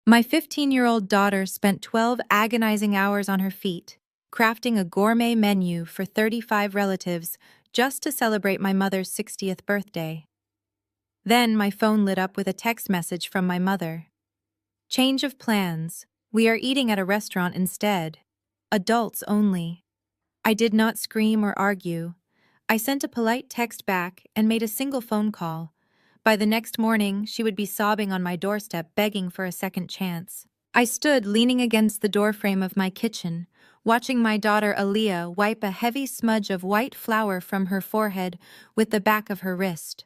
My 15-year-old daughter spent 12 agonizing hours on her feet, crafting a gourmet menu for 35 relatives just to celebrate my mother's 60th birthday. Then my phone lit up with a text message from my mother. Change of plans. We are eating at a restaurant instead. Adults only. I did not scream or argue. I sent a polite text back and made a single phone call. By the next morning, she would be sobbing on my doorstep, begging for a second chance. I stood leaning against the doorframe of my kitchen, watching my daughter Aaliyah wipe a heavy smudge of white flour from her forehead with the back of her wrist.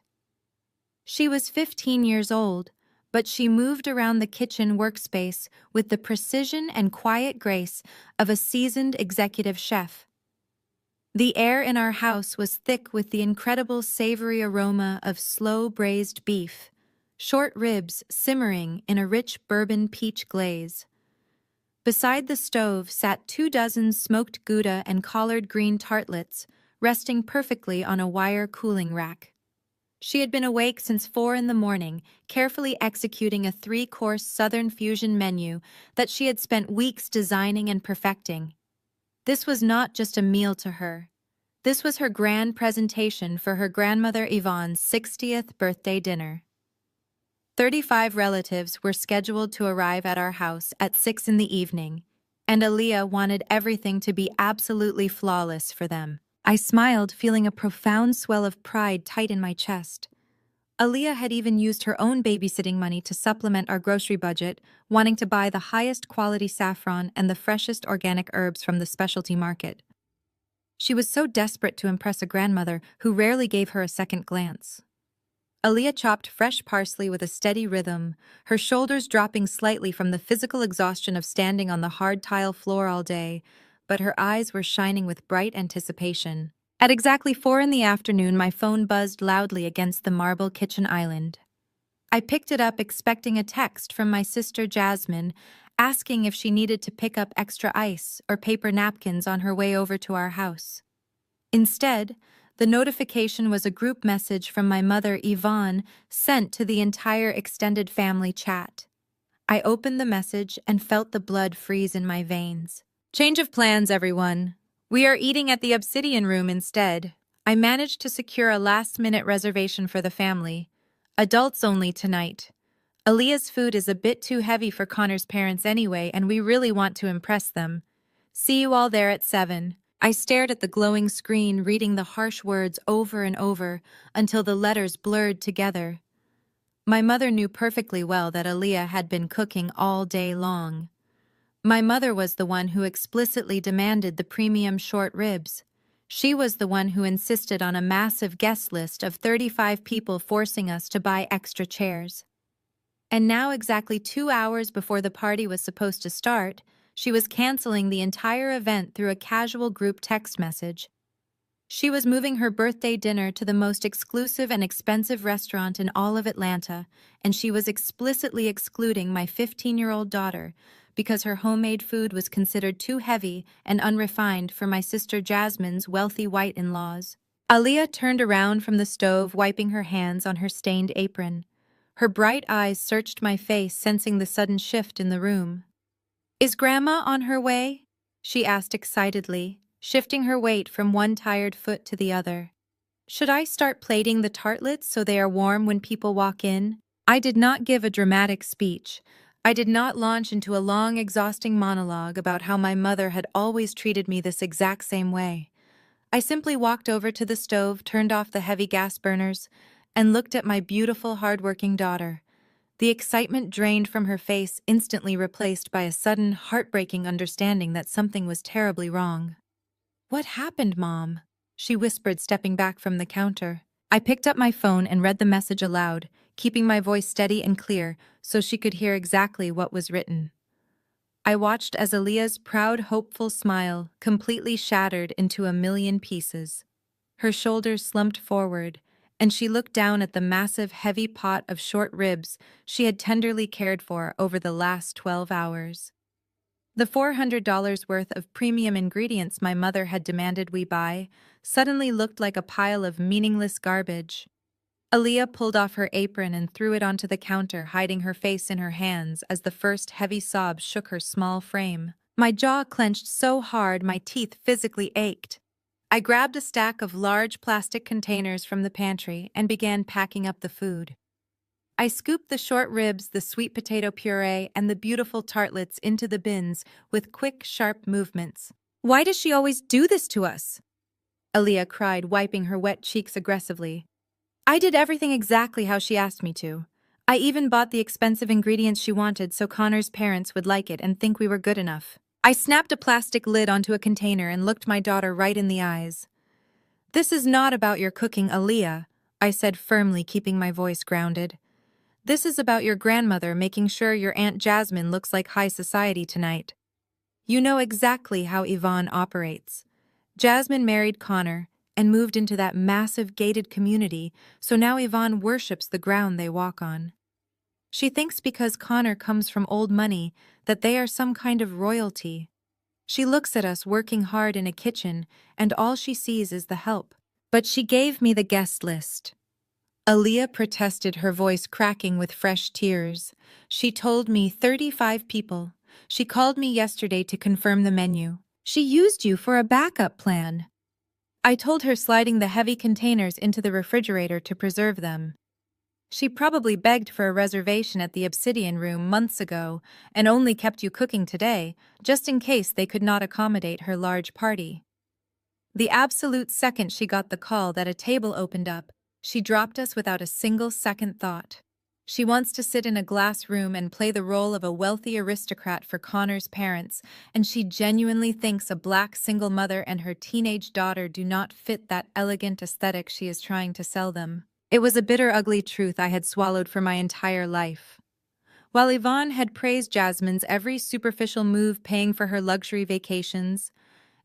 She was 15 years old, but she moved around the kitchen workspace with the precision and quiet grace of a seasoned executive chef. The air in our house was thick with the incredible savory aroma of slow-braised beef, short ribs simmering in a rich bourbon peach glaze. Beside the stove sat 24 smoked Gouda and collard green tartlets, resting perfectly on a wire cooling rack. She had been awake since 4 in the morning, carefully executing a 3-course Southern fusion menu that she had spent weeks designing and perfecting. This was not just a meal to her. This was her grand presentation for her grandmother Yvonne's 60th birthday dinner. 35 relatives were scheduled to arrive at our house at 6 in the evening, and Aaliyah wanted everything to be absolutely flawless for them. I smiled, feeling a profound swell of pride tight in my chest. Aaliyah had even used her own babysitting money to supplement our grocery budget, wanting to buy the highest quality saffron and the freshest organic herbs from the specialty market. She was so desperate to impress a grandmother who rarely gave her a second glance. Aaliyah chopped fresh parsley with a steady rhythm, her shoulders dropping slightly from the physical exhaustion of standing on the hard tile floor all day, but her eyes were shining with bright anticipation. At exactly 4 in the afternoon, my phone buzzed loudly against the marble kitchen island. I picked it up expecting a text from my sister Jasmine, asking if she needed to pick up extra ice or paper napkins on her way over to our house. Instead, the notification was a group message from my mother Yvonne sent to the entire extended family chat. I opened the message and felt the blood freeze in my veins. Change of plans, everyone. We are eating at the Obsidian Room instead. I managed to secure a last-minute reservation for the family. Adults only tonight. Aaliyah's food is a bit too heavy for Connor's parents anyway, and we really want to impress them. See you all there at 7. I stared at the glowing screen, reading the harsh words over and over until the letters blurred together. My mother knew perfectly well that Aaliyah had been cooking all day long. My mother was the one who explicitly demanded the premium short ribs. She was the one who insisted on a massive guest list of 35 people, forcing us to buy extra chairs. And now, exactly 2 hours before the party was supposed to start, she was canceling the entire event through a casual group text message. She was moving her birthday dinner to the most exclusive and expensive restaurant in all of Atlanta, and she was explicitly excluding my 15-year-old daughter because her homemade food was considered too heavy and unrefined for my sister Jasmine's wealthy white in-laws. Aaliyah turned around from the stove, wiping her hands on her stained apron. Her bright eyes searched my face, sensing the sudden shift in the room. "Is Grandma on her way?" she asked excitedly, shifting her weight from one tired foot to the other. "Should I start plating the tartlets so they are warm when people walk in?" I did not give a dramatic speech. I did not launch into a long, exhausting monologue about how my mother had always treated me this exact same way. I simply walked over to the stove, turned off the heavy gas burners, and looked at my beautiful, hardworking daughter. The excitement drained from her face, instantly replaced by a sudden, heartbreaking understanding that something was terribly wrong. "What happened, Mom?" she whispered, stepping back from the counter. I picked up my phone and read the message aloud, keeping my voice steady and clear so she could hear exactly what was written. I watched as Aaliyah's proud, hopeful smile completely shattered into a million pieces. Her shoulders slumped forward, and she looked down at the massive, heavy pot of short ribs she had tenderly cared for over the last 12 hours. The $400 worth of premium ingredients my mother had demanded we buy suddenly looked like a pile of meaningless garbage. Aaliyah pulled off her apron and threw it onto the counter, hiding her face in her hands as the first heavy sob shook her small frame. My jaw clenched so hard my teeth physically ached. I grabbed a stack of large plastic containers from the pantry and began packing up the food. I scooped the short ribs, the sweet potato puree, and the beautiful tartlets into the bins with quick, sharp movements. "Why does she always do this to us?" Aaliyah cried, wiping her wet cheeks aggressively. "I did everything exactly how she asked me to. I even bought the expensive ingredients she wanted so Connor's parents would like it and think we were good enough." I snapped a plastic lid onto a container and looked my daughter right in the eyes. "This is not about your cooking, Aaliyah," I said firmly, keeping my voice grounded. "This is about your grandmother making sure your Aunt Jasmine looks like high society tonight. You know exactly how Yvonne operates. Jasmine married Connor and moved into that massive gated community, so now Yvonne worships the ground they walk on. She thinks because Connor comes from old money that they are some kind of royalty. She looks at us working hard in a kitchen, and all she sees is the help. But she gave me the guest list." Aaliyah protested, her voice cracking with fresh tears. "She told me 35 people. She called me yesterday to confirm the menu. She used you for a backup plan." I told her, sliding the heavy containers into the refrigerator to preserve them. "She probably begged for a reservation at the Obsidian Room months ago and only kept you cooking today, just in case they could not accommodate her large party." The absolute second she got the call that a table opened up, she dropped us without a single second thought. She wants to sit in a glass room and play the role of a wealthy aristocrat for Connor's parents, and she genuinely thinks a black single mother and her teenage daughter do not fit that elegant aesthetic she is trying to sell them. It was a bitter, ugly truth I had swallowed for my entire life. While Yvonne had praised Jasmine's every superficial move, paying for her luxury vacations,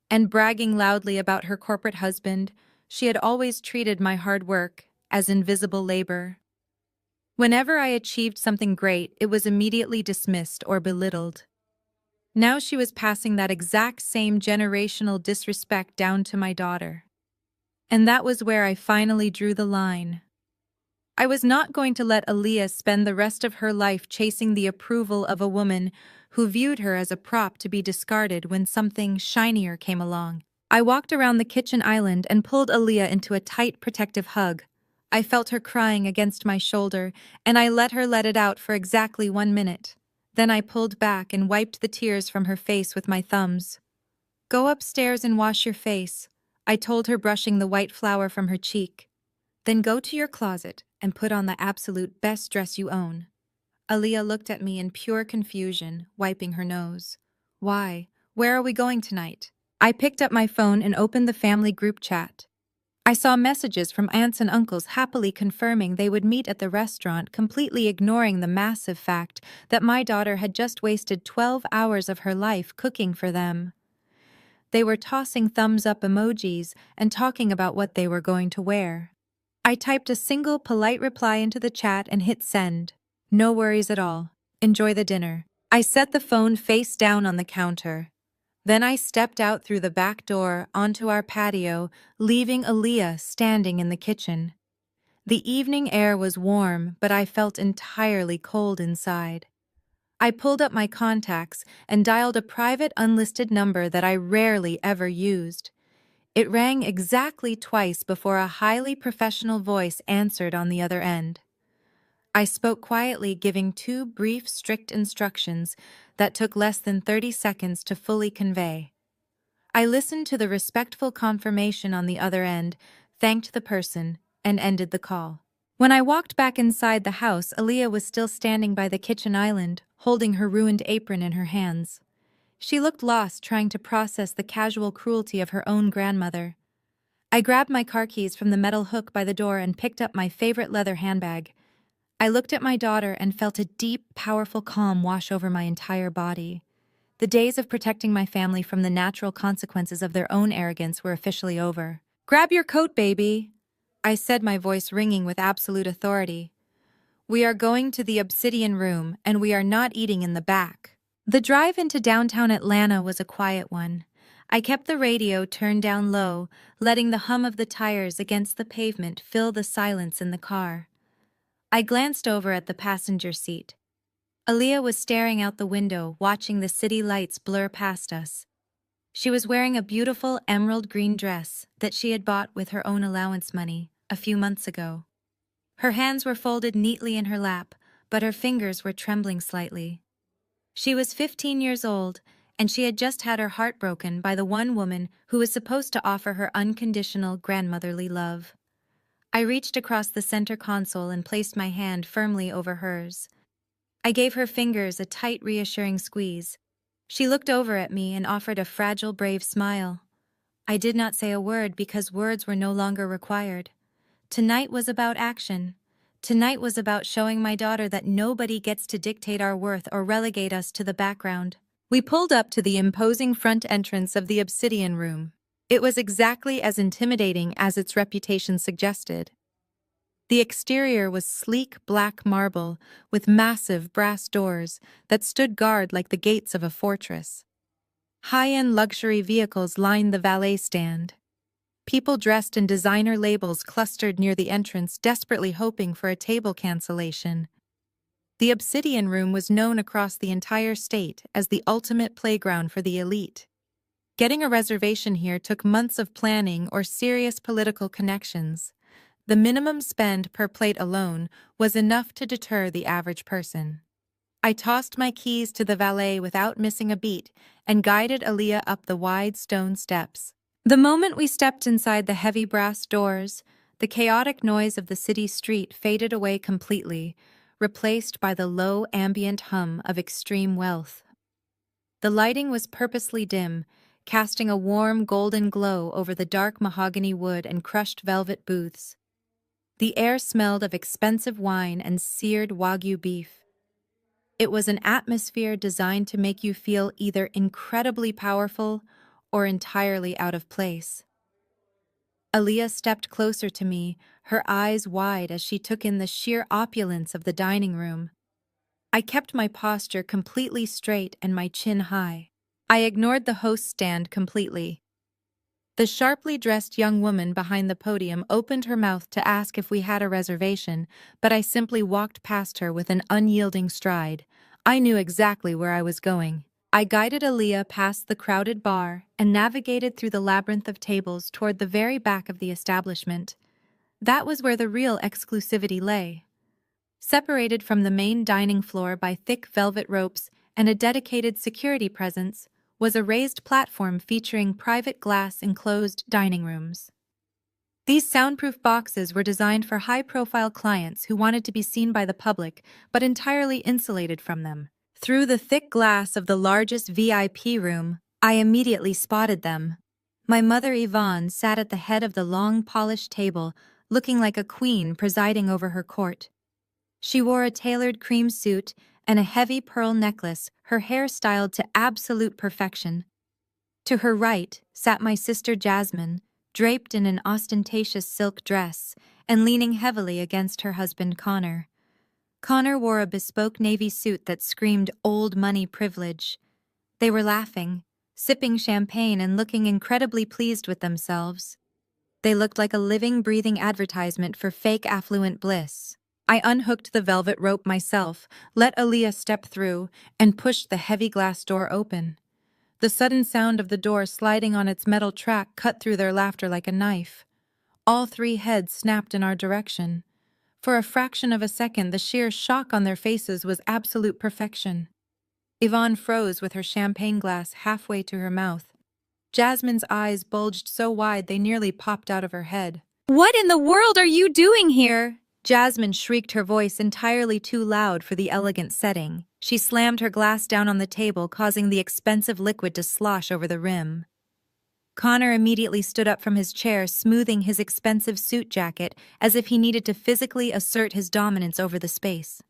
and bragging loudly about her corporate husband, she had always treated my hard work as invisible labor. Whenever I achieved something great, it was immediately dismissed or belittled. Now she was passing that exact same generational disrespect down to my daughter. And that was where I finally drew the line. I was not going to let Aaliyah spend the rest of her life chasing the approval of a woman who viewed her as a prop to be discarded when something shinier came along. I walked around the kitchen island and pulled Aaliyah into a tight, protective hug. I felt her crying against my shoulder, and I let her let it out for exactly 1 minute. Then I pulled back and wiped the tears from her face with my thumbs. "Go upstairs and wash your face," I told her, brushing the white flour from her cheek. "Then go to your closet and put on the absolute best dress you own." Aaliyah looked at me in pure confusion, wiping her nose. "Why? Where are we going tonight?" I picked up my phone and opened the family group chat. I saw messages from aunts and uncles happily confirming they would meet at the restaurant, completely ignoring the massive fact that my daughter had just wasted 12 hours of her life cooking for them. They were tossing thumbs-up emojis and talking about what they were going to wear. I typed a single polite reply into the chat and hit send. "No worries at all. Enjoy the dinner." I set the phone face down on the counter. Then I stepped out through the back door onto our patio, leaving Aaliyah standing in the kitchen. The evening air was warm, but I felt entirely cold inside. I pulled up my contacts and dialed a private unlisted number that I rarely ever used. It rang exactly twice before a highly professional voice answered on the other end. I spoke quietly, giving 2 brief, strict instructions that took less than 30 seconds to fully convey. I listened to the respectful confirmation on the other end, thanked the person, and ended the call. When I walked back inside the house, Aaliyah was still standing by the kitchen island, holding her ruined apron in her hands. She looked lost, trying to process the casual cruelty of her own grandmother. I grabbed my car keys from the metal hook by the door and picked up my favorite leather handbag. I looked at my daughter and felt a deep, powerful calm wash over my entire body. The days of protecting my family from the natural consequences of their own arrogance were officially over. "Grab your coat, baby," I said, my voice ringing with absolute authority. "We are going to the Obsidian Room, and we are not eating in the back." The drive into downtown Atlanta was a quiet one. I kept the radio turned down low, letting the hum of the tires against the pavement fill the silence in the car. I glanced over at the passenger seat. Aaliyah was staring out the window, watching the city lights blur past us. She was wearing a beautiful emerald green dress that she had bought with her own allowance money a few months ago. Her hands were folded neatly in her lap, but her fingers were trembling slightly. She was 15 years old, and she had just had her heart broken by the one woman who was supposed to offer her unconditional grandmotherly love. I reached across the center console and placed my hand firmly over hers. I gave her fingers a tight, reassuring squeeze. She looked over at me and offered a fragile, brave smile. I did not say a word because words were no longer required. Tonight was about action. Tonight was about showing my daughter that nobody gets to dictate our worth or relegate us to the background. We pulled up to the imposing front entrance of the Obsidian Room. It was exactly as intimidating as its reputation suggested. The exterior was sleek black marble with massive brass doors that stood guard like the gates of a fortress. High-end luxury vehicles lined the valet stand. People dressed in designer labels clustered near the entrance, desperately hoping for a table cancellation. The Obsidian Room was known across the entire state as the ultimate playground for the elite. Getting a reservation here took months of planning or serious political connections. The minimum spend per plate alone was enough to deter the average person. I tossed my keys to the valet without missing a beat and guided Aaliyah up the wide stone steps. The moment we stepped inside the heavy brass doors, the chaotic noise of the city street faded away completely, replaced by the low ambient hum of extreme wealth. The lighting was purposely dim, casting a warm golden glow over the dark mahogany wood and crushed velvet booths. The air smelled of expensive wine and seared Wagyu beef. It was an atmosphere designed to make you feel either incredibly powerful or entirely out of place. Aaliyah stepped closer to me, her eyes wide as she took in the sheer opulence of the dining room. I kept my posture completely straight and my chin high. I ignored the host stand completely. The sharply dressed young woman behind the podium opened her mouth to ask if we had a reservation, but I simply walked past her with an unyielding stride. I knew exactly where I was going. I guided Aaliyah past the crowded bar and navigated through the labyrinth of tables toward the very back of the establishment. That was where the real exclusivity lay. Separated from the main dining floor by thick velvet ropes and a dedicated security presence, was a raised platform featuring private glass-enclosed dining rooms. These soundproof boxes were designed for high-profile clients who wanted to be seen by the public but entirely insulated from them. Through the thick glass of the largest VIP room, I immediately spotted them. My mother Yvonne sat at the head of the long polished table, looking like a queen presiding over her court. She wore a tailored cream suit and a heavy pearl necklace, her hair styled to absolute perfection. To her right sat my sister Jasmine, draped in an ostentatious silk dress and leaning heavily against her husband Connor. Connor wore a bespoke navy suit that screamed old money privilege. They were laughing, sipping champagne and looking incredibly pleased with themselves. They looked like a living, breathing advertisement for fake affluent bliss. I unhooked the velvet rope myself, let Aaliyah step through, and pushed the heavy glass door open. The sudden sound of the door sliding on its metal track cut through their laughter like a knife. All three heads snapped in our direction. For a fraction of a second, the sheer shock on their faces was absolute perfection. Yvonne froze with her champagne glass halfway to her mouth. Jasmine's eyes bulged so wide they nearly popped out of her head. "What in the world are you doing here?" Jasmine shrieked, her voice entirely too loud for the elegant setting. She slammed her glass down on the table, causing the expensive liquid to slosh over the rim. Connor immediately stood up from his chair, smoothing his expensive suit jacket as if he needed to physically assert his dominance over the space.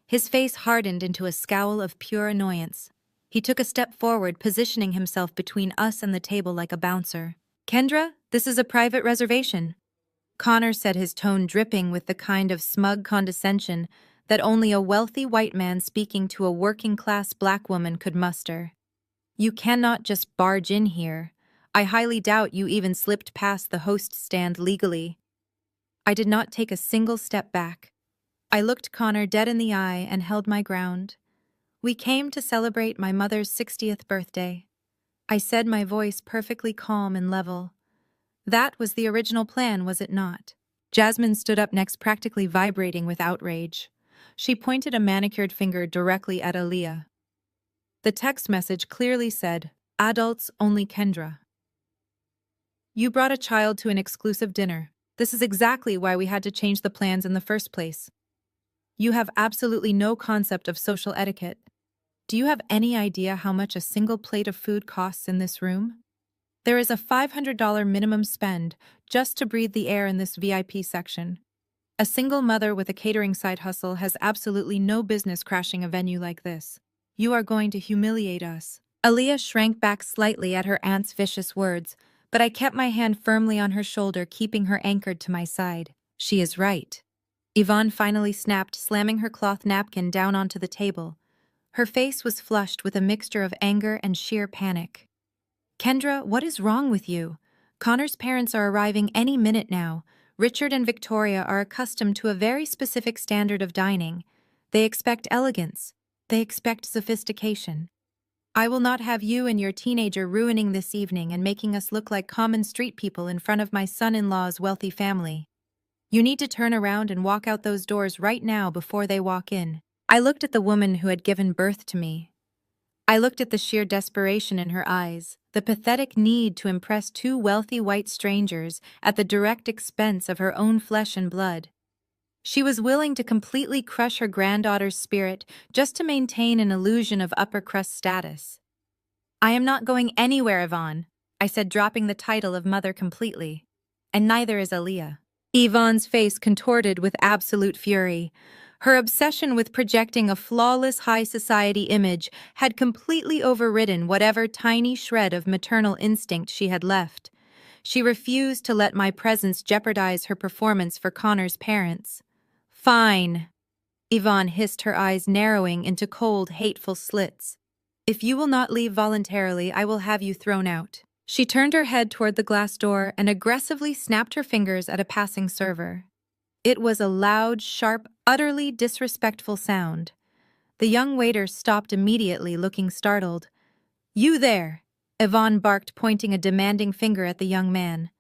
His face hardened into a scowl of pure annoyance. He took a step forward, positioning himself between us and the table like a bouncer. "Kendra, this is a private reservation," Connor said, his tone dripping with the kind of smug condescension that only a wealthy white man speaking to a working-class black woman could muster. "You cannot just barge in here. I highly doubt you even slipped past the host stand legally. I did not take a single step back. I looked Connor dead in the eye and held my ground. We came to celebrate my mother's 60th birthday. I said, my voice perfectly calm and level. That was the original plan, was it not? Jasmine stood up next, practically vibrating with outrage. She pointed a manicured finger directly at Aaliyah. The text message clearly said, "Adults only Kendra. You brought a child to an exclusive dinner. This is exactly why we had to change the plans in the first place. You have absolutely no concept of social etiquette. Do you have any idea how much a single plate of food costs in this room? There is a $500 minimum spend just to breathe the air in this VIP section. A single mother with a catering side hustle has absolutely no business crashing a venue like this. You are going to humiliate us." Aaliyah shrank back slightly at her aunt's vicious words, but I kept my hand firmly on her shoulder, keeping her anchored to my side. She is right. Yvonne finally snapped, slamming her cloth napkin down onto the table. Her face was flushed with a mixture of anger and sheer panic. "Kendra, what is wrong with you? Connor's parents are arriving any minute now. Richard and Victoria are accustomed to a very specific standard of dining. They expect elegance. They expect sophistication. I will not have you and your teenager ruining this evening and making us look like common street people in front of my son-in-law's wealthy family. You need to turn around and walk out those doors right now before they walk in." I looked at the woman who had given birth to me. I looked at the sheer desperation in her eyes, the pathetic need to impress two wealthy white strangers at the direct expense of her own flesh and blood. She was willing to completely crush her granddaughter's spirit just to maintain an illusion of upper-crust status. "I am not going anywhere, Yvonne," I said, dropping the title of mother completely. "And neither is Aaliyah." Yvonne's face contorted with absolute fury. Her obsession with projecting a flawless high society image had completely overridden whatever tiny shred of maternal instinct she had left. She refused to let my presence jeopardize her performance for Connor's parents. "Fine," Yvonne hissed, her eyes narrowing into cold, hateful slits. "If you will not leave voluntarily, I will have you thrown out." She turned her head toward the glass door and aggressively snapped her fingers at a passing server. It was a loud, sharp, utterly disrespectful sound. The young waiter stopped immediately, looking startled. "You there," Yvonne barked, pointing a demanding finger at the young man.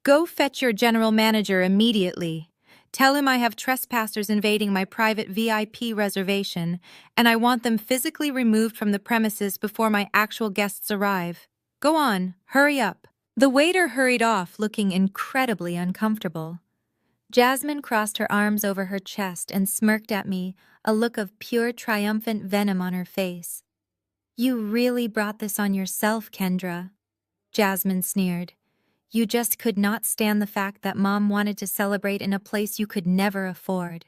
"Go fetch your general manager immediately. Tell him I have trespassers invading my private VIP reservation, and I want them physically removed from the premises before my actual guests arrive. Go on, hurry up." The waiter hurried off, looking incredibly uncomfortable. Jasmine crossed her arms over her chest and smirked at me, a look of pure triumphant venom on her face. "You really brought this on yourself, Kendra," Jasmine sneered. "You just could not stand the fact that Mom wanted to celebrate in a place you could never afford.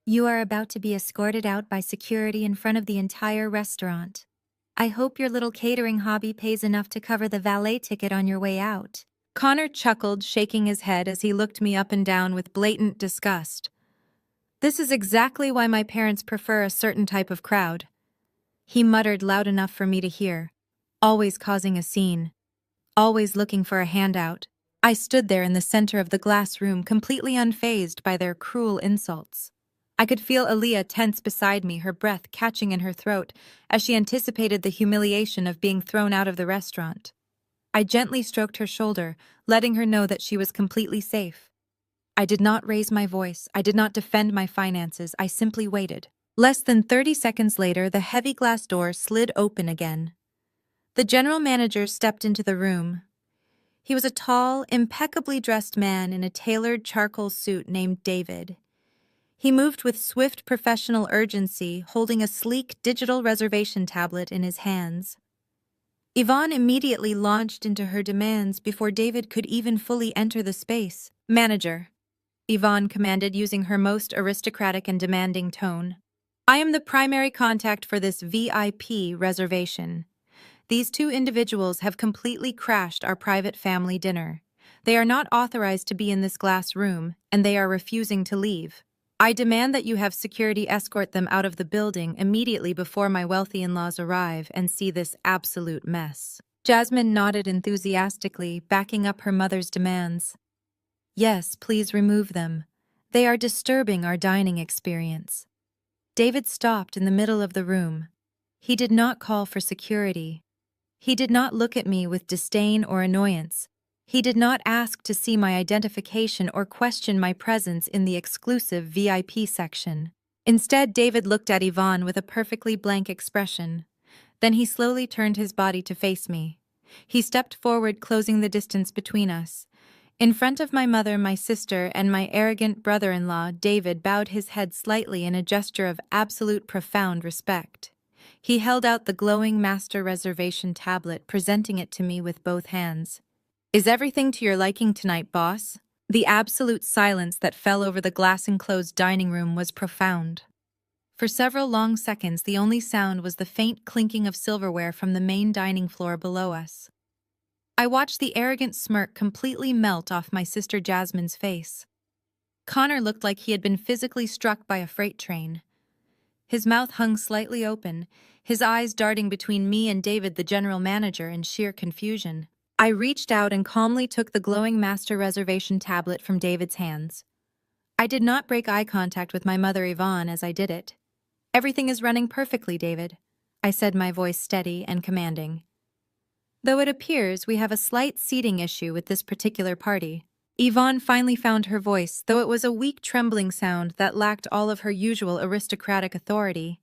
You are about to be escorted out by security in front of the entire restaurant. I hope your little catering hobby pays enough to cover the valet ticket on your way out." Connor chuckled, shaking his head as he looked me up and down with blatant disgust. "This is exactly why my parents prefer a certain type of crowd," he muttered loud enough for me to hear. "Always causing a scene. Always looking for a handout." I stood there in the center of the glass room, completely unfazed by their cruel insults. I could feel Aaliyah tense beside me, her breath catching in her throat as she anticipated the humiliation of being thrown out of the restaurant. I gently stroked her shoulder, letting her know that she was completely safe. I did not raise my voice. I did not defend my finances. I simply waited. Less than 30 seconds later, the heavy glass door slid open again. The general manager stepped into the room. He was a tall, impeccably dressed man in a tailored charcoal suit named David. He moved with swift professional urgency, holding a sleek digital reservation tablet in his hands. Yvonne immediately launched into her demands before David could even fully enter the space. "Manager," Yvonne commanded, using her most aristocratic and demanding tone. "I am the primary contact for this VIP reservation. These two individuals have completely crashed our private family dinner. They are not authorized to be in this glass room, and they are refusing to leave. I demand that you have security escort them out of the building immediately before my wealthy in-laws arrive and see this absolute mess." Jasmine nodded enthusiastically, backing up her mother's demands. Yes, please remove them. They are disturbing our dining experience. David stopped in the middle of the room. He did not call for security. He did not look at me with disdain or annoyance. He did not ask to see my identification or question my presence in the exclusive VIP section. Instead, David looked at Yvonne with a perfectly blank expression. Then he slowly turned his body to face me. He stepped forward, closing the distance between us. In front of my mother, my sister, and my arrogant brother-in-law, David bowed his head slightly in a gesture of absolute profound respect. He held out the glowing master reservation tablet, presenting it to me with both hands. Is everything to your liking tonight, boss? The absolute silence that fell over the glass-enclosed dining room was profound. For several long seconds, the only sound was the faint clinking of silverware from the main dining floor below us. I watched the arrogant smirk completely melt off my sister Jasmine's face. Connor looked like he had been physically struck by a freight train. His mouth hung slightly open, his eyes darting between me and David, the general manager, in sheer confusion. I reached out and calmly took the glowing master reservation tablet from David's hands. I did not break eye contact with my mother Yvonne as I did it. Everything is running perfectly, David, I said, my voice steady and commanding. Though it appears we have a slight seating issue with this particular party. Yvonne finally found her voice, though it was a weak trembling sound that lacked all of her usual aristocratic authority.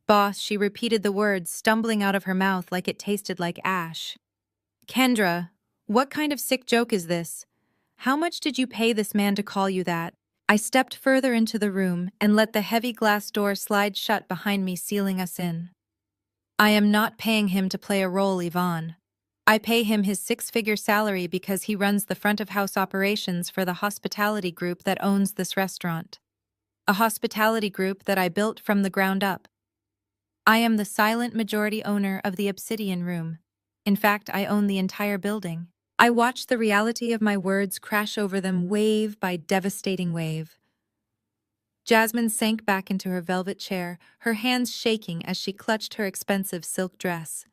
Boss, she repeated the words, stumbling out of her mouth like it tasted like ash. Kendra, what kind of sick joke is this? How much did you pay this man to call you that? I stepped further into the room and let the heavy glass door slide shut behind me, sealing us in. I am not paying him to play a role, Yvonne. I pay him his six-figure salary because he runs the front-of-house operations for the hospitality group that owns this restaurant. A hospitality group that I built from the ground up. I am the silent majority owner of the Obsidian Room. In fact, I own the entire building. I watched the reality of my words crash over them wave by devastating wave. Jasmine sank back into her velvet chair, her hands shaking as she clutched her expensive silk dress.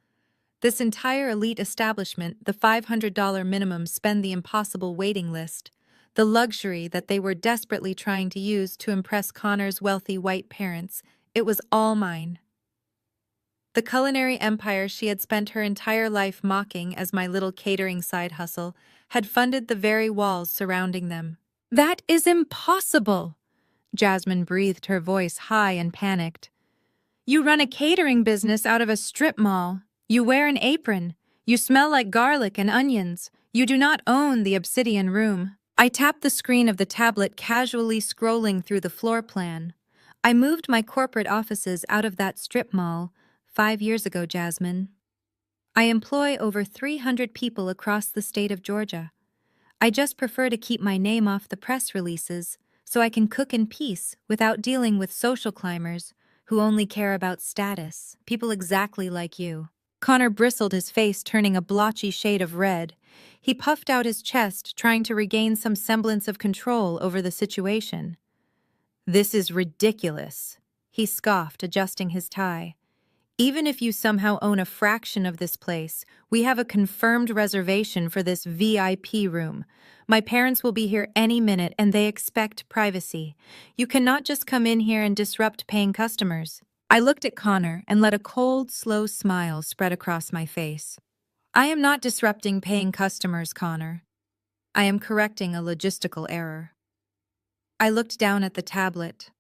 This entire elite establishment, the $500 minimum spend, the impossible waiting list, the luxury that they were desperately trying to use to impress Connor's wealthy white parents, it was all mine. The culinary empire she had spent her entire life mocking as my little catering side hustle had funded the very walls surrounding them. That is impossible! Jasmine breathed, her voice high and panicked. You run a catering business out of a strip mall. You wear an apron. You smell like garlic and onions. You do not own the Obsidian Room. I tapped the screen of the tablet, casually scrolling through the floor plan. I moved my corporate offices out of that strip mall 5 years ago, Jasmine. I employ over 300 people across the state of Georgia. I just prefer to keep my name off the press releases so I can cook in peace without dealing with social climbers who only care about status, people exactly like you. Connor bristled, his face turning a blotchy shade of red. He puffed out his chest, trying to regain some semblance of control over the situation. This is ridiculous, he scoffed, adjusting his tie. Even if you somehow own a fraction of this place, we have a confirmed reservation for this VIP room. My parents will be here any minute and they expect privacy. You cannot just come in here and disrupt paying customers. I looked at Connor and let a cold, slow smile spread across my face. I am not disrupting paying customers, Connor. I am correcting a logistical error. I looked down at the tablet.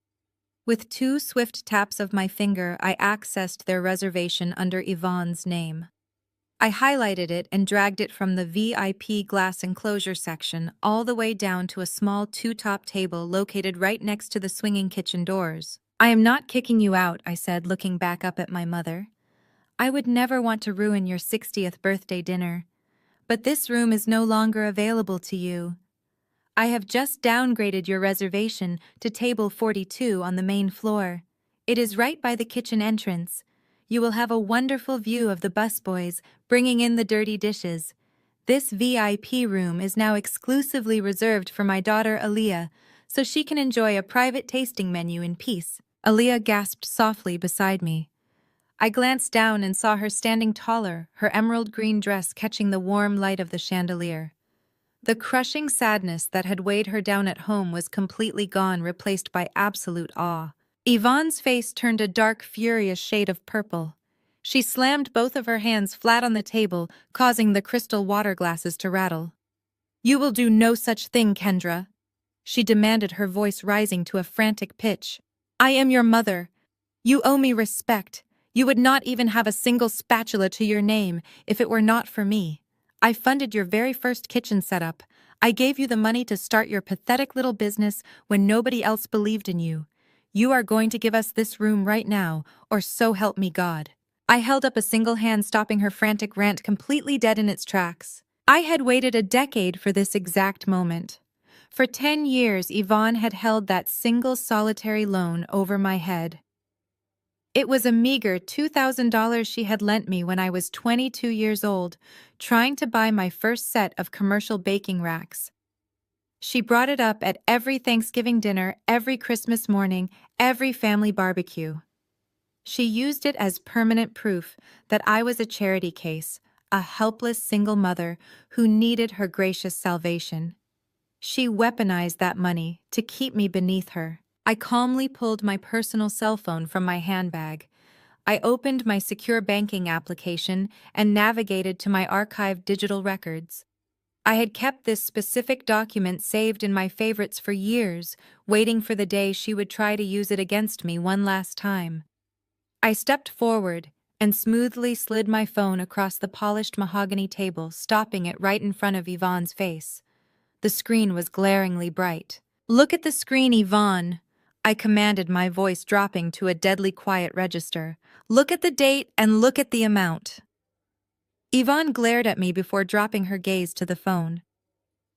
With 2 swift taps of my finger, I accessed their reservation under Yvonne's name. I highlighted it and dragged it from the VIP glass enclosure section all the way down to a small 2-top table located right next to the swinging kitchen doors. I am not kicking you out, I said, looking back up at my mother. I would never want to ruin your 60th birthday dinner. But this room is no longer available to you. I have just downgraded your reservation to table 42 on the main floor. It is right by the kitchen entrance. You will have a wonderful view of the busboys bringing in the dirty dishes. This VIP room is now exclusively reserved for my daughter Aaliyah, so she can enjoy a private tasting menu in peace. Aaliyah gasped softly beside me. I glanced down and saw her standing taller, her emerald green dress catching the warm light of the chandelier. The crushing sadness that had weighed her down at home was completely gone, replaced by absolute awe. Yvonne's face turned a dark, furious shade of purple. She slammed both of her hands flat on the table, causing the crystal water glasses to rattle. "You will do no such thing, Kendra," she demanded, her voice rising to a frantic pitch. "I am your mother. You owe me respect. You would not even have a single spatula to your name if it were not for me. I funded your very first kitchen setup. I gave you the money to start your pathetic little business when nobody else believed in you. You are going to give us this room right now, or so help me God." I held up a single hand, stopping her frantic rant completely dead in its tracks. I had waited a decade for this exact moment. For 10 years, Yvonne had held that single solitary loan over my head. It was a meager $2,000 she had lent me when I was 22 years old, trying to buy my first set of commercial baking racks. She brought it up at every Thanksgiving dinner, every Christmas morning, every family barbecue. She used it as permanent proof that I was a charity case, a helpless single mother who needed her gracious salvation. She weaponized that money to keep me beneath her. I calmly pulled my personal cell phone from my handbag. I opened my secure banking application and navigated to my archived digital records. I had kept this specific document saved in my favorites for years, waiting for the day she would try to use it against me one last time. I stepped forward and smoothly slid my phone across the polished mahogany table, stopping it right in front of Yvonne's face. The screen was glaringly bright. "Look at the screen, Yvonne," I commanded, my voice dropping to a deadly quiet register. "Look at the date and look at the amount." Yvonne glared at me before dropping her gaze to the phone.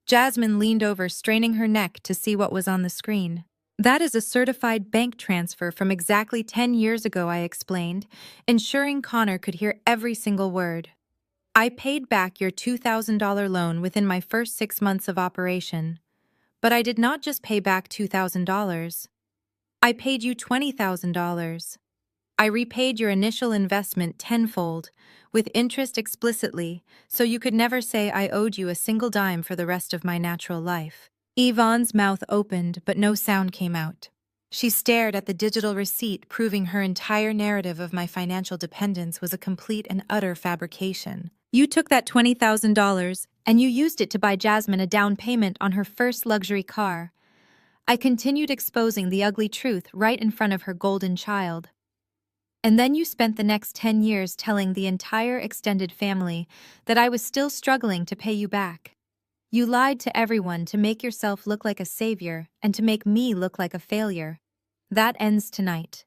Jasmine leaned over, straining her neck to see what was on the screen. "That is a certified bank transfer from exactly 10 years ago," I explained, ensuring Connor could hear every single word. "I paid back your $2,000 loan within my first 6 months of operation. But I did not just pay back $2,000. I paid you $20,000. I repaid your initial investment tenfold, with interest explicitly, so you could never say I owed you a single dime for the rest of my natural life." Yvonne's mouth opened, but no sound came out. She stared at the digital receipt, proving her entire narrative of my financial dependence was a complete and utter fabrication. "You took that $20,000 and you used it to buy Jasmine a down payment on her first luxury car." I continued, exposing the ugly truth right in front of her golden child. "And then you spent the next 10 years telling the entire extended family that I was still struggling to pay you back. You lied to everyone to make yourself look like a savior and to make me look like a failure. That ends tonight.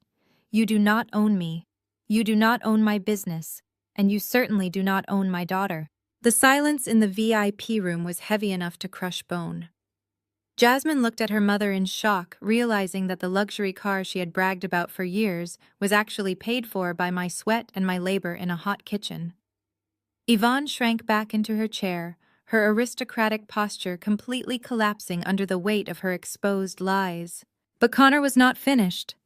You do not own me. You do not own my business. And you certainly do not own my daughter." The silence in the VIP room was heavy enough to crush bone. Jasmine looked at her mother in shock, realizing that the luxury car she had bragged about for years was actually paid for by my sweat and my labor in a hot kitchen. Yvonne shrank back into her chair, her aristocratic posture completely collapsing under the weight of her exposed lies. But Connor was not finished.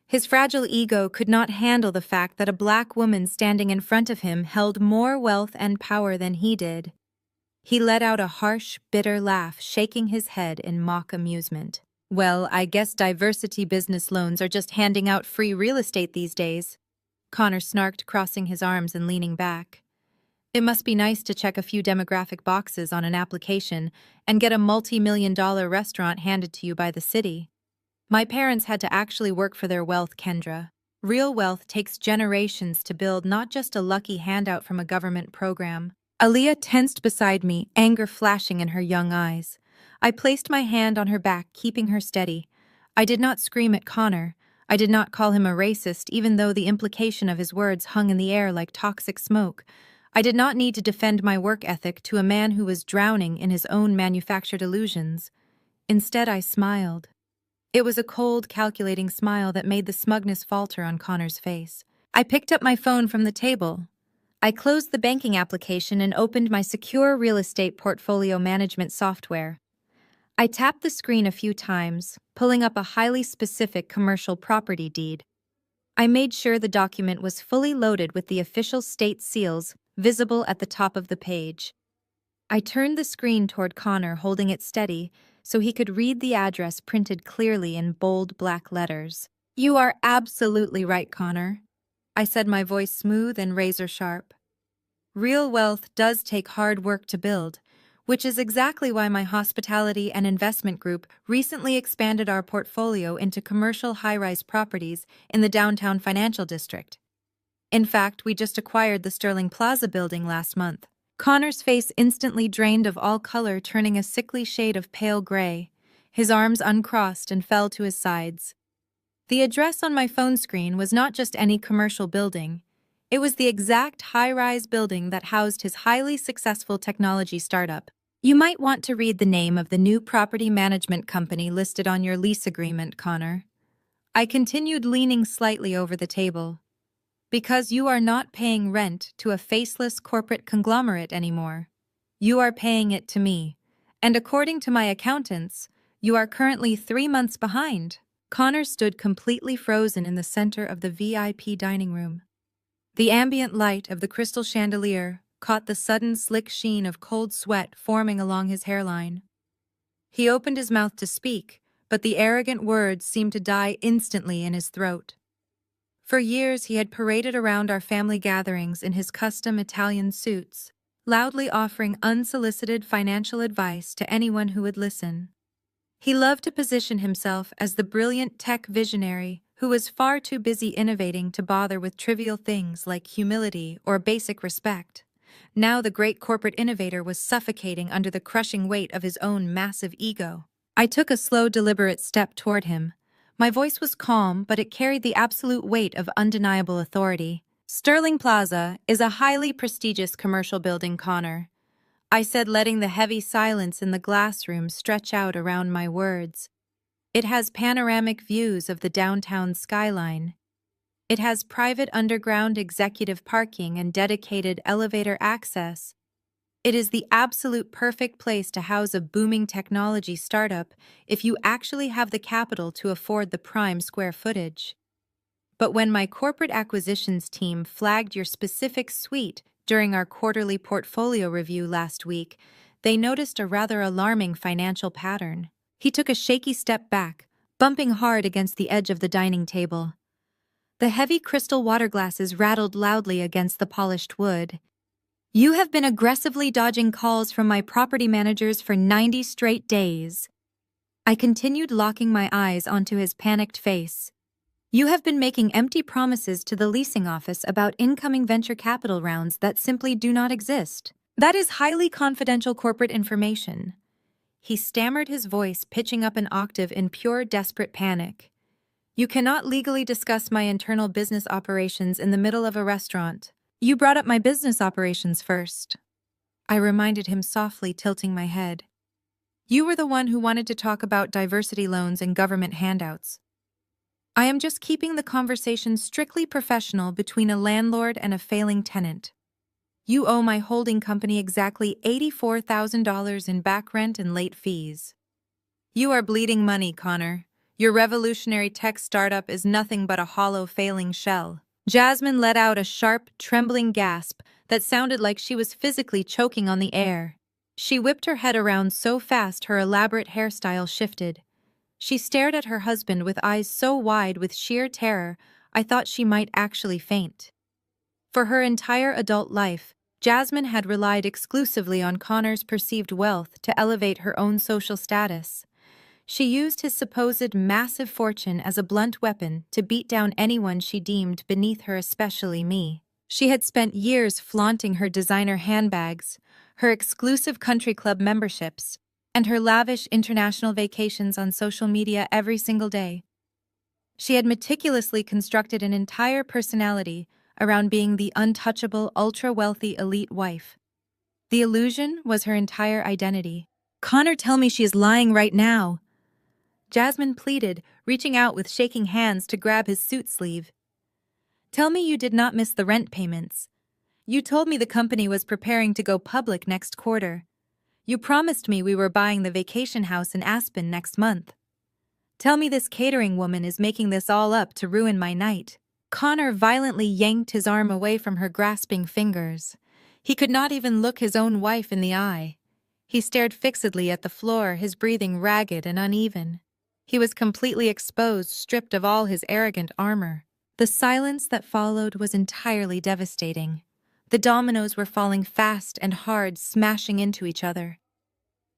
His fragile ego could not handle the fact that a black woman standing in front of him held more wealth and power than he did. He let out a harsh, bitter laugh, shaking his head in mock amusement. "Well, I guess diversity business loans are just handing out free real estate these days," Connor snarked, crossing his arms and leaning back. "It must be nice to check a few demographic boxes on an application and get a multi-million-dollar restaurant handed to you by the city. My parents had to actually work for their wealth, Kendra. Real wealth takes generations to build, not just a lucky handout from a government program." Aaliyah tensed beside me, anger flashing in her young eyes. I placed my hand on her back, keeping her steady. I did not scream at Connor. I did not call him a racist, even though the implication of his words hung in the air like toxic smoke. I did not need to defend my work ethic to a man who was drowning in his own manufactured illusions. Instead, I smiled. It was a cold, calculating smile that made the smugness falter on Connor's face. I picked up my phone from the table. I closed the banking application and opened my secure real estate portfolio management software. I tapped the screen a few times, pulling up a highly specific commercial property deed. I made sure the document was fully loaded with the official state seals visible at the top of the page. I turned the screen toward Connor, holding it steady so he could read the address printed clearly in bold black letters. "You are absolutely right, Connor," I said, my voice smooth and razor-sharp. "Real wealth does take hard work to build, which is exactly why my hospitality and investment group recently expanded our portfolio into commercial high-rise properties in the downtown financial district. In fact, we just acquired the Sterling Plaza building last month." Connor's face instantly drained of all color, turning a sickly shade of pale gray. His arms uncrossed and fell to his sides. The address on my phone screen was not just any commercial building. It was the exact high-rise building that housed his highly successful technology startup. "You might want to read the name of the new property management company listed on your lease agreement, Connor." I continued, leaning slightly over the table. "Because you are not paying rent to a faceless corporate conglomerate anymore. You are paying it to me. And according to my accountants, you are currently 3 months behind." Connor stood completely frozen in the center of the VIP dining room. The ambient light of the crystal chandelier caught the sudden slick sheen of cold sweat forming along his hairline. He opened his mouth to speak, but the arrogant words seemed to die instantly in his throat. For years he had paraded around our family gatherings in his custom Italian suits, loudly offering unsolicited financial advice to anyone who would listen. He loved to position himself as the brilliant tech visionary who was far too busy innovating to bother with trivial things like humility or basic respect. Now the great corporate innovator was suffocating under the crushing weight of his own massive ego. I took a slow, deliberate step toward him. My voice was calm, but it carried the absolute weight of undeniable authority. "Sterling Plaza is a highly prestigious commercial building, Connor," I said, letting the heavy silence in the glass room stretch out around my words. "It has panoramic views of the downtown skyline. It has private underground executive parking and dedicated elevator access. It is the absolute perfect place to house a booming technology startup if you actually have the capital to afford the prime square footage. But when my corporate acquisitions team flagged your specific suite during our quarterly portfolio review last week, they noticed a rather alarming financial pattern." He took a shaky step back, bumping hard against the edge of the dining table. The heavy crystal water glasses rattled loudly against the polished wood. "You have been aggressively dodging calls from my property managers for 90 straight days." I continued, locking my eyes onto his panicked face. "You have been making empty promises to the leasing office about incoming venture capital rounds that simply do not exist. That is highly confidential corporate information." He stammered, his voice pitching up an octave in pure desperate panic. "You cannot legally discuss my internal business operations in the middle of a restaurant. You brought up my business operations first," I reminded him softly, tilting my head. "You were the one who wanted to talk about diversity loans and government handouts. I am just keeping the conversation strictly professional between a landlord and a failing tenant. You owe my holding company exactly $84,000 in back rent and late fees. You are bleeding money, Connor. Your revolutionary tech startup is nothing but a hollow, failing shell." Jasmine let out a sharp, trembling gasp that sounded like she was physically choking on the air. She whipped her head around so fast her elaborate hairstyle shifted. She stared at her husband with eyes so wide with sheer terror I thought she might actually faint. For her entire adult life, Jasmine had relied exclusively on Connor's perceived wealth to elevate her own social status. She used his supposed massive fortune as a blunt weapon to beat down anyone she deemed beneath her, especially me. She had spent years flaunting her designer handbags, her exclusive country club memberships, and her lavish international vacations on social media every single day. She had meticulously constructed an entire personality around being the untouchable, ultra-wealthy elite wife. The illusion was her entire identity. "Connor, tell me she is lying right now," Jasmine pleaded, reaching out with shaking hands to grab his suit sleeve. "Tell me you did not miss the rent payments. You told me the company was preparing to go public next quarter. You promised me we were buying the vacation house in Aspen next month. Tell me this catering woman is making this all up to ruin my night." Connor violently yanked his arm away from her grasping fingers. He could not even look his own wife in the eye. He stared fixedly at the floor, his breathing ragged and uneven. He was completely exposed, stripped of all his arrogant armor. The silence that followed was entirely devastating. The dominoes were falling fast and hard, smashing into each other.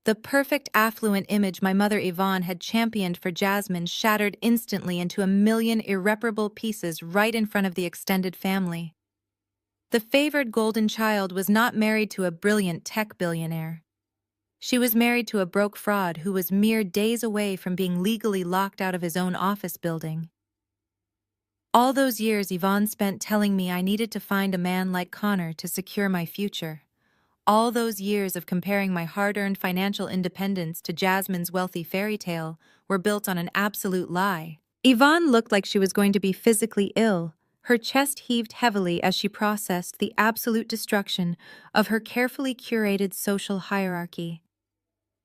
The perfect affluent image my mother Yvonne had championed for Jasmine shattered instantly into a million irreparable pieces right in front of the extended family. The favored golden child was not married to a brilliant tech billionaire. She was married to a broke fraud who was mere days away from being legally locked out of his own office building. All those years Yvonne spent telling me I needed to find a man like Connor to secure my future. All those years of comparing my hard-earned financial independence to Jasmine's wealthy fairy tale were built on an absolute lie. Yvonne looked like she was going to be physically ill. Her chest heaved heavily as she processed the absolute destruction of her carefully curated social hierarchy.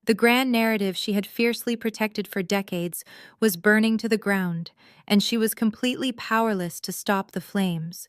The grand narrative she had fiercely protected for decades was burning to the ground, and she was completely powerless to stop the flames.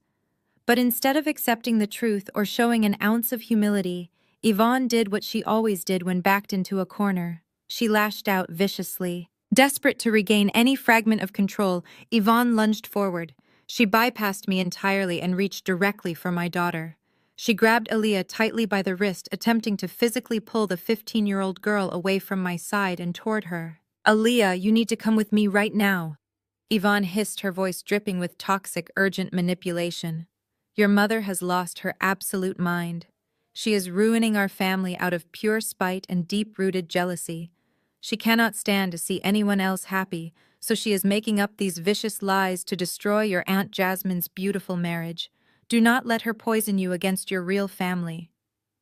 But instead of accepting the truth or showing an ounce of humility, Yvonne did what she always did when backed into a corner. She lashed out viciously. Desperate to regain any fragment of control, Yvonne lunged forward. She bypassed me entirely and reached directly for my daughter. She grabbed Aaliyah tightly by the wrist, attempting to physically pull the 15-year-old girl away from my side and toward her. "Aaliyah, you need to come with me right now," Yvonne hissed, her voice dripping with toxic, urgent manipulation. "Your mother has lost her absolute mind. She is ruining our family out of pure spite and deep-rooted jealousy. She cannot stand to see anyone else happy, so she is making up these vicious lies to destroy your Aunt Jasmine's beautiful marriage. Do not let her poison you against your real family.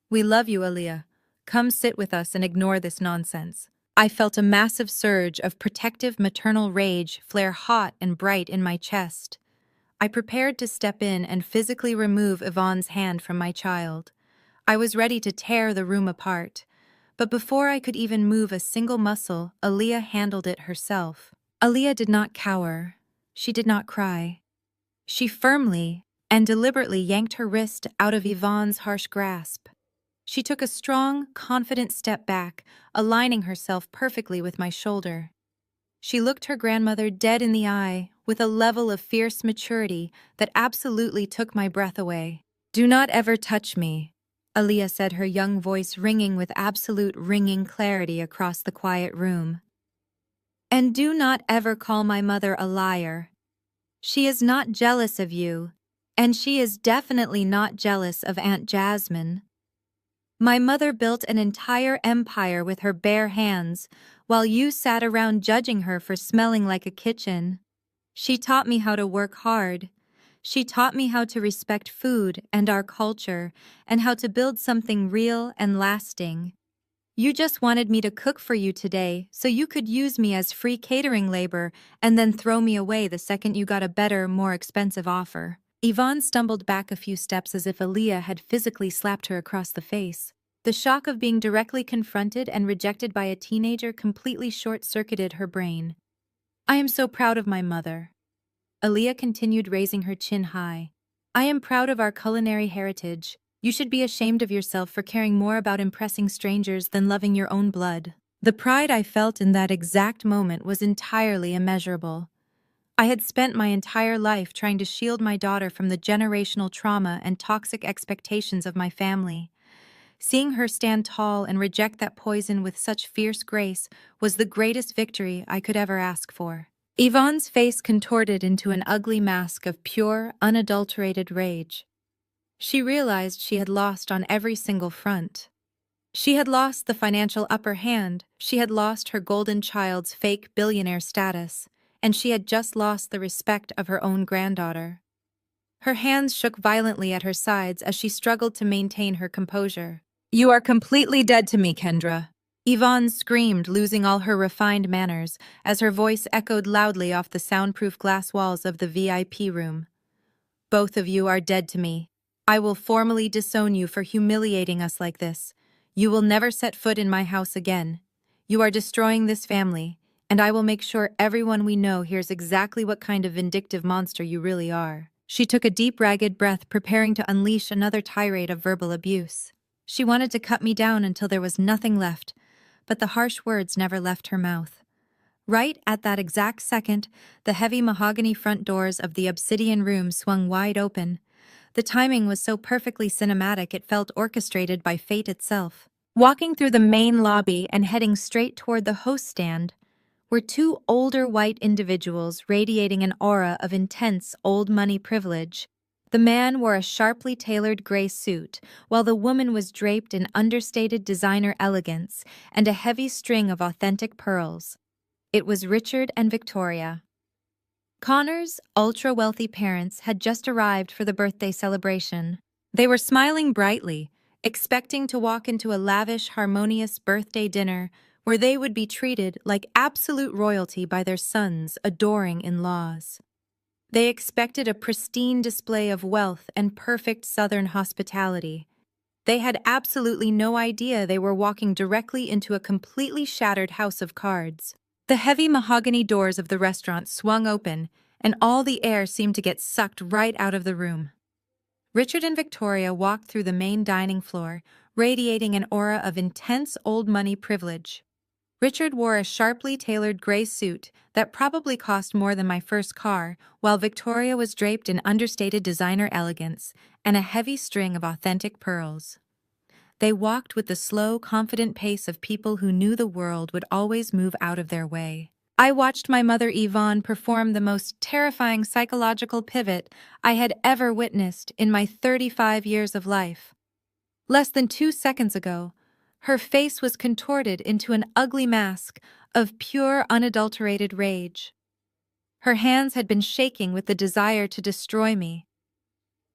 We love you, Aaliyah. Come sit with us and ignore this nonsense." I felt a massive surge of protective maternal rage flare hot and bright in my chest. I prepared to step in and physically remove Yvonne's hand from my child. I was ready to tear the room apart. But before I could even move a single muscle, Aaliyah handled it herself. Aaliyah did not cower. She did not cry. She firmly and deliberately yanked her wrist out of Yvonne's harsh grasp. She took a strong, confident step back, aligning herself perfectly with my shoulder. She looked her grandmother dead in the eye, with a level of fierce maturity that absolutely took my breath away. "Do not ever touch me," Aaliyah said, her young voice ringing with absolute ringing clarity across the quiet room. "And do not ever call my mother a liar. She is not jealous of you, and she is definitely not jealous of Aunt Jasmine. My mother built an entire empire with her bare hands, while you sat around judging her for smelling like a kitchen. She taught me how to work hard. She taught me how to respect food and our culture, and how to build something real and lasting. You just wanted me to cook for you today, so you could use me as free catering labor and then throw me away the second you got a better, more expensive offer." Yvonne stumbled back a few steps as if Aaliyah had physically slapped her across the face. The shock of being directly confronted and rejected by a teenager completely short-circuited her brain. "I am so proud of my mother," Aaliyah continued, raising her chin high. "I am proud of our culinary heritage. You should be ashamed of yourself for caring more about impressing strangers than loving your own blood." The pride I felt in that exact moment was entirely immeasurable. I had spent my entire life trying to shield my daughter from the generational trauma and toxic expectations of my family. Seeing her stand tall and reject that poison with such fierce grace was the greatest victory I could ever ask for. Yvonne's face contorted into an ugly mask of pure, unadulterated rage. She realized she had lost on every single front. She had lost the financial upper hand, she had lost her golden child's fake billionaire status, and she had just lost the respect of her own granddaughter. Her hands shook violently at her sides as she struggled to maintain her composure. "You are completely dead to me, Kendra," Yvonne screamed, losing all her refined manners, as her voice echoed loudly off the soundproof glass walls of the VIP room. "Both of you are dead to me. I will formally disown you for humiliating us like this. You will never set foot in my house again. You are destroying this family, and I will make sure everyone we know hears exactly what kind of vindictive monster you really are." She took a deep, ragged breath, preparing to unleash another tirade of verbal abuse. She wanted to cut me down until there was nothing left, but the harsh words never left her mouth. Right at that exact second, the heavy mahogany front doors of the obsidian room swung wide open. The timing was so perfectly cinematic it felt orchestrated by fate itself. Walking through the main lobby and heading straight toward the host stand were two older white individuals radiating an aura of intense old money privilege. The man wore a sharply tailored gray suit, while the woman was draped in understated designer elegance and a heavy string of authentic pearls. It was Richard and Victoria. Connor's ultra-wealthy parents had just arrived for the birthday celebration. They were smiling brightly, expecting to walk into a lavish, harmonious birthday dinner where they would be treated like absolute royalty by their son's adoring in-laws. They expected a pristine display of wealth and perfect Southern hospitality. They had absolutely no idea they were walking directly into a completely shattered house of cards. The heavy mahogany doors of the restaurant swung open, and all the air seemed to get sucked right out of the room. Richard and Victoria walked through the main dining floor, radiating an aura of intense old money privilege. Richard wore a sharply tailored gray suit that probably cost more than my first car, while Victoria was draped in understated designer elegance and a heavy string of authentic pearls. They walked with the slow, confident pace of people who knew the world would always move out of their way. I watched my mother Yvonne perform the most terrifying psychological pivot I had ever witnessed in my 35 years of life. Less than 2 seconds ago, her face was contorted into an ugly mask of pure, unadulterated rage. Her hands had been shaking with the desire to destroy me.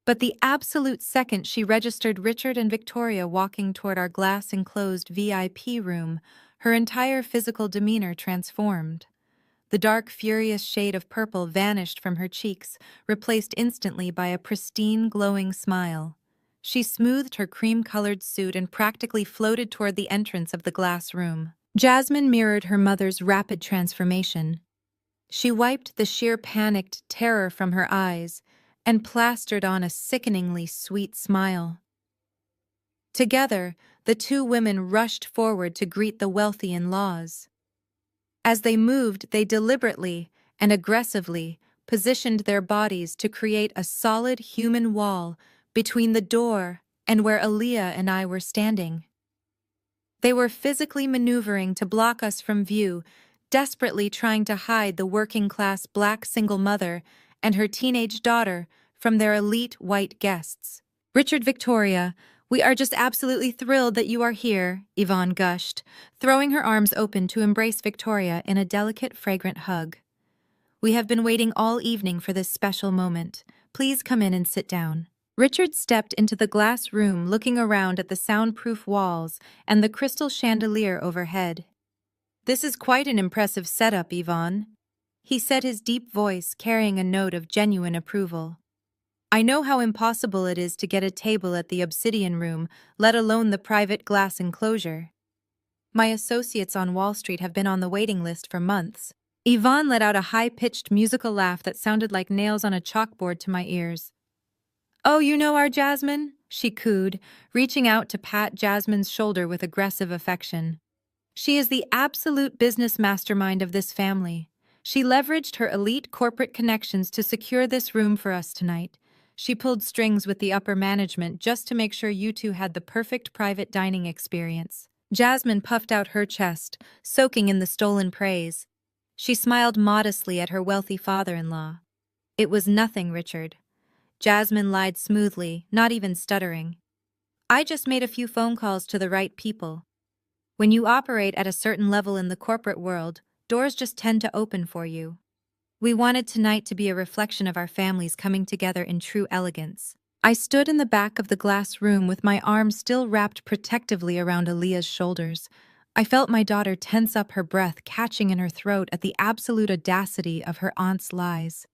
But the absolute second she registered Richard and Victoria walking toward our glass-enclosed VIP room, her entire physical demeanor transformed. The dark, furious shade of purple vanished from her cheeks, replaced instantly by a pristine, glowing smile. She smoothed her cream-colored suit and practically floated toward the entrance of the glass room. Jasmine mirrored her mother's rapid transformation. She wiped the sheer panicked terror from her eyes and plastered on a sickeningly sweet smile. Together, the two women rushed forward to greet the wealthy in-laws. As they moved, they deliberately and aggressively positioned their bodies to create a solid human wall between the door and where Aaliyah and I were standing. They were physically maneuvering to block us from view, desperately trying to hide the working-class black single mother and her teenage daughter from their elite white guests. "Richard, Victoria, we are just absolutely thrilled that you are here," Yvonne gushed, throwing her arms open to embrace Victoria in a delicate, fragrant hug. "We have been waiting all evening for this special moment. Please come in and sit down." Richard stepped into the glass room, looking around at the soundproof walls and the crystal chandelier overhead. "This is quite an impressive setup, Yvonne," he said, his deep voice carrying a note of genuine approval. "I know how impossible it is to get a table at the Obsidian Room, let alone the private glass enclosure. My associates on Wall Street have been on the waiting list for months." Yvonne let out a high-pitched musical laugh that sounded like nails on a chalkboard to my ears. "Oh, you know our Jasmine?" she cooed, reaching out to pat Jasmine's shoulder with aggressive affection. "She is the absolute business mastermind of this family. She leveraged her elite corporate connections to secure this room for us tonight. She pulled strings with the upper management just to make sure you two had the perfect private dining experience." Jasmine puffed out her chest, soaking in the stolen praise. She smiled modestly at her wealthy father-in-law. "It was nothing, Richard." Jasmine lied smoothly, not even stuttering. "I just made a few phone calls to the right people. When you operate at a certain level in the corporate world, doors just tend to open for you. We wanted tonight to be a reflection of our families coming together in true elegance." I stood in the back of the glass room with my arms still wrapped protectively around Aaliyah's shoulders. I felt my daughter tense up, her breath catching in her throat at the absolute audacity of her aunt's lies.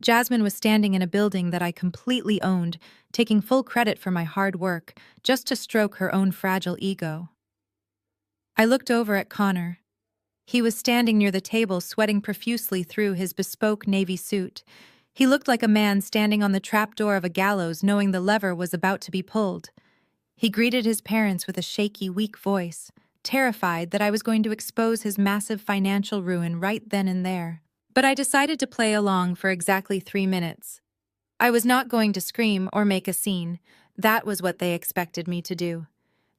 Jasmine was standing in a building that I completely owned, taking full credit for my hard work, just to stroke her own fragile ego. I looked over at Connor. He was standing near the table, sweating profusely through his bespoke navy suit. He looked like a man standing on the trapdoor of a gallows, knowing the lever was about to be pulled. He greeted his parents with a shaky, weak voice, terrified that I was going to expose his massive financial ruin right then and there. But I decided to play along for exactly 3 minutes. I was not going to scream or make a scene. That was what they expected me to do.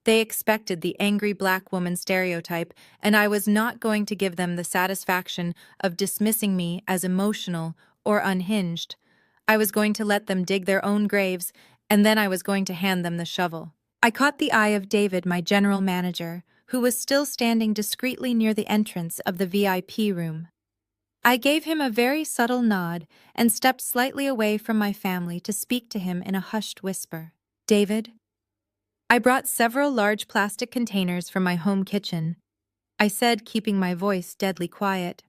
They expected the angry black woman stereotype, and I was not going to give them the satisfaction of dismissing me as emotional or unhinged. I was going to let them dig their own graves, and then I was going to hand them the shovel. I caught the eye of David, my general manager, who was still standing discreetly near the entrance of the VIP room. I gave him a very subtle nod and stepped slightly away from my family to speak to him in a hushed whisper. "David?" I brought several large plastic containers from my home kitchen. I said, keeping my voice deadly quiet.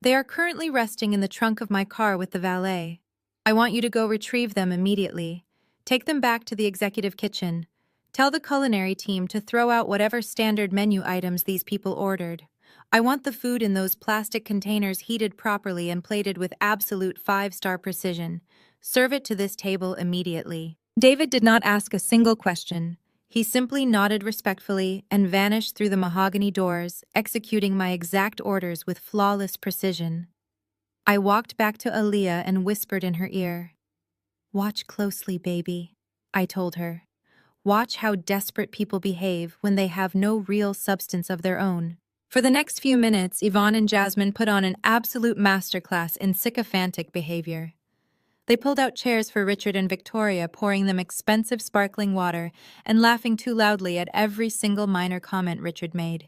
"They are currently resting in the trunk of my car with the valet. I want you to go retrieve them immediately. Take them back to the executive kitchen. Tell the culinary team to throw out whatever standard menu items these people ordered. I want the food in those plastic containers heated properly and plated with absolute 5-star precision. Serve it to this table immediately." David did not ask a single question. He simply nodded respectfully and vanished through the mahogany doors, executing my exact orders with flawless precision. I walked back to Aaliyah and whispered in her ear. "Watch closely, baby," I told her. "Watch how desperate people behave when they have no real substance of their own." For the next few minutes, Yvonne and Jasmine put on an absolute masterclass in sycophantic behavior. They pulled out chairs for Richard and Victoria, pouring them expensive sparkling water and laughing too loudly at every single minor comment Richard made.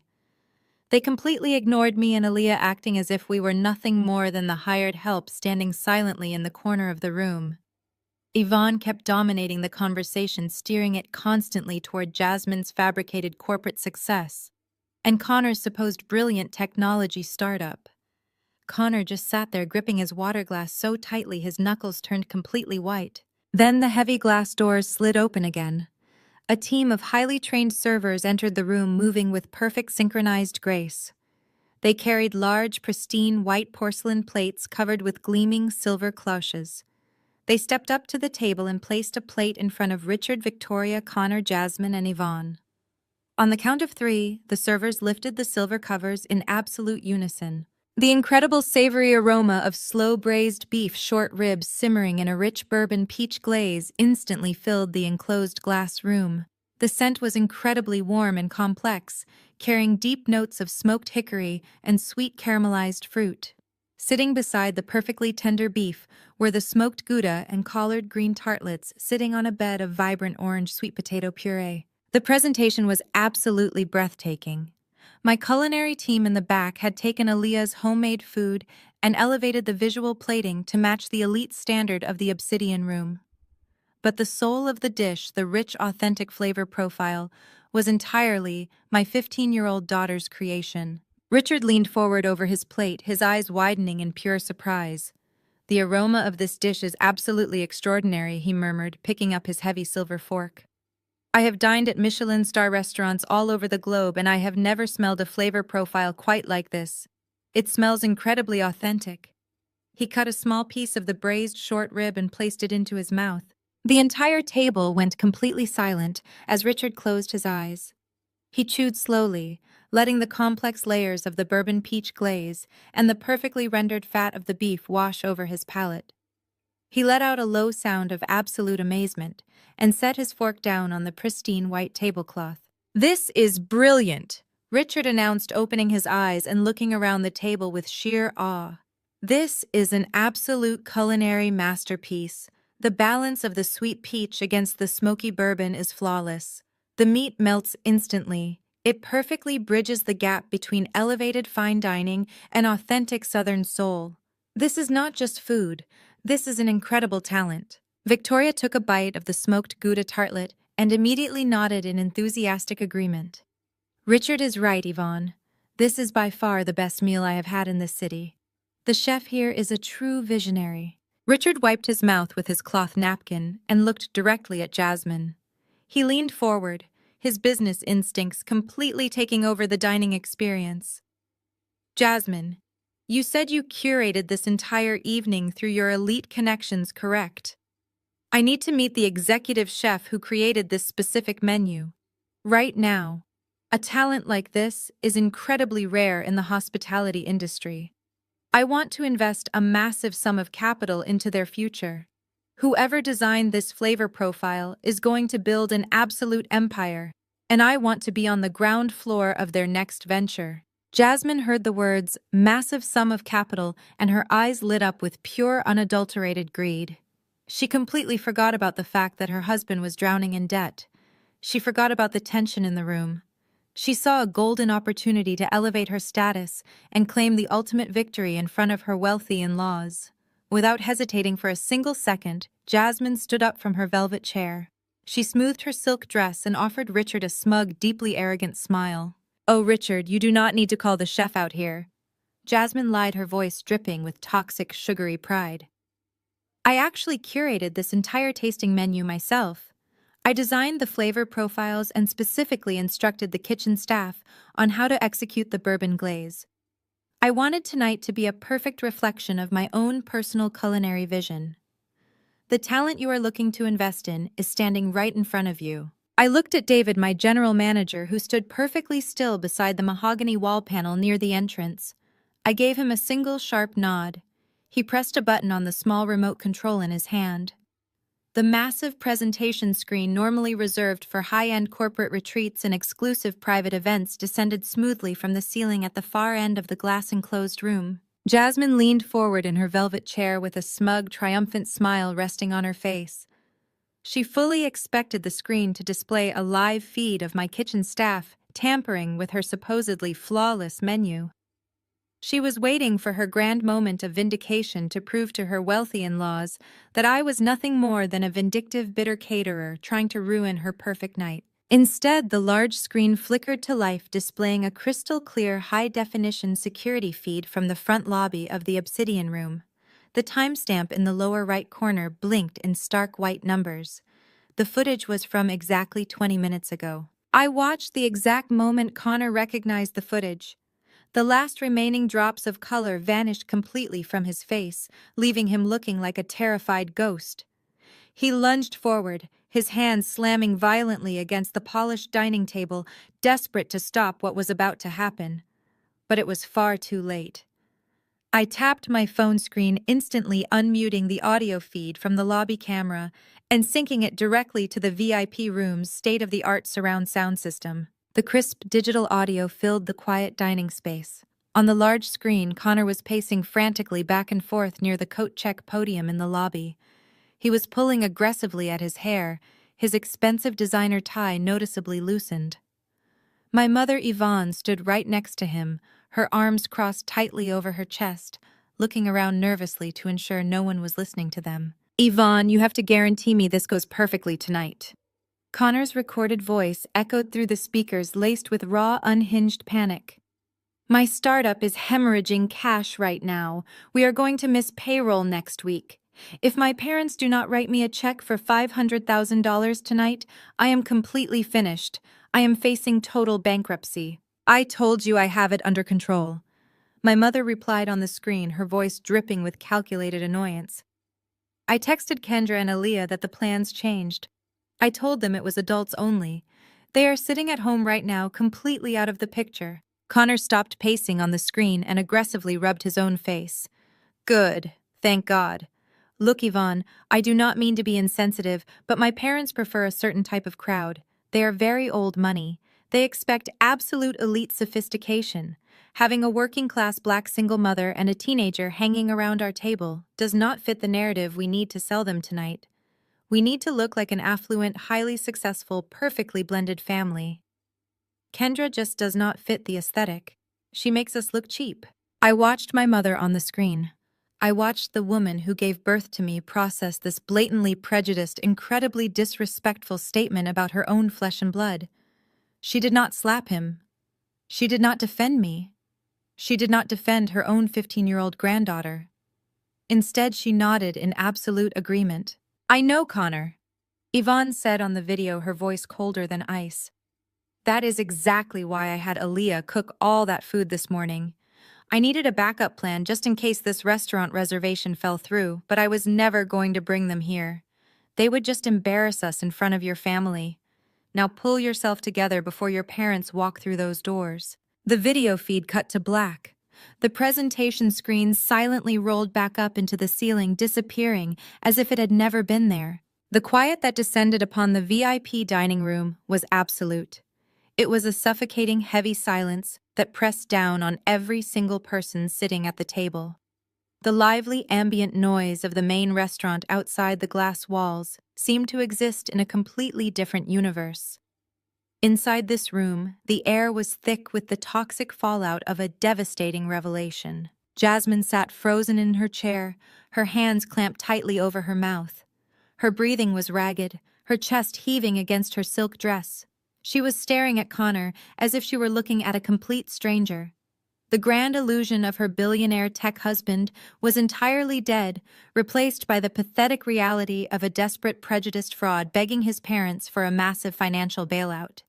They completely ignored me and Aaliyah, acting as if we were nothing more than the hired help standing silently in the corner of the room. Yvonne kept dominating the conversation, steering it constantly toward Jasmine's fabricated corporate success and Connor's supposed brilliant technology startup. Connor just sat there gripping his water glass so tightly his knuckles turned completely white. Then the heavy glass doors slid open again. A team of highly trained servers entered the room, moving with perfect synchronized grace. They carried large, pristine white porcelain plates covered with gleaming silver cloches. They stepped up to the table and placed a plate in front of Richard, Victoria, Connor, Jasmine, and Yvonne. On the count of 3, the servers lifted the silver covers in absolute unison. The incredible savory aroma of slow-braised beef short ribs simmering in a rich bourbon peach glaze instantly filled the enclosed glass room. The scent was incredibly warm and complex, carrying deep notes of smoked hickory and sweet caramelized fruit. Sitting beside the perfectly tender beef were the smoked Gouda and collard green tartlets sitting on a bed of vibrant orange sweet potato puree. The presentation was absolutely breathtaking. My culinary team in the back had taken Aaliyah's homemade food and elevated the visual plating to match the elite standard of the obsidian room. But the soul of the dish, the rich, authentic flavor profile, was entirely my 15-year-old daughter's creation. Richard leaned forward over his plate, his eyes widening in pure surprise. "The aroma of this dish is absolutely extraordinary," he murmured, picking up his heavy silver fork. "I have dined at Michelin-star restaurants all over the globe, and I have never smelled a flavor profile quite like this. It smells incredibly authentic." He cut a small piece of the braised short rib and placed it into his mouth. The entire table went completely silent as Richard closed his eyes. He chewed slowly, letting the complex layers of the bourbon peach glaze and the perfectly rendered fat of the beef wash over his palate. He let out a low sound of absolute amazement and set his fork down on the pristine white tablecloth. "This is brilliant," Richard announced, opening his eyes and looking around the table with sheer awe. "This is an absolute culinary masterpiece. The balance of the sweet peach against the smoky bourbon is flawless. The meat melts instantly. It perfectly bridges the gap between elevated fine dining and authentic Southern soul. This is not just food. This is an incredible talent." Victoria took a bite of the smoked Gouda tartlet and immediately nodded in enthusiastic agreement. "Richard is right, Yvonne. This is by far the best meal I have had in this city. The chef here is a true visionary." Richard wiped his mouth with his cloth napkin and looked directly at Jasmine. He leaned forward, his business instincts completely taking over the dining experience. Jasmine, you said you curated this entire evening through your elite connections, correct? I need to meet the executive chef who created this specific menu. Right now. A talent like this is incredibly rare in the hospitality industry. I want to invest a massive sum of capital into their future. Whoever designed this flavor profile is going to build an absolute empire, and I want to be on the ground floor of their next venture. Jasmine heard the words, massive sum of capital, and her eyes lit up with pure, unadulterated greed. She completely forgot about the fact that her husband was drowning in debt. She forgot about the tension in the room. She saw a golden opportunity to elevate her status and claim the ultimate victory in front of her wealthy in-laws. Without hesitating for a single second, Jasmine stood up from her velvet chair. She smoothed her silk dress and offered Richard a smug, deeply arrogant smile. "Oh, Richard, you do not need to call the chef out here." Jasmine lied, her voice dripping with toxic, sugary pride. "I actually curated this entire tasting menu myself. I designed the flavor profiles and specifically instructed the kitchen staff on how to execute the bourbon glaze. I wanted tonight to be a perfect reflection of my own personal culinary vision. The talent you are looking to invest in is standing right in front of you." I looked at David, my general manager, who stood perfectly still beside the mahogany wall panel near the entrance. I gave him a single sharp nod. He pressed a button on the small remote control in his hand. The massive presentation screen normally reserved for high-end corporate retreats and exclusive private events descended smoothly from the ceiling at the far end of the glass-enclosed room. Jasmine leaned forward in her velvet chair with a smug, triumphant smile resting on her face. She fully expected the screen to display a live feed of my kitchen staff tampering with her supposedly flawless menu. She was waiting for her grand moment of vindication to prove to her wealthy in-laws that I was nothing more than a vindictive, bitter caterer trying to ruin her perfect night. Instead, the large screen flickered to life, displaying a crystal-clear, high-definition security feed from the front lobby of the Obsidian Room. The timestamp in the lower right corner blinked in stark white numbers. The footage was from exactly 20 minutes ago. I watched the exact moment Connor recognized the footage. The last remaining drops of color vanished completely from his face, leaving him looking like a terrified ghost. He lunged forward, his hands slamming violently against the polished dining table, desperate to stop what was about to happen. But it was far too late. I tapped my phone screen, instantly unmuting the audio feed from the lobby camera and syncing it directly to the VIP room's state-of-the-art surround sound system. The crisp digital audio filled the quiet dining space. On the large screen, Connor was pacing frantically back and forth near the coat-check podium in the lobby. He was pulling aggressively at his hair, his expensive designer tie noticeably loosened. My mother, Yvonne, stood right next to him, her arms crossed tightly over her chest, looking around nervously to ensure no one was listening to them. "Yvonne, you have to guarantee me this goes perfectly tonight." Connor's recorded voice echoed through the speakers, laced with raw, unhinged panic. "My startup is hemorrhaging cash right now. We are going to miss payroll next week. If my parents do not write me a check for $500,000 tonight, I am completely finished. I am facing total bankruptcy." "I told you I have it under control," my mother replied on the screen, her voice dripping with calculated annoyance. I texted Kendra and Aaliyah that the plans changed. I told them it was adults only. They are sitting at home right now, completely out of the picture. Connor stopped pacing on the screen and aggressively rubbed his own face. "Good. Thank God. Look, Yvonne, I do not mean to be insensitive, but my parents prefer a certain type of crowd. They are very old money. They expect absolute elite sophistication. Having a working-class black single mother and a teenager hanging around our table does not fit the narrative we need to sell them tonight. We need to look like an affluent, highly successful, perfectly blended family. Kendra just does not fit the aesthetic. She makes us look cheap." I watched my mother on the screen. I watched the woman who gave birth to me process this blatantly prejudiced, incredibly disrespectful statement about her own flesh and blood. She did not slap him. She did not defend me. She did not defend her own 15-year-old granddaughter. Instead, she nodded in absolute agreement. "I know, Connor," Yvonne said on the video, her voice colder than ice. "That is exactly why I had Aaliyah cook all that food this morning. I needed a backup plan just in case this restaurant reservation fell through, but I was never going to bring them here. They would just embarrass us in front of your family. Now pull yourself together before your parents walk through those doors. The video feed cut to black. The presentation screen silently rolled back up into the ceiling, disappearing as if it had never been there. The quiet that descended upon the VIP dining room was absolute. It was a suffocating, heavy silence that pressed down on every single person sitting at the table. The lively ambient noise of the main restaurant outside the glass walls seemed to exist in a completely different universe. Inside this room, the air was thick with the toxic fallout of a devastating revelation. Jasmine sat frozen in her chair, her hands clamped tightly over her mouth. Her breathing was ragged, her chest heaving against her silk dress. She was staring at Connor as if she were looking at a complete stranger. The grand illusion of her billionaire tech husband was entirely dead, replaced by the pathetic reality of a desperate, prejudiced fraud begging his parents for a massive financial bailout.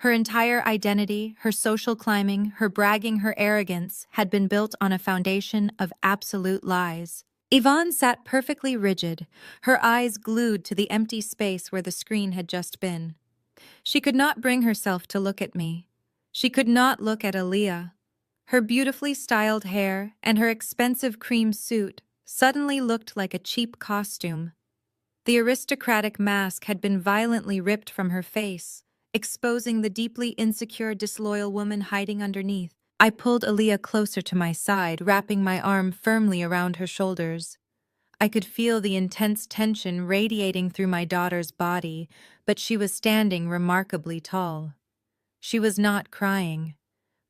Her entire identity, her social climbing, her bragging, her arrogance had been built on a foundation of absolute lies. Yvonne sat perfectly rigid, her eyes glued to the empty space where the screen had just been. She could not bring herself to look at me. She could not look at Aaliyah. Her beautifully styled hair and her expensive cream suit suddenly looked like a cheap costume. The aristocratic mask had been violently ripped from her face, exposing the deeply insecure, disloyal woman hiding underneath. I pulled Aaliyah closer to my side, wrapping my arm firmly around her shoulders. I could feel the intense tension radiating through my daughter's body, but she was standing remarkably tall. She was not crying.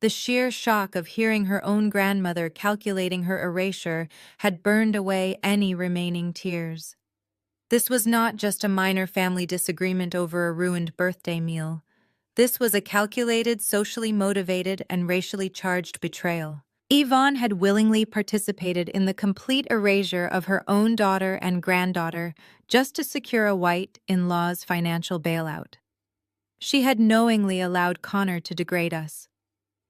The sheer shock of hearing her own grandmother calculating her erasure had burned away any remaining tears. This was not just a minor family disagreement over a ruined birthday meal. This was a calculated, socially motivated, and racially charged betrayal. Yvonne had willingly participated in the complete erasure of her own daughter and granddaughter just to secure a white in-law's financial bailout. She had knowingly allowed Connor to degrade us.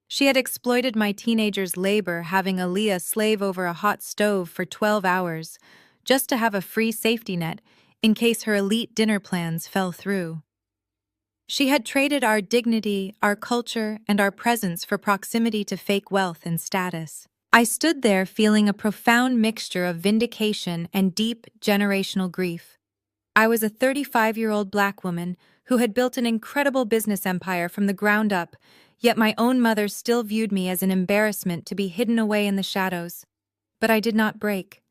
She had exploited my teenager's labor, having Aaliyah slave over a hot stove for 12 hours, just to have a free safety net in case her elite dinner plans fell through. She had traded our dignity, our culture, and our presence for proximity to fake wealth and status. I stood there feeling a profound mixture of vindication and deep generational grief. I was a 35-year-old Black woman who had built an incredible business empire from the ground up, yet my own mother still viewed me as an embarrassment to be hidden away in the shadows. But I did not break.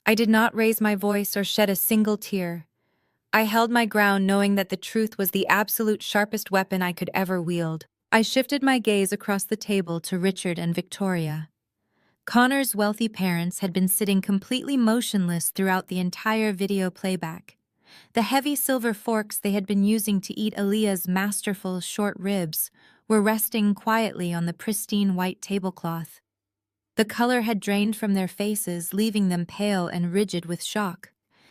I did not raise my voice or shed a single tear. I held my ground knowing that the truth was the absolute sharpest weapon I could ever wield. I shifted my gaze across the table to Richard and Victoria. Connor's wealthy parents had been sitting completely motionless throughout the entire video playback. The heavy silver forks they had been using to eat Aaliyah's masterful short ribs were resting quietly on the pristine white tablecloth. The color had drained from their faces, leaving them pale and rigid with shock.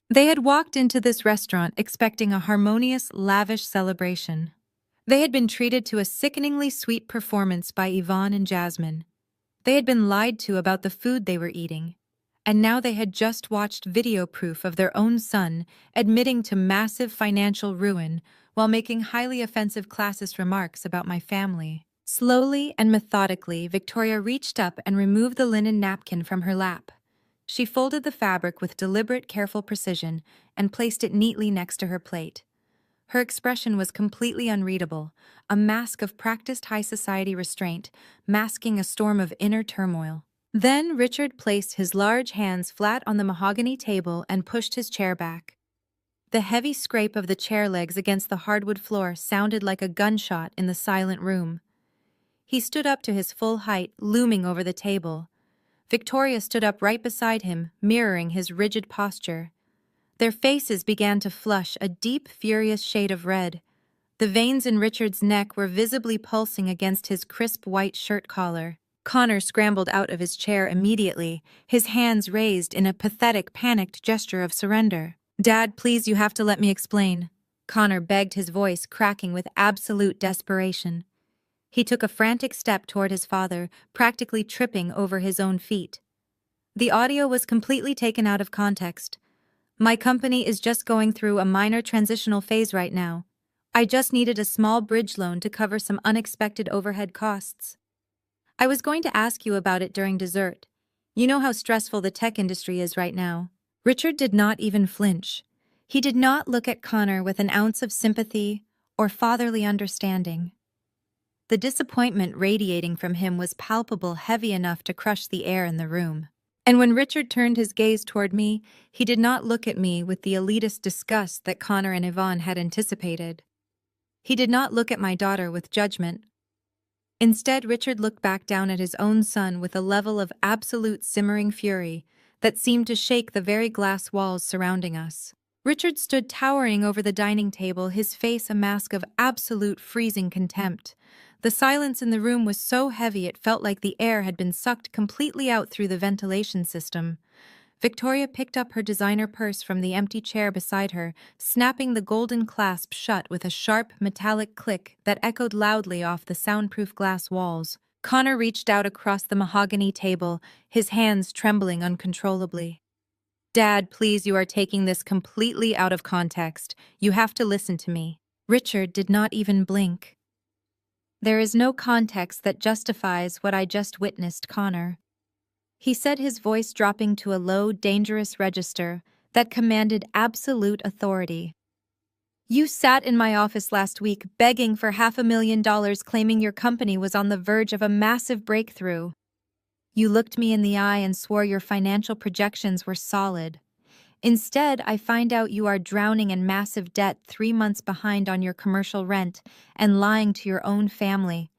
They had walked into this restaurant expecting a harmonious, lavish celebration. They had been treated to a sickeningly sweet performance by Yvonne and Jasmine. They had been lied to about the food they were eating, and now they had just watched video proof of their own son admitting to massive financial ruin while making highly offensive classist remarks about my family. Slowly and methodically, Victoria reached up and removed the linen napkin from her lap. She folded the fabric with deliberate, careful precision and placed it neatly next to her plate. Her expression was completely unreadable, a mask of practiced high society restraint, masking a storm of inner turmoil. Then Richard placed his large hands flat on the mahogany table and pushed his chair back. The heavy scrape of the chair legs against the hardwood floor sounded like a gunshot in the silent room. He stood up to his full height, looming over the table. Victoria stood up right beside him, mirroring his rigid posture. Their faces began to flush a deep, furious shade of red. The veins in Richard's neck were visibly pulsing against his crisp white shirt collar. Connor scrambled out of his chair immediately, his hands raised in a pathetic, panicked gesture of surrender. "Dad, please, you have to let me explain." Connor begged, his voice cracking with absolute desperation. He took a frantic step toward his father, practically tripping over his own feet. The audio was completely taken out of context. My company is just going through a minor transitional phase right now. I just needed a small bridge loan to cover some unexpected overhead costs. I was going to ask you about it during dessert. You know how stressful the tech industry is right now. Richard did not even flinch. He did not look at Connor with an ounce of sympathy or fatherly understanding. The disappointment radiating from him was palpable, heavy enough to crush the air in the room. And when Richard turned his gaze toward me, he did not look at me with the elitist disgust that Connor and Yvonne had anticipated. He did not look at my daughter with judgment. Instead, Richard looked back down at his own son with a level of absolute simmering fury that seemed to shake the very glass walls surrounding us. Richard stood towering over the dining table, his face a mask of absolute freezing contempt. The silence in the room was so heavy it felt like the air had been sucked completely out through the ventilation system. Victoria picked up her designer purse from the empty chair beside her, snapping the golden clasp shut with a sharp, metallic click that echoed loudly off the soundproof glass walls. Connor reached out across the mahogany table, his hands trembling uncontrollably. "Dad, please, you are taking this completely out of context. You have to listen to me." Richard did not even blink. "There is no context that justifies what I just witnessed, Connor," he said, his voice dropping to a low, dangerous register that commanded absolute authority. "You sat in my office last week begging for $500,000, claiming your company was on the verge of a massive breakthrough. You looked me in the eye and swore your financial projections were solid. Instead, I find out you are drowning in massive debt, 3 months behind on your commercial rent, and lying to your own family.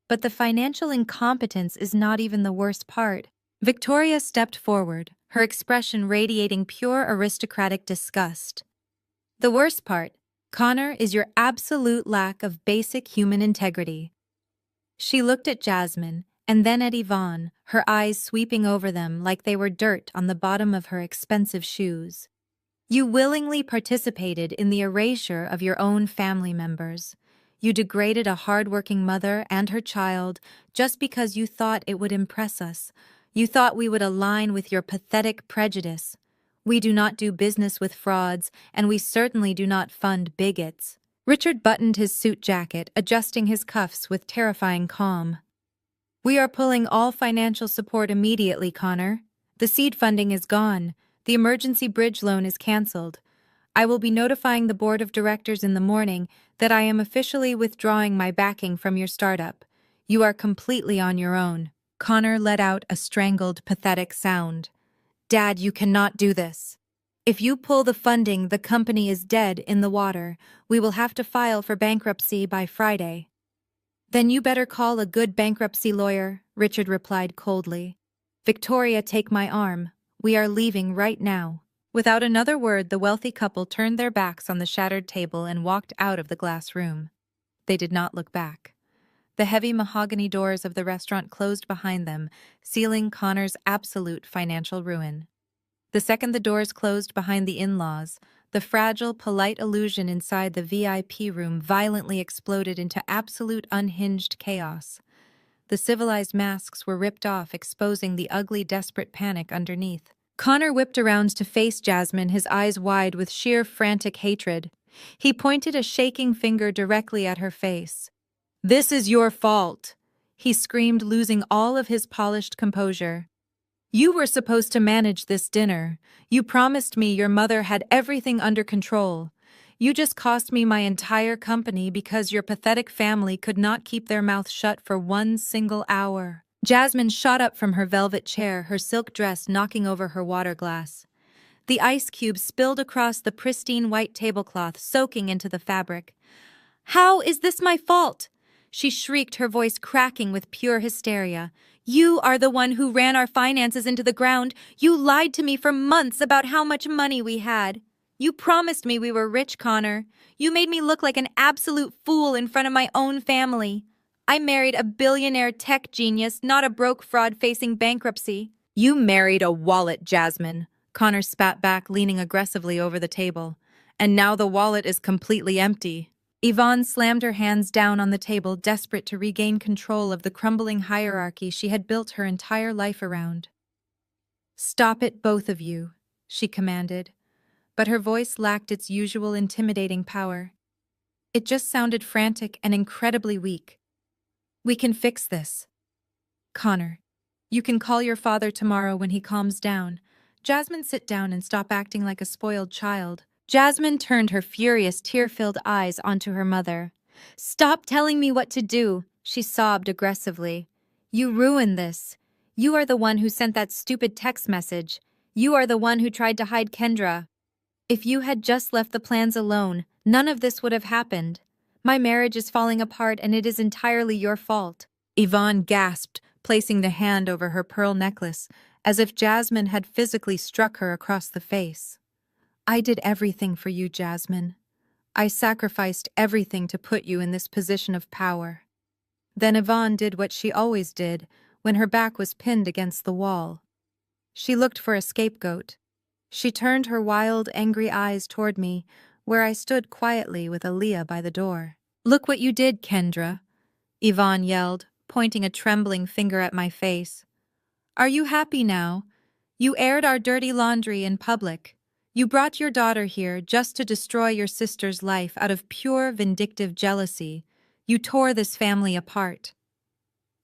But the financial incompetence is not even the worst part." Victoria stepped forward, her expression radiating pure aristocratic disgust. "The worst part, Connor, is your absolute lack of basic human integrity." She looked at Jasmine, and then at Yvonne, her eyes sweeping over them like they were dirt on the bottom of her expensive shoes. "You willingly participated in the erasure of your own family members. You degraded a hard-working mother and her child just because you thought it would impress us. You thought we would align with your pathetic prejudice. We do not do business with frauds, and we certainly do not fund bigots." Richard buttoned his suit jacket, adjusting his cuffs with terrifying calm. "We are pulling all financial support immediately, Connor. The seed funding is gone. The emergency bridge loan is canceled. I will be notifying the board of directors in the morning that I am officially withdrawing my backing from your startup. You are completely on your own." Connor let out a strangled, pathetic sound. "Dad, you cannot do this. If you pull the funding, the company is dead in the water. We will have to file for bankruptcy by Friday." "Then you better call a good bankruptcy lawyer," Richard replied coldly. "Victoria, take my arm. We are leaving right now." Without another word, the wealthy couple turned their backs on the shattered table and walked out of the glass room. They did not look back. The heavy mahogany doors of the restaurant closed behind them, sealing Connor's absolute financial ruin. The second the doors closed behind the in-laws, the fragile, polite illusion inside the VIP room violently exploded into absolute unhinged chaos. The civilized masks were ripped off, exposing the ugly, desperate panic underneath. Connor whipped around to face Jasmine, his eyes wide with sheer, frantic hatred. He pointed a shaking finger directly at her face. "This is your fault," he screamed, losing all of his polished composure. "You were supposed to manage this dinner. You promised me your mother had everything under control. You just cost me my entire company because your pathetic family could not keep their mouth shut for 1 single hour." Jasmine shot up from her velvet chair, her silk dress knocking over her water glass. The ice cubes spilled across the pristine white tablecloth, soaking into the fabric. "How is this my fault?" she shrieked, her voice cracking with pure hysteria. "You are the one who ran our finances into the ground. You lied to me for months about how much money we had. You promised me we were rich, Connor. You made me look like an absolute fool in front of my own family. I married a billionaire tech genius, not a broke fraud facing bankruptcy." "You married a wallet, Jasmine," Connor spat back, leaning aggressively over the table. "And now the wallet is completely empty." Yvonne slammed her hands down on the table, desperate to regain control of the crumbling hierarchy she had built her entire life around. "Stop it, both of you," she commanded, but her voice lacked its usual intimidating power. It just sounded frantic and incredibly weak. "We can fix this. Connor, you can call your father tomorrow when he calms down. Jasmine, sit down and stop acting like a spoiled child." Jasmine turned her furious, tear-filled eyes onto her mother. "Stop telling me what to do," she sobbed aggressively. "You ruined this. You are the one who sent that stupid text message. You are the one who tried to hide Kendra. If you had just left the plans alone, none of this would have happened. My marriage is falling apart and it is entirely your fault." Yvonne gasped, placing the hand over her pearl necklace, as if Jasmine had physically struck her across the face. "I did everything for you, Jasmine. I sacrificed everything to put you in this position of power." Then Yvonne did what she always did when her back was pinned against the wall. She looked for a scapegoat. She turned her wild, angry eyes toward me, where I stood quietly with Aaliyah by the door. "Look what you did, Kendra," Yvonne yelled, pointing a trembling finger at my face. "Are you happy now? You aired our dirty laundry in public. You brought your daughter here just to destroy your sister's life out of pure vindictive jealousy. You tore this family apart."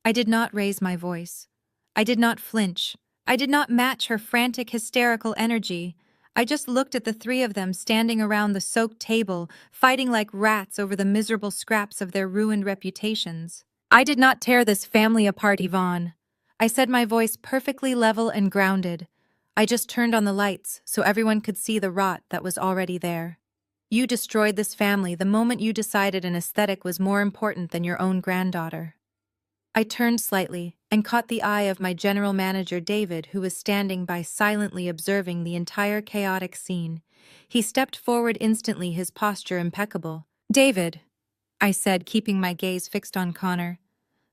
I did not raise my voice. I did not flinch. I did not match her frantic, hysterical energy. I just looked at the three of them standing around the soaked table, fighting like rats over the miserable scraps of their ruined reputations. "I did not tear this family apart, Yvonne." I said, my voice perfectly level and grounded. I just turned on the lights so everyone could see the rot that was already there. "You destroyed this family the moment you decided an aesthetic was more important than your own granddaughter." I turned slightly and caught the eye of my general manager, David, who was standing by silently observing the entire chaotic scene. He stepped forward instantly, his posture impeccable. "David," I said, keeping my gaze fixed on Connor,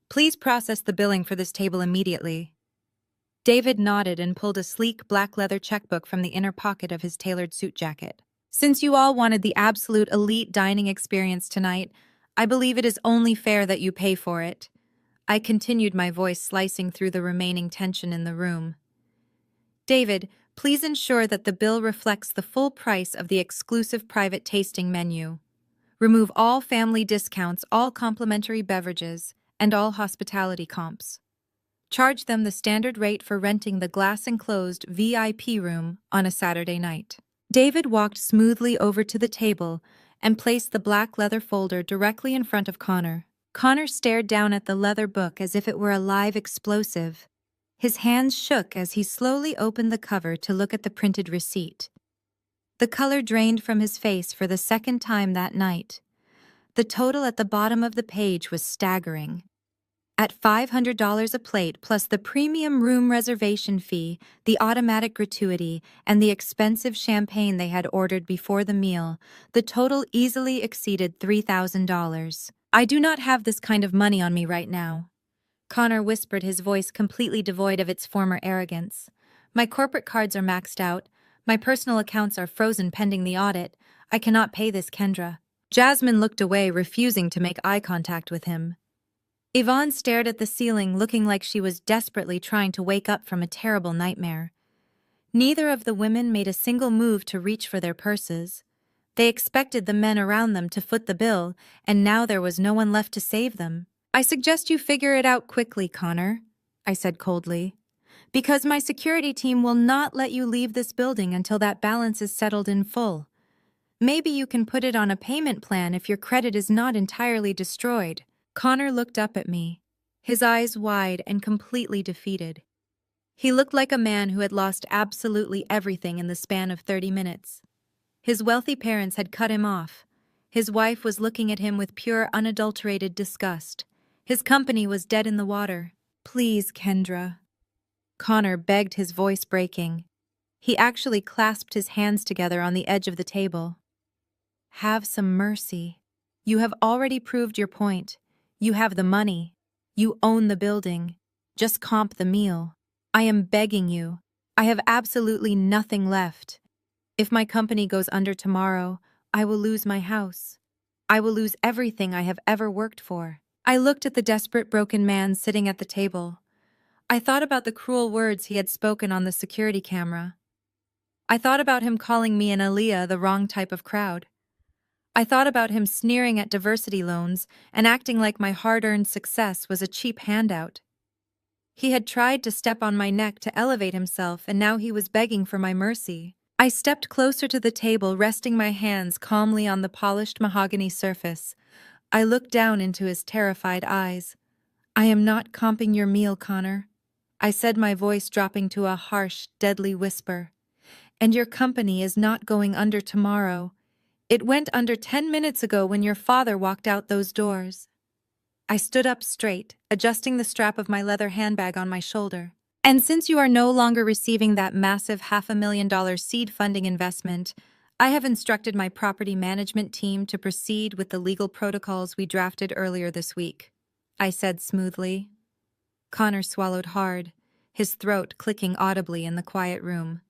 "please process the billing for this table immediately." David nodded and pulled a sleek black leather checkbook from the inner pocket of his tailored suit jacket. "Since you all wanted the absolute elite dining experience tonight, I believe it is only fair that you pay for it." I continued, my voice slicing through the remaining tension in the room. "David, please ensure that the bill reflects the full price of the exclusive private tasting menu. Remove all family discounts, all complimentary beverages, and all hospitality comps. Charge them the standard rate for renting the glass-enclosed VIP room on a Saturday night." David walked smoothly over to the table and placed the black leather folder directly in front of Connor. Connor stared down at the leather book as if it were a live explosive. His hands shook as he slowly opened the cover to look at the printed receipt. The color drained from his face for the second time that night. The total at the bottom of the page was staggering. At $500 a plate, plus the premium room reservation fee, the automatic gratuity, and the expensive champagne they had ordered before the meal, the total easily exceeded $3,000. "I do not have this kind of money on me right now," Connor whispered, his voice completely devoid of its former arrogance. "My corporate cards are maxed out. My personal accounts are frozen pending the audit. I cannot pay this, Kendra." Jasmine looked away, refusing to make eye contact with him. Yvonne stared at the ceiling, looking like she was desperately trying to wake up from a terrible nightmare. Neither of the women made a single move to reach for their purses. They expected the men around them to foot the bill, and now there was no one left to save them. "I suggest you figure it out quickly, Connor," I said coldly, "because my security team will not let you leave this building until that balance is settled in full. Maybe you can put it on a payment plan if your credit is not entirely destroyed." Connor looked up at me, his eyes wide and completely defeated. He looked like a man who had lost absolutely everything in the span of 30 minutes. His wealthy parents had cut him off. His wife was looking at him with pure, unadulterated disgust. His company was dead in the water. "Please, Kendra," Connor begged, his voice breaking. He actually clasped his hands together on the edge of the table. "Have some mercy. You have already proved your point. You have the money. You own the building. Just comp the meal. I am begging you. I have absolutely nothing left. If my company goes under tomorrow, I will lose my house. I will lose everything I have ever worked for. I looked at the desperate broken man sitting at the table. I thought about the cruel words he had spoken on the security camera. I thought about him calling me and Aaliyah the wrong type of crowd. I thought about him sneering at diversity loans and acting like my hard-earned success was a cheap handout. He had tried to step on my neck to elevate himself, and now he was begging for my mercy. I stepped closer to the table, resting my hands calmly on the polished mahogany surface. I looked down into his terrified eyes. "I am not comping your meal, Connor," I said, my voice dropping to a harsh, deadly whisper. "And your company is not going under tomorrow. It went under 10 minutes ago when your father walked out those doors." I stood up straight, adjusting the strap of my leather handbag on my shoulder. "And since you are no longer receiving that massive $500,000 seed funding investment, I have instructed my property management team to proceed with the legal protocols we drafted earlier this week," I said smoothly. Connor swallowed hard, his throat clicking audibly in the quiet room.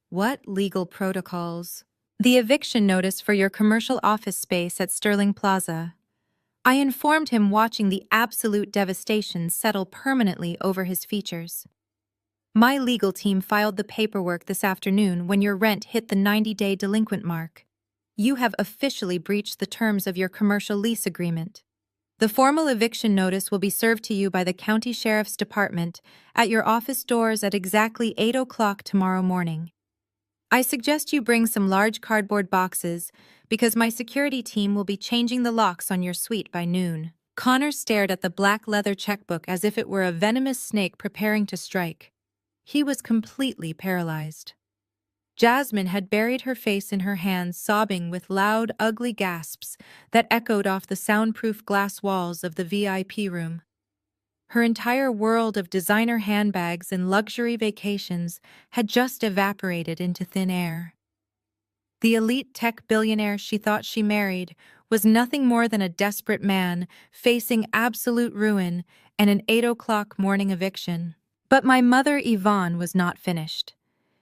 "What legal protocols?" "The eviction notice for your commercial office space at Sterling Plaza." I informed him, watching the absolute devastation settle permanently over his features. "My legal team filed the paperwork this afternoon when your rent hit the 90-day delinquent mark. You have officially breached the terms of your commercial lease agreement. The formal eviction notice will be served to you by the County Sheriff's Department at your office doors at exactly 8 o'clock tomorrow morning. I suggest you bring some large cardboard boxes because my security team will be changing the locks on your suite by noon." Connor stared at the black leather checkbook as if it were a venomous snake preparing to strike. He was completely paralyzed. Jasmine had buried her face in her hands, sobbing with loud, ugly gasps that echoed off the soundproof glass walls of the VIP room. Her entire world of designer handbags and luxury vacations had just evaporated into thin air. The elite tech billionaire she thought she married was nothing more than a desperate man facing absolute ruin and an 8 o'clock morning eviction. But my mother, Yvonne, was not finished.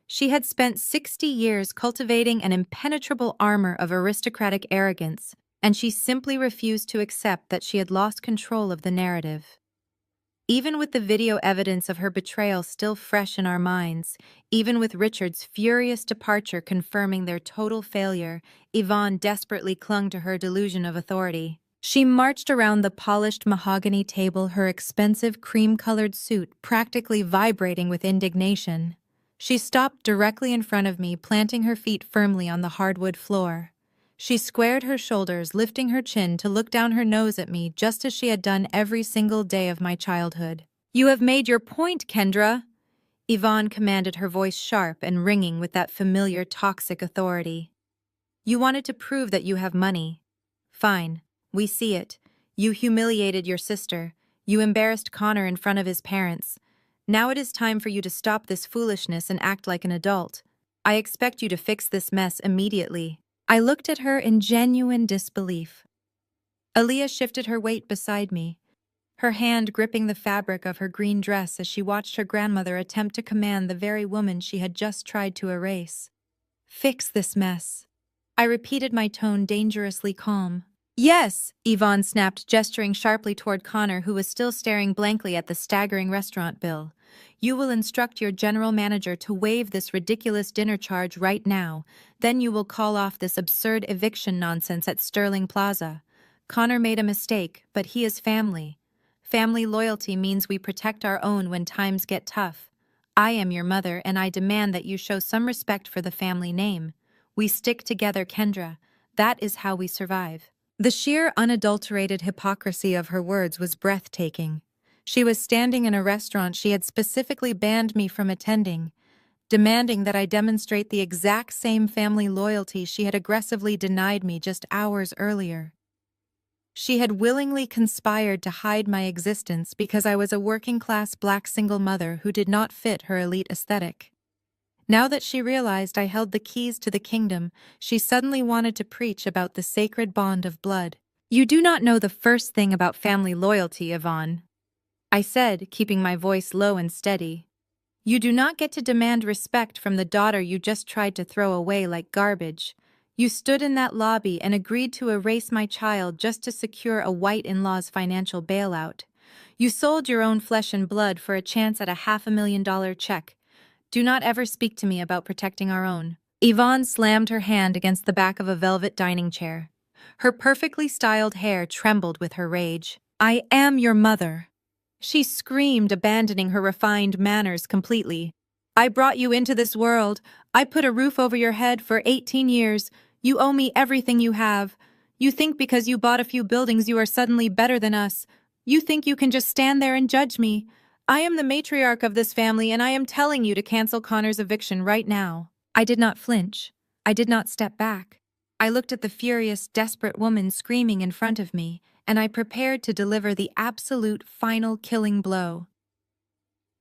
She had spent 60 years cultivating an impenetrable armor of aristocratic arrogance, and she simply refused to accept that she had lost control of the narrative. Even with the video evidence of her betrayal still fresh in our minds, even with Richard's furious departure confirming their total failure, Yvonne desperately clung to her delusion of authority. She marched around the polished mahogany table, her expensive cream-colored suit practically vibrating with indignation. She stopped directly in front of me, planting her feet firmly on the hardwood floor. She squared her shoulders, lifting her chin to look down her nose at me, just as she had done every single day of my childhood. "You have made your point, Kendra," Yvonne commanded, her voice sharp and ringing with that familiar toxic authority. "You wanted to prove that you have money. Fine, we see it. You humiliated your sister. You embarrassed Connor in front of his parents. Now it is time for you to stop this foolishness and act like an adult. I expect you to fix this mess immediately." I looked at her in genuine disbelief. Aaliyah shifted her weight beside me, her hand gripping the fabric of her green dress as she watched her grandmother attempt to command the very woman she had just tried to erase. "Fix this mess." I repeated, my tone dangerously calm. "Yes," Yvonne snapped, gesturing sharply toward Connor, who was still staring blankly at the staggering restaurant bill. "You will instruct your general manager to waive this ridiculous dinner charge right now. Then you will call off this absurd eviction nonsense at Sterling Plaza. Connor made a mistake, but he is family. Family loyalty means we protect our own when times get tough. I am your mother, and I demand that you show some respect for the family name. We stick together, Kendra. That is how we survive." The sheer, unadulterated hypocrisy of her words was breathtaking. She was standing in a restaurant she had specifically banned me from attending, demanding that I demonstrate the exact same family loyalty she had aggressively denied me just hours earlier. She had willingly conspired to hide my existence because I was a working-class black single mother who did not fit her elite aesthetic. Now that she realized I held the keys to the kingdom, she suddenly wanted to preach about the sacred bond of blood. "You do not know the first thing about family loyalty, Yvonne," I said, keeping my voice low and steady. "You do not get to demand respect from the daughter you just tried to throw away like garbage. You stood in that lobby and agreed to erase my child just to secure a white in-law's financial bailout. You sold your own flesh and blood for a chance at a $500,000 check. Do not ever speak to me about protecting our own. Yvonne slammed her hand against the back of a velvet dining chair. Her perfectly styled hair trembled with her rage. I am your mother. She screamed, abandoning her refined manners completely. I brought you into this world. I put a roof over your head for 18 years. You owe me everything you have. You think because you bought a few buildings you are suddenly better than us. You think you can just stand there and judge me. I am the matriarch of this family, and I am telling you to cancel Connor's eviction right now. I did not flinch. I did not step back. I looked at the furious, desperate woman screaming in front of me, and I prepared to deliver the absolute final killing blow.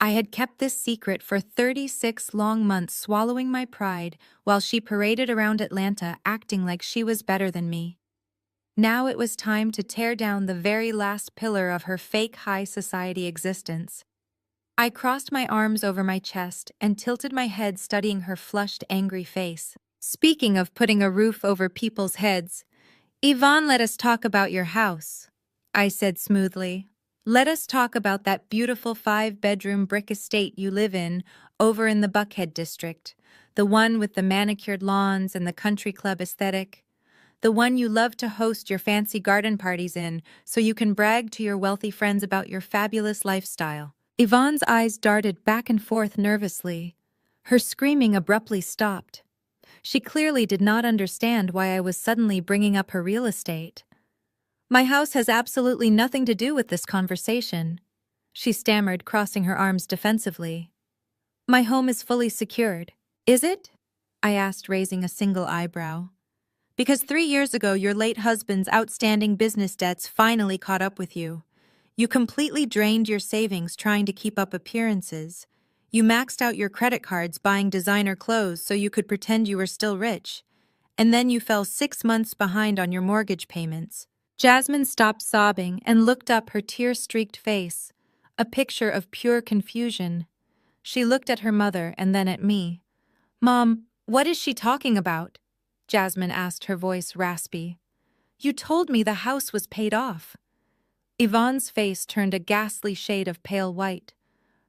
I had kept this secret for 36 long months, swallowing my pride while she paraded around Atlanta acting like she was better than me. Now it was time to tear down the very last pillar of her fake high society existence. I crossed my arms over my chest and tilted my head, studying her flushed, angry face. Speaking of putting a roof over people's heads, Yvonne, let us talk about your house, I said smoothly. Let us talk about that beautiful 5-bedroom brick estate you live in over in the Buckhead district, the one with the manicured lawns and the country club aesthetic, the one you love to host your fancy garden parties in so you can brag to your wealthy friends about your fabulous lifestyle. Yvonne's eyes darted back and forth nervously. Her screaming abruptly stopped. She clearly did not understand why I was suddenly bringing up her real estate. My house has absolutely nothing to do with this conversation, she stammered, crossing her arms defensively. My home is fully secured. Is it? I asked, raising a single eyebrow. Because 3 years ago your late husband's outstanding business debts finally caught up with you. You completely drained your savings trying to keep up appearances. You maxed out your credit cards buying designer clothes so you could pretend you were still rich. And then you fell 6 months behind on your mortgage payments. Jasmine stopped sobbing and looked up, her tear-streaked face, a picture of pure confusion. She looked at her mother and then at me. Mom, what is she talking about? Jasmine asked, her voice raspy. You told me the house was paid off. Yvonne's face turned a ghastly shade of pale white.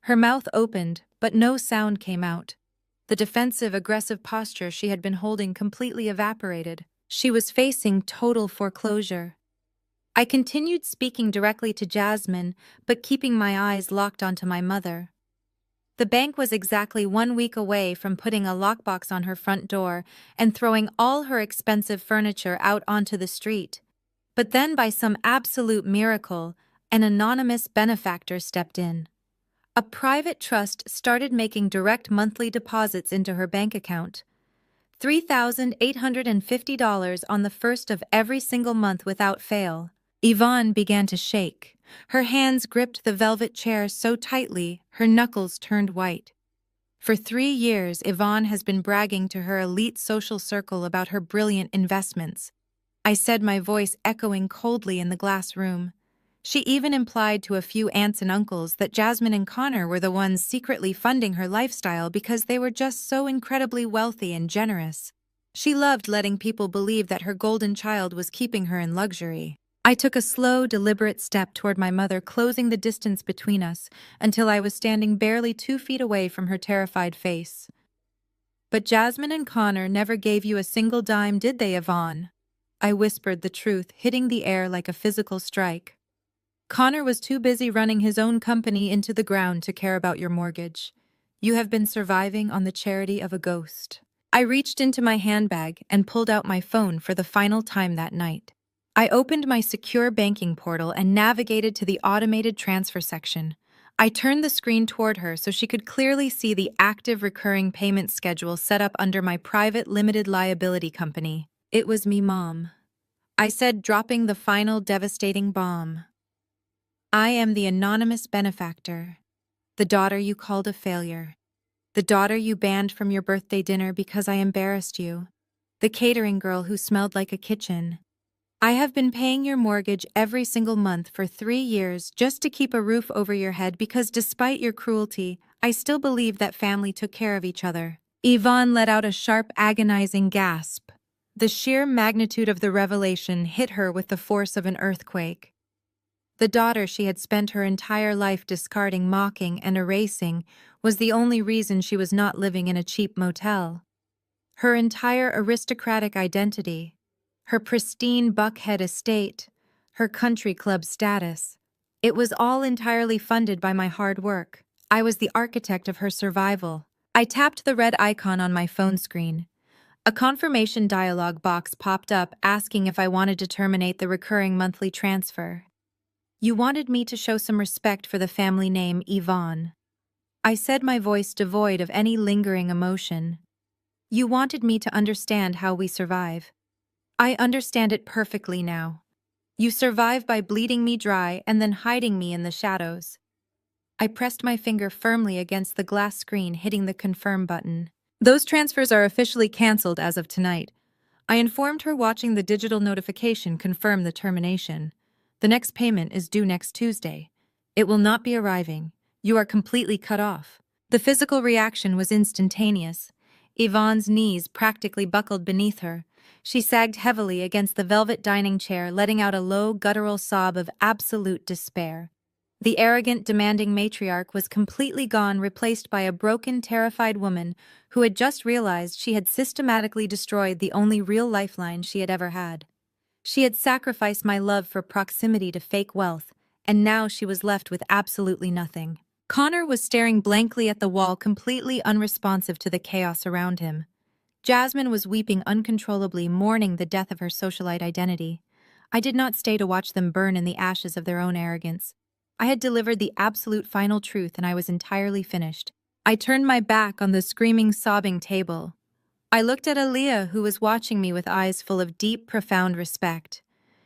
Her mouth opened, but no sound came out. The defensive, aggressive posture she had been holding completely evaporated. She was facing total foreclosure. I continued speaking directly to Jasmine, but keeping my eyes locked onto my mother. The bank was exactly 1 week away from putting a lockbox on her front door and throwing all her expensive furniture out onto the street. But then, by some absolute miracle, an anonymous benefactor stepped in. A private trust started making direct monthly deposits into her bank account. $3,850 on the first of every single month without fail. Yvonne began to shake. Her hands gripped the velvet chair so tightly, her knuckles turned white. For 3 years, Yvonne has been bragging to her elite social circle about her brilliant investments. I said, my voice echoing coldly in the glass room. She even implied to a few aunts and uncles that Jasmine and Connor were the ones secretly funding her lifestyle because they were just so incredibly wealthy and generous. She loved letting people believe that her golden child was keeping her in luxury. I took a slow, deliberate step toward my mother, closing the distance between us until I was standing barely 2 feet away from her terrified face. But Jasmine and Connor never gave you a single dime, did they, Yvonne? I whispered the truth, hitting the air like a physical strike. Connor was too busy running his own company into the ground to care about your mortgage. You have been surviving on the charity of a ghost. I reached into my handbag and pulled out my phone for the final time that night. I opened my secure banking portal and navigated to the automated transfer section. I turned the screen toward her so she could clearly see the active recurring payment schedule set up under my private limited liability company. It was me, Mom, I said, dropping the final devastating bomb. I am the anonymous benefactor, the daughter you called a failure, the daughter you banned from your birthday dinner because I embarrassed you, the catering girl who smelled like a kitchen. I have been paying your mortgage every single month for 3 years just to keep a roof over your head because despite your cruelty, I still believe that family took care of each other. Yvonne let out a sharp, agonizing gasp. The sheer magnitude of the revelation hit her with the force of an earthquake. The daughter she had spent her entire life discarding, mocking, and erasing was the only reason she was not living in a cheap motel. Her entire aristocratic identity, her pristine Buckhead estate, her country club status, it was all entirely funded by my hard work. I was the architect of her survival. I tapped the red icon on my phone screen. A confirmation dialog box popped up asking if I wanted to terminate the recurring monthly transfer. You wanted me to show some respect for the family name Yvonne. I said, my voice devoid of any lingering emotion. You wanted me to understand how we survive. I understand it perfectly now. You survive by bleeding me dry and then hiding me in the shadows. I pressed my finger firmly against the glass screen, hitting the confirm button. Those transfers are officially canceled as of tonight. I informed her, watching the digital notification confirm the termination. The next payment is due next Tuesday. It will not be arriving. You are completely cut off. The physical reaction was instantaneous. Yvonne's knees practically buckled beneath her. She sagged heavily against the velvet dining chair, letting out a low, guttural sob of absolute despair. The arrogant, demanding matriarch was completely gone, replaced by a broken, terrified woman who had just realized she had systematically destroyed the only real lifeline she had ever had. She had sacrificed my love for proximity to fake wealth, and now she was left with absolutely nothing. Connor was staring blankly at the wall, completely unresponsive to the chaos around him. Jasmine was weeping uncontrollably, mourning the death of her socialite identity. I did not stay to watch them burn in the ashes of their own arrogance. I had delivered the absolute final truth, and I was entirely finished. I turned my back on the screaming, sobbing table. I looked at Aaliyah, who was watching me with eyes full of deep, profound respect.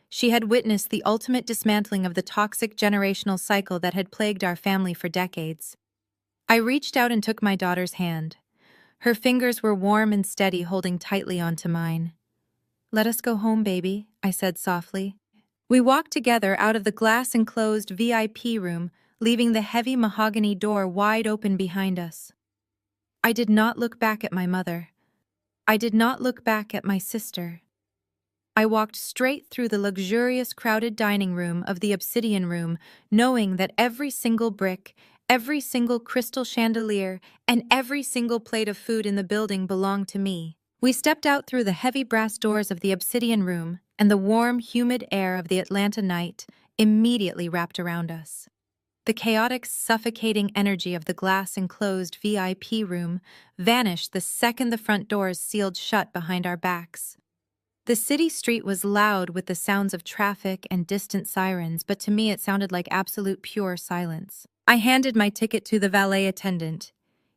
She had witnessed the ultimate dismantling of the toxic generational cycle that had plagued our family for decades. I reached out and took my daughter's hand. Her fingers were warm and steady, holding tightly onto mine. "Let us go home, baby," I said softly. We walked together out of the glass-enclosed VIP room, leaving the heavy mahogany door wide open behind us. I did not look back at my mother. I did not look back at my sister. I walked straight through the luxurious, crowded dining room of the Obsidian Room, knowing that every single brick, every single crystal chandelier, and every single plate of food in the building belonged to me. We stepped out through the heavy brass doors of the Obsidian Room, and the warm, humid air of the Atlanta night immediately wrapped around us. The chaotic, suffocating energy of the glass-enclosed VIP room vanished the second the front doors sealed shut behind our backs. The city street was loud with the sounds of traffic and distant sirens, but to me it sounded like absolute pure silence. I handed my ticket to the valet attendant.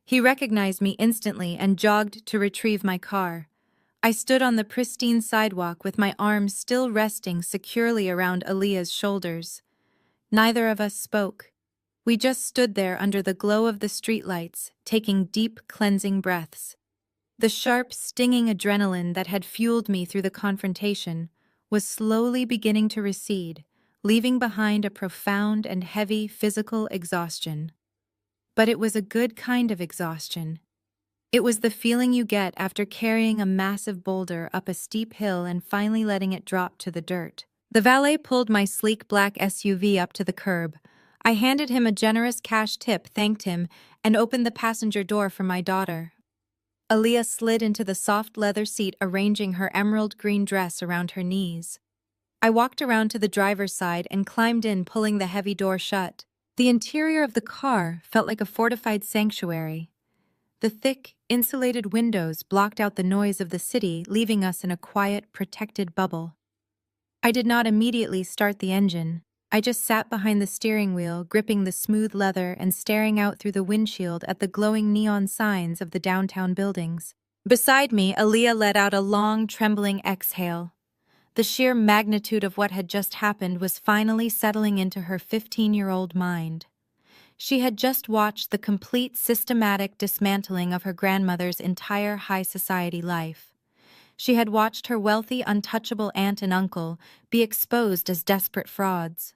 He recognized me instantly and jogged to retrieve my car. I stood on the pristine sidewalk with my arms still resting securely around Aaliyah's shoulders. Neither of us spoke. We just stood there under the glow of the streetlights, taking deep, cleansing breaths. The sharp, stinging adrenaline that had fueled me through the confrontation was slowly beginning to recede, leaving behind a profound and heavy physical exhaustion. But it was a good kind of exhaustion. It was the feeling you get after carrying a massive boulder up a steep hill and finally letting it drop to the dirt. The valet pulled my sleek black SUV up to the curb. I handed him a generous cash tip, thanked him, and opened the passenger door for my daughter. Aaliyah slid into the soft leather seat, arranging her emerald green dress around her knees. I walked around to the driver's side and climbed in, pulling the heavy door shut. The interior of the car felt like a fortified sanctuary. The thick, insulated windows blocked out the noise of the city, leaving us in a quiet, protected bubble. I did not immediately start the engine. I just sat behind the steering wheel, gripping the smooth leather and staring out through the windshield at the glowing neon signs of the downtown buildings. Beside me, Aaliyah let out a long, trembling exhale. The sheer magnitude of what had just happened was finally settling into her 15-year-old mind. She had just watched the complete systematic dismantling of her grandmother's entire high society life. She had watched her wealthy, untouchable aunt and uncle be exposed as desperate frauds.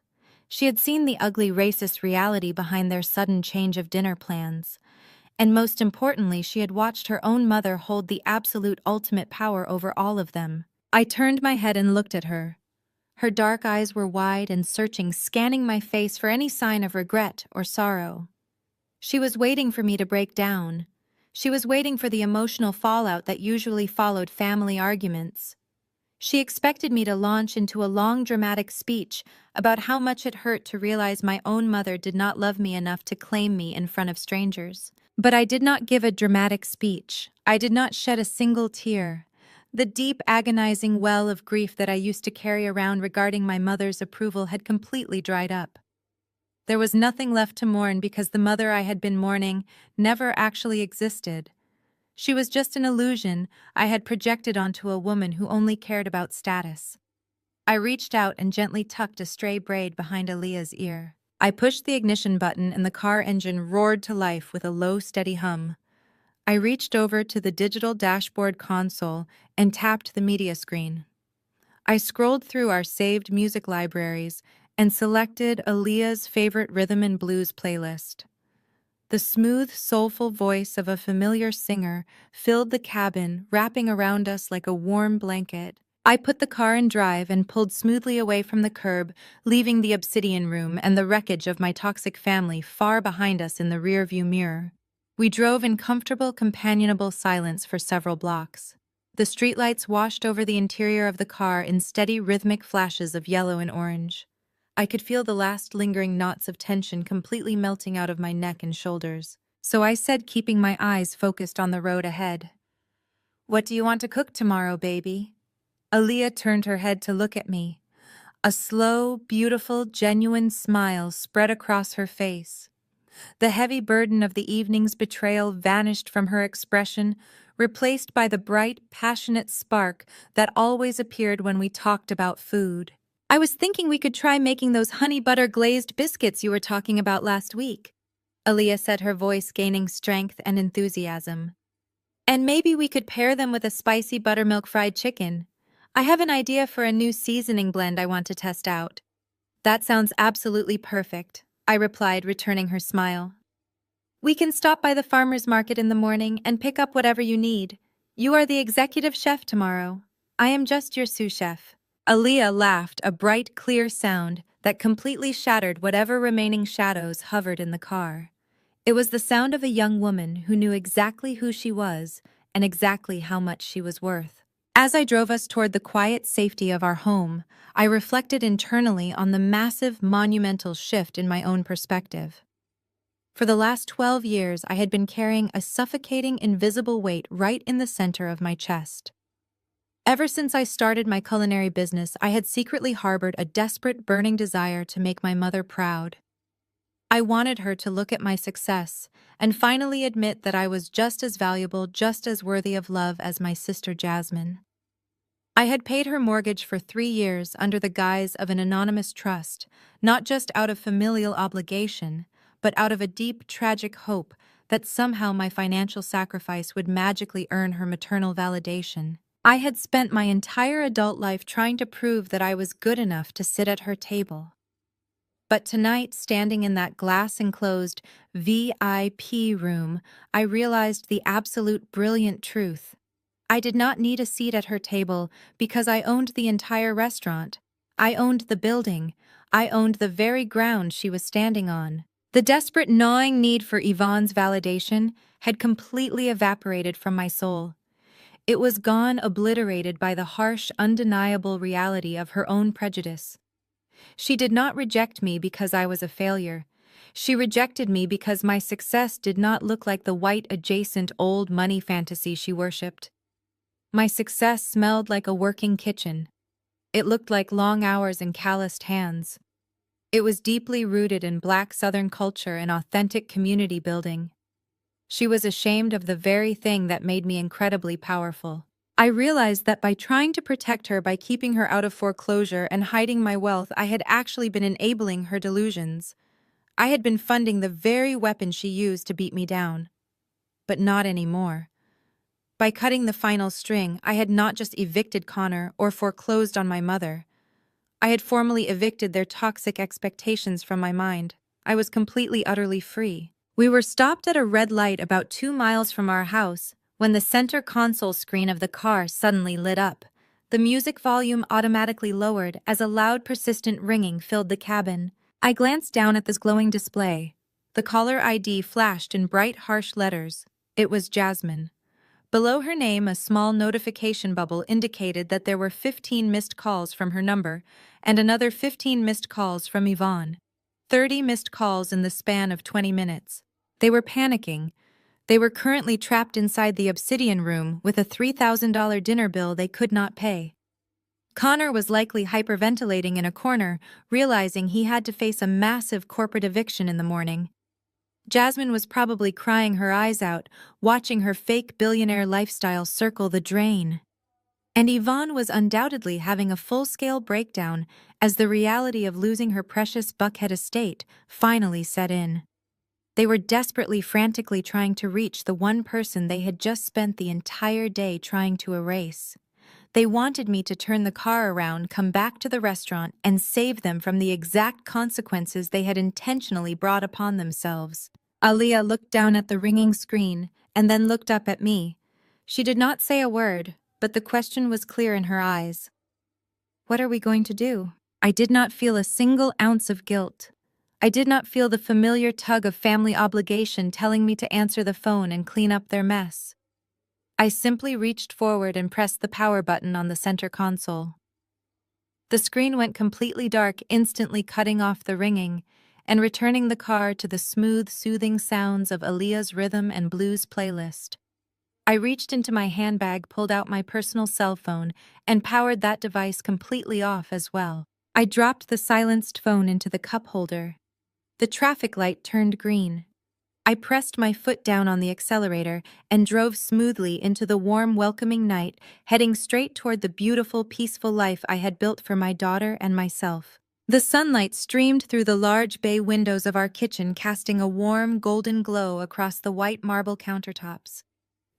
She had seen the ugly racist reality behind their sudden change of dinner plans. And most importantly, she had watched her own mother hold the absolute ultimate power over all of them. I turned my head and looked at her. Her dark eyes were wide and searching, scanning my face for any sign of regret or sorrow. She was waiting for me to break down. She was waiting for the emotional fallout that usually followed family arguments. She expected me to launch into a long dramatic speech about how much it hurt to realize my own mother did not love me enough to claim me in front of strangers. But I did not give a dramatic speech. I did not shed a single tear. The deep, agonizing well of grief that I used to carry around regarding my mother's approval had completely dried up. There was nothing left to mourn because the mother I had been mourning never actually existed. She was just an illusion I had projected onto a woman who only cared about status. I reached out and gently tucked a stray braid behind Aaliyah's ear. I pushed the ignition button and the car engine roared to life with a low, steady hum. I reached over to the digital dashboard console and tapped the media screen. I scrolled through our saved music libraries and selected Aaliyah's favorite rhythm and blues playlist. The smooth, soulful voice of a familiar singer filled the cabin, wrapping around us like a warm blanket. I put the car in drive and pulled smoothly away from the curb, leaving the obsidian room and the wreckage of my toxic family far behind us in the rearview mirror. We drove in comfortable, companionable silence for several blocks. The streetlights washed over the interior of the car in steady, rhythmic flashes of yellow and orange. I could feel the last lingering knots of tension completely melting out of my neck and shoulders. So I said, keeping my eyes focused on the road ahead, "What do you want to cook tomorrow, baby?" Aaliyah turned her head to look at me. A slow, beautiful, genuine smile spread across her face. The heavy burden of the evening's betrayal vanished from her expression, replaced by the bright, passionate spark that always appeared when we talked about food. "I was thinking we could try making those honey butter glazed biscuits you were talking about last week," Aaliyah said, her voice gaining strength and enthusiasm. "And maybe we could pair them with a spicy buttermilk fried chicken. I have an idea for a new seasoning blend I want to test out." "That sounds absolutely perfect," I replied, returning her smile. "We can stop by the farmer's market in the morning and pick up whatever you need. You are the executive chef tomorrow. I am just your sous chef." Aaliyah laughed, a bright, clear sound that completely shattered whatever remaining shadows hovered in the car. It was the sound of a young woman who knew exactly who she was and exactly how much she was worth. As I drove us toward the quiet safety of our home, I reflected internally on the massive, monumental shift in my own perspective. For the last 12 years, I had been carrying a suffocating, invisible weight right in the center of my chest. Ever since I started my culinary business, I had secretly harbored a desperate, burning desire to make my mother proud. I wanted her to look at my success and finally admit that I was just as valuable, just as worthy of love as my sister Jasmine. I had paid her mortgage for 3 years under the guise of an anonymous trust, not just out of familial obligation, but out of a deep, tragic hope that somehow my financial sacrifice would magically earn her maternal validation. I had spent my entire adult life trying to prove that I was good enough to sit at her table. But tonight, standing in that glass-enclosed VIP room, I realized the absolute brilliant truth. I did not need a seat at her table because I owned the entire restaurant. I owned the building. I owned the very ground she was standing on. The desperate, gnawing need for Yvonne's validation had completely evaporated from my soul. It was gone, obliterated by the harsh, undeniable reality of her own prejudice. She did not reject me because I was a failure. She rejected me because my success did not look like the white, adjacent, old money fantasy she worshipped. My success smelled like a working kitchen. It looked like long hours and calloused hands. It was deeply rooted in Black Southern culture and authentic community building. She was ashamed of the very thing that made me incredibly powerful. I realized that by trying to protect her by keeping her out of foreclosure and hiding my wealth, I had actually been enabling her delusions. I had been funding the very weapon she used to beat me down. But not anymore. By cutting the final string, I had not just evicted Connor or foreclosed on my mother. I had formally evicted their toxic expectations from my mind. I was completely, utterly free. We were stopped at a red light about 2 miles from our house when the center console screen of the car suddenly lit up. The music volume automatically lowered as a loud, persistent ringing filled the cabin. I glanced down at this glowing display. The caller ID flashed in bright, harsh letters. It was Jasmine. Below her name, a small notification bubble indicated that there were 15 missed calls from her number and another 15 missed calls from Yvonne. 30 missed calls in the span of 20 minutes. They were panicking. They were currently trapped inside the Obsidian room with a $3,000 dinner bill they could not pay. Connor was likely hyperventilating in a corner, realizing he had to face a massive corporate eviction in the morning. Jasmine was probably crying her eyes out, watching her fake billionaire lifestyle circle the drain. And Yvonne was undoubtedly having a full-scale breakdown as the reality of losing her precious Buckhead estate finally set in. They were desperately, frantically trying to reach the one person they had just spent the entire day trying to erase. They wanted me to turn the car around, come back to the restaurant, and save them from the exact consequences they had intentionally brought upon themselves. Aaliyah looked down at the ringing screen and then looked up at me. She did not say a word, but the question was clear in her eyes. What are we going to do? I did not feel a single ounce of guilt. I did not feel the familiar tug of family obligation telling me to answer the phone and clean up their mess. I simply reached forward and pressed the power button on the center console. The screen went completely dark, instantly cutting off the ringing and returning the car to the smooth, soothing sounds of Aaliyah's rhythm and blues playlist. I reached into my handbag, pulled out my personal cell phone, and powered that device completely off as well. I dropped the silenced phone into the cup holder. The traffic light turned green. I pressed my foot down on the accelerator and drove smoothly into the warm, welcoming night, heading straight toward the beautiful, peaceful life I had built for my daughter and myself. The sunlight streamed through the large bay windows of our kitchen, casting a warm, golden glow across the white marble countertops.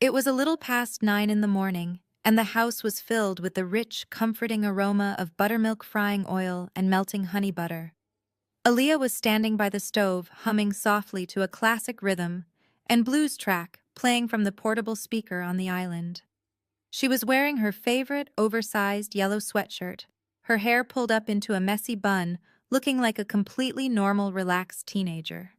It was a little past 9 in the morning, and the house was filled with the rich, comforting aroma of buttermilk frying oil and melting honey butter. Aaliyah was standing by the stove, humming softly to a classic rhythm and blues track playing from the portable speaker on the island. She was wearing her favorite oversized yellow sweatshirt, her hair pulled up into a messy bun, looking like a completely normal, relaxed teenager.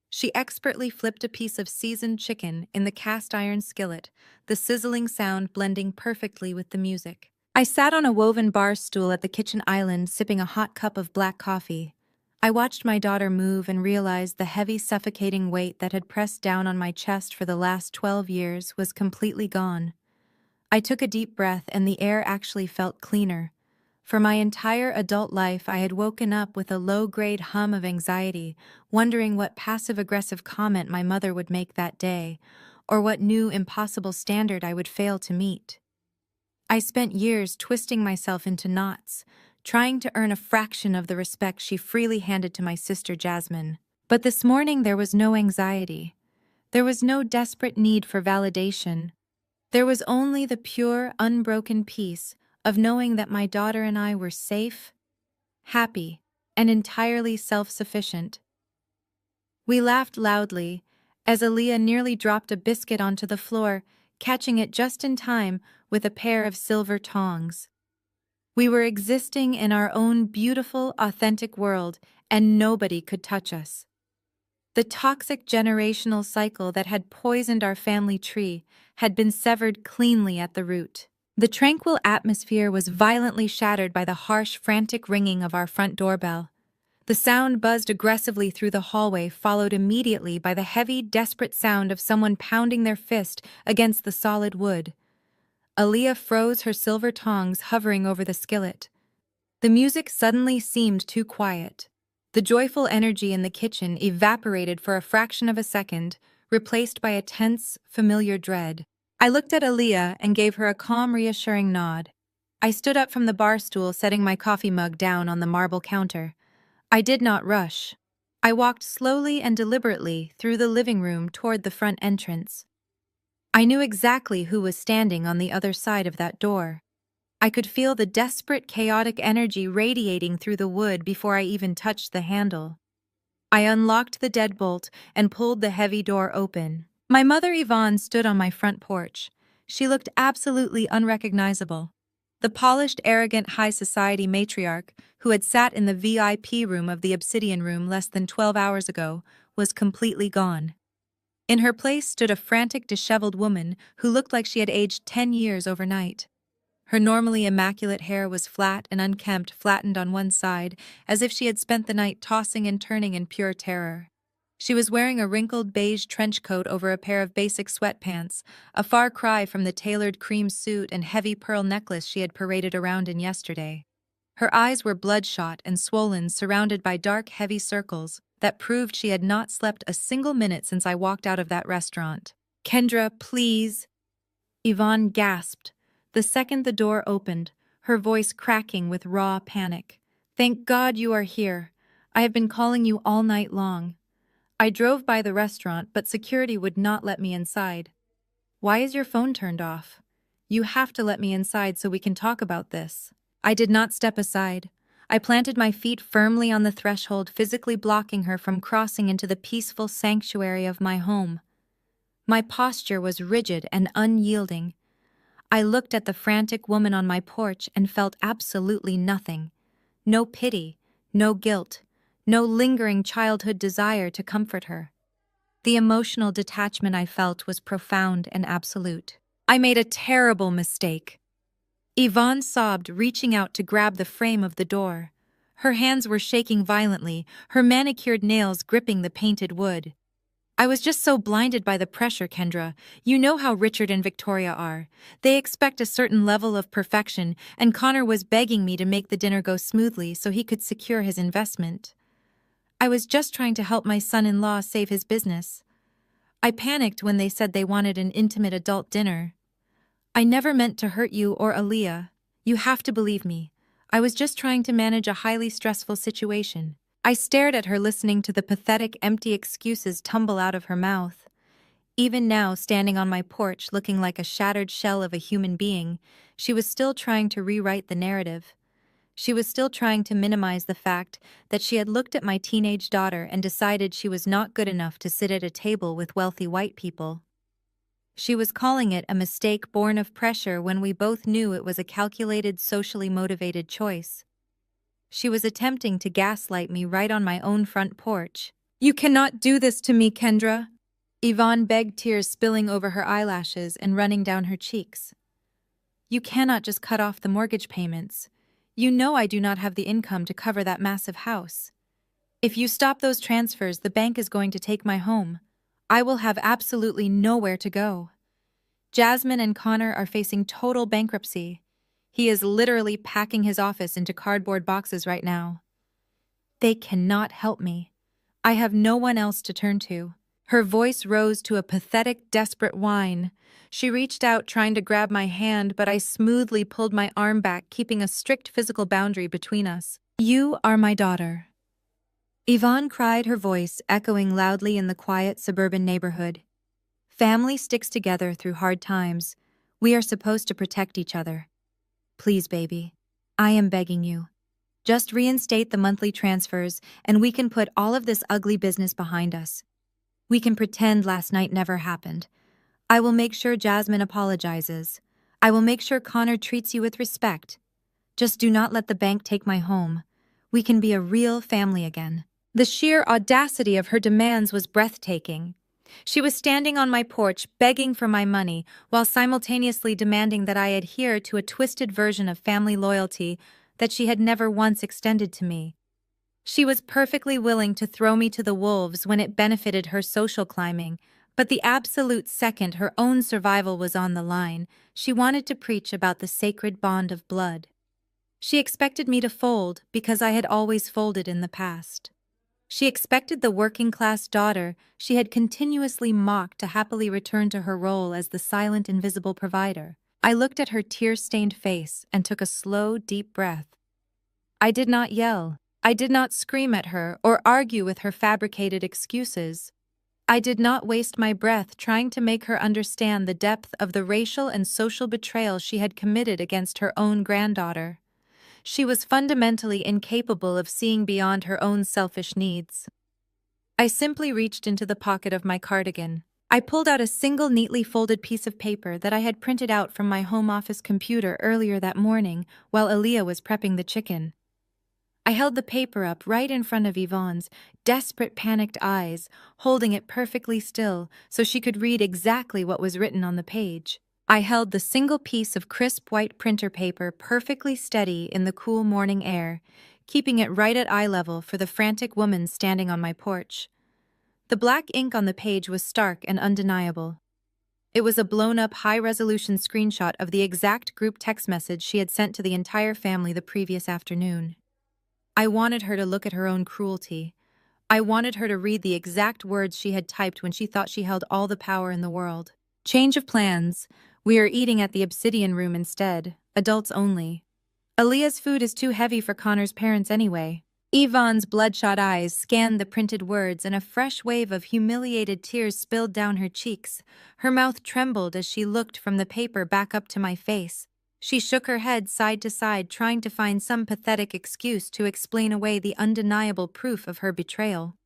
She expertly flipped a piece of seasoned chicken in the cast-iron skillet, the sizzling sound blending perfectly with the music. I sat on a woven bar stool at the kitchen island, sipping a hot cup of black coffee. I watched my daughter move and realized the heavy, suffocating weight that had pressed down on my chest for the last 12 years was completely gone. I took a deep breath, and the air actually felt cleaner. For my entire adult life, I had woken up with a low-grade hum of anxiety, wondering what passive-aggressive comment my mother would make that day, or what new, impossible standard I would fail to meet. I spent years twisting myself into knots, trying to earn a fraction of the respect she freely handed to my sister Jasmine. But this morning there was no anxiety. There was no desperate need for validation. There was only the pure, unbroken peace of knowing that my daughter and I were safe, happy, and entirely self-sufficient. We laughed loudly as Aaliyah nearly dropped a biscuit onto the floor, catching it just in time with a pair of silver tongs. We were existing in our own beautiful, authentic world, and nobody could touch us. The toxic generational cycle that had poisoned our family tree had been severed cleanly at the root. The tranquil atmosphere was violently shattered by the harsh, frantic ringing of our front doorbell. The sound buzzed aggressively through the hallway, followed immediately by the heavy, desperate sound of someone pounding their fist against the solid wood. Aaliyah froze, her silver tongs hovering over the skillet. The music suddenly seemed too quiet. The joyful energy in the kitchen evaporated for a fraction of a second, replaced by a tense, familiar dread. I looked at Aaliyah and gave her a calm, reassuring nod. I stood up from the bar stool, setting my coffee mug down on the marble counter. I did not rush. I walked slowly and deliberately through the living room toward the front entrance. I knew exactly who was standing on the other side of that door. I could feel the desperate, chaotic energy radiating through the wood before I even touched the handle. I unlocked the deadbolt and pulled the heavy door open. My mother Yvonne stood on my front porch. She looked absolutely unrecognizable. The polished, arrogant high society matriarch, who had sat in the VIP room of the Obsidian Room less than 12 hours ago, was completely gone. In her place stood a frantic, disheveled woman who looked like she had aged 10 years overnight. Her normally immaculate hair was flat and unkempt, flattened on one side, as if she had spent the night tossing and turning in pure terror. She was wearing a wrinkled beige trench coat over a pair of basic sweatpants, a far cry from the tailored cream suit and heavy pearl necklace she had paraded around in yesterday. Her eyes were bloodshot and swollen, surrounded by dark, heavy circles that proved she had not slept a single minute since I walked out of that restaurant. "Kendra, please," Yvonne gasped the second the door opened, her voice cracking with raw panic. "Thank God you are here. I have been calling you all night long. I drove by the restaurant, but security would not let me inside." "Why is your phone turned off? You have to let me inside so we can talk about this." I did not step aside. I planted my feet firmly on the threshold, physically blocking her from crossing into the peaceful sanctuary of my home. My posture was rigid and unyielding. I looked at the frantic woman on my porch and felt absolutely nothing. No pity, no guilt, no lingering childhood desire to comfort her. The emotional detachment I felt was profound and absolute. "I made a terrible mistake," Yvonne sobbed, reaching out to grab the frame of the door. Her hands were shaking violently, her manicured nails gripping the painted wood. "I was just so blinded by the pressure, Kendra. You know how Richard and Victoria are. They expect a certain level of perfection, and Connor was begging me to make the dinner go smoothly so he could secure his investment. I was just trying to help my son-in-law save his business. I panicked when they said they wanted an intimate adult dinner. I never meant to hurt you or Aaliyah. You have to believe me. I was just trying to manage a highly stressful situation." I stared at her, listening to the pathetic, empty excuses tumble out of her mouth. Even now, standing on my porch, looking like a shattered shell of a human being, she was still trying to rewrite the narrative. She was still trying to minimize the fact that she had looked at my teenage daughter and decided she was not good enough to sit at a table with wealthy white people. She was calling it a mistake born of pressure when we both knew it was a calculated, socially motivated choice. She was attempting to gaslight me right on my own front porch. "You cannot do this to me, Kendra," Yvonne begged, tears spilling over her eyelashes and running down her cheeks. "You cannot just cut off the mortgage payments. You know I do not have the income to cover that massive house. If you stop those transfers, the bank is going to take my home. I will have absolutely nowhere to go. Jasmine and Connor are facing total bankruptcy. He is literally packing his office into cardboard boxes right now. They cannot help me. I have no one else to turn to." Her voice rose to a pathetic, desperate whine. She reached out, trying to grab my hand, but I smoothly pulled my arm back, keeping a strict physical boundary between us. "You are my daughter," Yvonne cried, her voice echoing loudly in the quiet suburban neighborhood. "Family sticks together through hard times. We are supposed to protect each other. Please, baby, I am begging you. Just reinstate the monthly transfers, and we can put all of this ugly business behind us. We can pretend last night never happened. I will make sure Jasmine apologizes. I will make sure Connor treats you with respect. Just do not let the bank take my home. We can be a real family again." The sheer audacity of her demands was breathtaking. She was standing on my porch, begging for my money, while simultaneously demanding that I adhere to a twisted version of family loyalty that she had never once extended to me. She was perfectly willing to throw me to the wolves when it benefited her social climbing, but the absolute second her own survival was on the line, she wanted to preach about the sacred bond of blood. She expected me to fold because I had always folded in the past. She expected the working-class daughter she had continuously mocked to happily return to her role as the silent, invisible provider. I looked at her tear-stained face and took a slow, deep breath. I did not yell. I did not scream at her or argue with her fabricated excuses. I did not waste my breath trying to make her understand the depth of the racial and social betrayal she had committed against her own granddaughter. She was fundamentally incapable of seeing beyond her own selfish needs. I simply reached into the pocket of my cardigan. I pulled out a single neatly folded piece of paper that I had printed out from my home office computer earlier that morning while Aaliyah was prepping the chicken. I held the paper up right in front of Yvonne's desperate, panicked eyes, holding it perfectly still so she could read exactly what was written on the page. I held the single piece of crisp white printer paper perfectly steady in the cool morning air, keeping it right at eye level for the frantic woman standing on my porch. The black ink on the page was stark and undeniable. It was a blown-up high-resolution screenshot of the exact group text message she had sent to the entire family the previous afternoon. I wanted her to look at her own cruelty. I wanted her to read the exact words she had typed when she thought she held all the power in the world. Change of plans. We are eating at the Obsidian Room instead, adults only. Aaliyah's food is too heavy for Connor's parents anyway. Yvonne's bloodshot eyes scanned the printed words and a fresh wave of humiliated tears spilled down her cheeks. Her mouth trembled as she looked from the paper back up to my face. She shook her head side to side, trying to find some pathetic excuse to explain away the undeniable proof of her betrayal.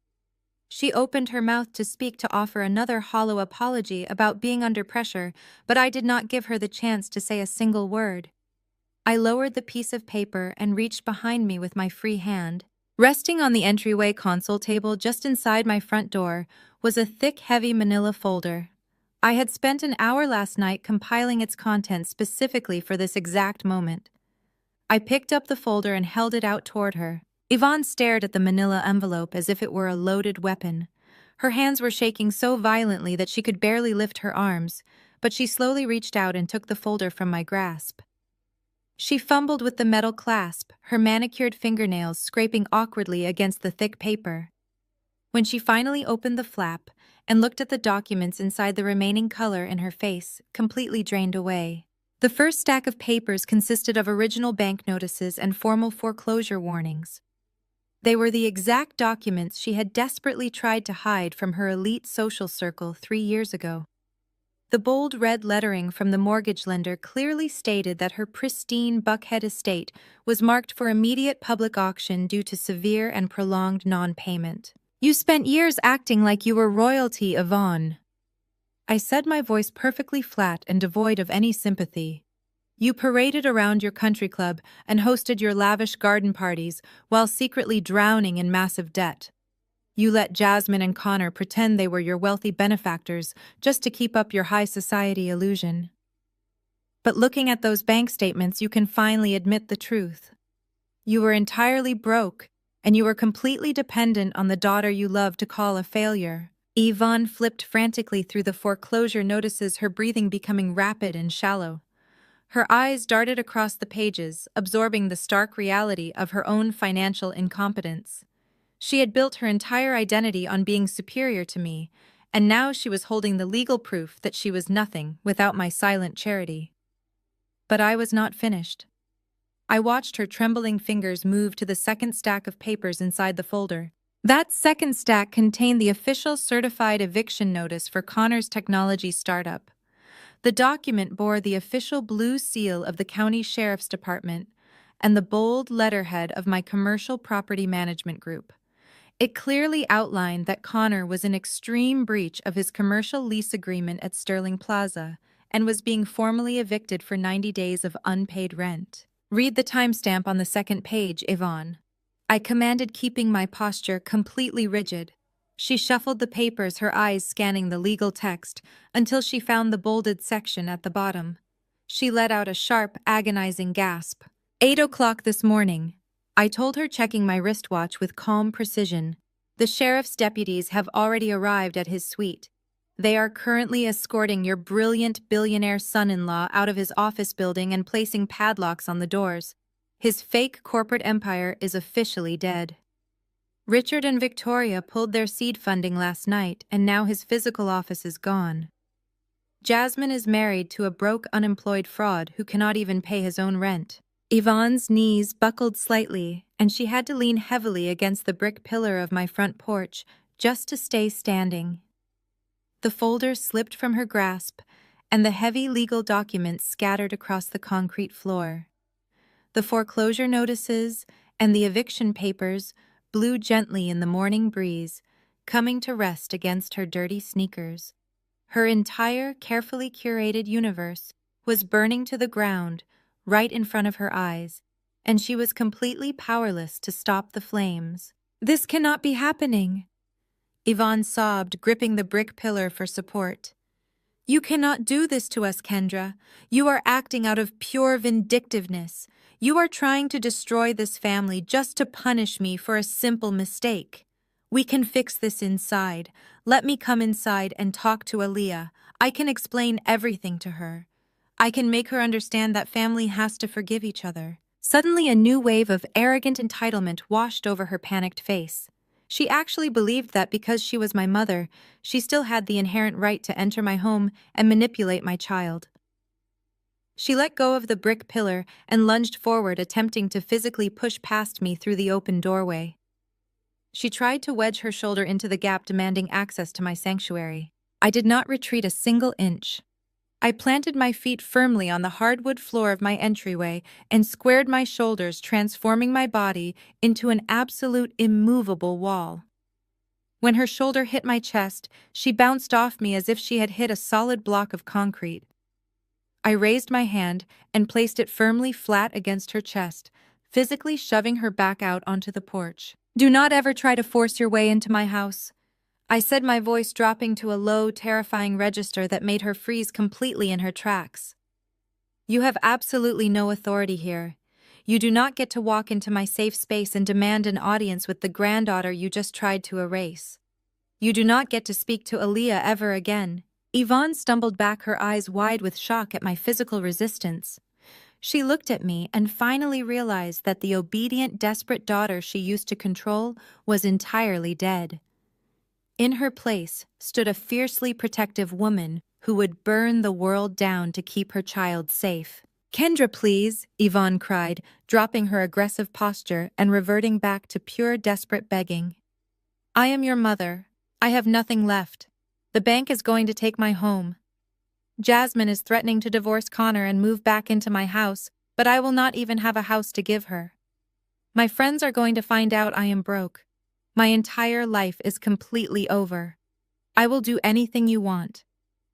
She opened her mouth to speak, to offer another hollow apology about being under pressure, but I did not give her the chance to say a single word. I lowered the piece of paper and reached behind me with my free hand. Resting on the entryway console table just inside my front door was a thick, heavy manila folder. I had spent an hour last night compiling its contents specifically for this exact moment. I picked up the folder and held it out toward her. Yvonne stared at the manila envelope as if it were a loaded weapon. Her hands were shaking so violently that she could barely lift her arms, but she slowly reached out and took the folder from my grasp. She fumbled with the metal clasp, her manicured fingernails scraping awkwardly against the thick paper. When she finally opened the flap and looked at the documents inside, the remaining color in her face completely drained away. The first stack of papers consisted of original bank notices and formal foreclosure warnings. They were the exact documents she had desperately tried to hide from her elite social circle 3 years ago. The bold red lettering from the mortgage lender clearly stated that her pristine Buckhead estate was marked for immediate public auction due to severe and prolonged non-payment. "You spent years acting like you were royalty, Yvonne," I said, my voice perfectly flat and devoid of any sympathy. "You paraded around your country club and hosted your lavish garden parties while secretly drowning in massive debt. You let Jasmine and Connor pretend they were your wealthy benefactors just to keep up your high society illusion. But looking at those bank statements, you can finally admit the truth. You were entirely broke, and you were completely dependent on the daughter you loved to call a failure." Yvonne flipped frantically through the foreclosure notices, her breathing becoming rapid and shallow. Her eyes darted across the pages, absorbing the stark reality of her own financial incompetence. She had built her entire identity on being superior to me, and now she was holding the legal proof that she was nothing without my silent charity. But I was not finished. I watched her trembling fingers move to the second stack of papers inside the folder. That second stack contained the official certified eviction notice for Connor's technology startup. The document bore the official blue seal of the county sheriff's department and the bold letterhead of my commercial property management group. It clearly outlined that Connor was in extreme breach of his commercial lease agreement at Sterling Plaza and was being formally evicted for 90 days of unpaid rent. "Read the timestamp on the second page, Yvonne," I commanded, keeping my posture completely rigid. She shuffled the papers, her eyes scanning the legal text, until she found the bolded section at the bottom. She let out a sharp, agonizing gasp. "8 o'clock this morning," I told her, checking my wristwatch with calm precision. "The sheriff's deputies have already arrived at his suite. They are currently escorting your brilliant billionaire son-in-law out of his office building and placing padlocks on the doors. His fake corporate empire is officially dead. Richard and Victoria pulled their seed funding last night, and now his physical office is gone. Jasmine is married to a broke, unemployed fraud who cannot even pay his own rent." Yvonne's knees buckled slightly, and she had to lean heavily against the brick pillar of my front porch just to stay standing. The folder slipped from her grasp, and the heavy legal documents scattered across the concrete floor. The foreclosure notices and the eviction papers blew gently in the morning breeze, coming to rest against her dirty sneakers. Her entire, carefully curated universe was burning to the ground right in front of her eyes, and she was completely powerless to stop the flames. "This cannot be happening," Yvonne sobbed, gripping the brick pillar for support. "You cannot do this to us, Kendra. You are acting out of pure vindictiveness. You are trying to destroy this family just to punish me for a simple mistake. We can fix this inside. Let me come inside and talk to Aaliyah. I can explain everything to her. I can make her understand that family has to forgive each other." Suddenly, a new wave of arrogant entitlement washed over her panicked face. She actually believed that because she was my mother, she still had the inherent right to enter my home and manipulate my child. She let go of the brick pillar and lunged forward, attempting to physically push past me through the open doorway. She tried to wedge her shoulder into the gap, demanding access to my sanctuary. I did not retreat a single inch. I planted my feet firmly on the hardwood floor of my entryway and squared my shoulders, transforming my body into an absolute immovable wall. When her shoulder hit my chest, she bounced off me as if she had hit a solid block of concrete. I raised my hand and placed it firmly flat against her chest, physically shoving her back out onto the porch. "Do not ever try to force your way into my house," I said, my voice dropping to a low, terrifying register that made her freeze completely in her tracks. "You have absolutely no authority here. You do not get to walk into my safe space and demand an audience with the granddaughter you just tried to erase. You do not get to speak to Aaliyah ever again." Yvonne stumbled back, her eyes wide with shock at my physical resistance. She looked at me and finally realized that the obedient, desperate daughter she used to control was entirely dead. In her place stood a fiercely protective woman who would burn the world down to keep her child safe. "Kendra, please," Yvonne cried, dropping her aggressive posture and reverting back to pure, desperate begging. "I am your mother. I have nothing left. The bank is going to take my home. Jasmine is threatening to divorce Connor and move back into my house, but I will not even have a house to give her. My friends are going to find out I am broke. My entire life is completely over. I will do anything you want.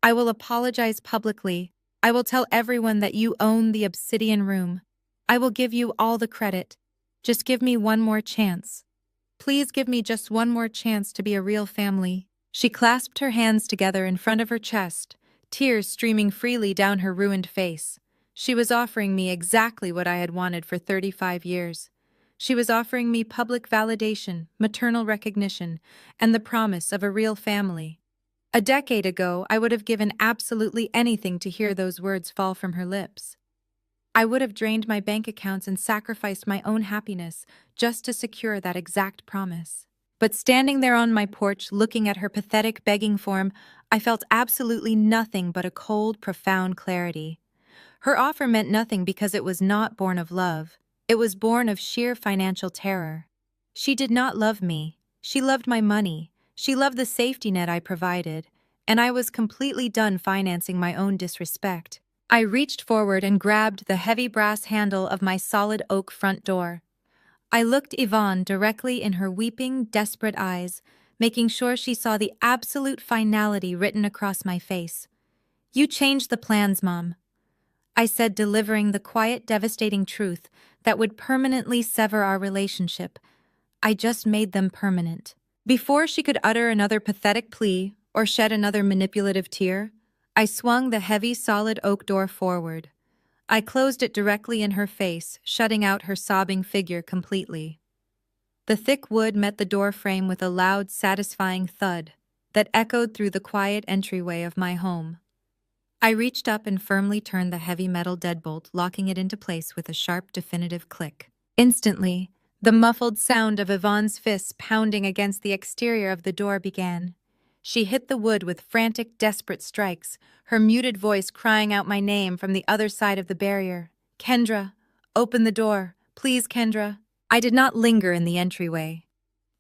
I will apologize publicly. I will tell everyone that you own the obsidian room. I will give you all the credit. Just give me one more chance. Please give me just one more chance to be a real family." She clasped her hands together in front of her chest, tears streaming freely down her ruined face. She was offering me exactly what I had wanted for 35 years. She was offering me public validation, maternal recognition, and the promise of a real family. A decade ago, I would have given absolutely anything to hear those words fall from her lips. I would have drained my bank accounts and sacrificed my own happiness just to secure that exact promise. But standing there on my porch, looking at her pathetic begging form, I felt absolutely nothing but a cold, profound clarity. Her offer meant nothing because it was not born of love. It was born of sheer financial terror. She did not love me. She loved my money. She loved the safety net I provided, and I was completely done financing my own disrespect. I reached forward and grabbed the heavy brass handle of my solid oak front door. I looked Yvonne directly in her weeping, desperate eyes, making sure she saw the absolute finality written across my face. "You changed the plans, Mom," I said, delivering the quiet, devastating truth that would permanently sever our relationship. I just made them permanent. Before she could utter another pathetic plea or shed another manipulative tear, I swung the heavy, solid oak door forward. I closed it directly in her face, shutting out her sobbing figure completely. The thick wood met the door frame with a loud, satisfying thud that echoed through the quiet entryway of my home. I reached up and firmly turned the heavy metal deadbolt, locking it into place with a sharp, definitive click. Instantly, the muffled sound of Yvonne's fists pounding against the exterior of the door began. She hit the wood with frantic, desperate strikes, her muted voice crying out my name from the other side of the barrier. "Kendra, open the door. Please, Kendra." I did not linger in the entryway.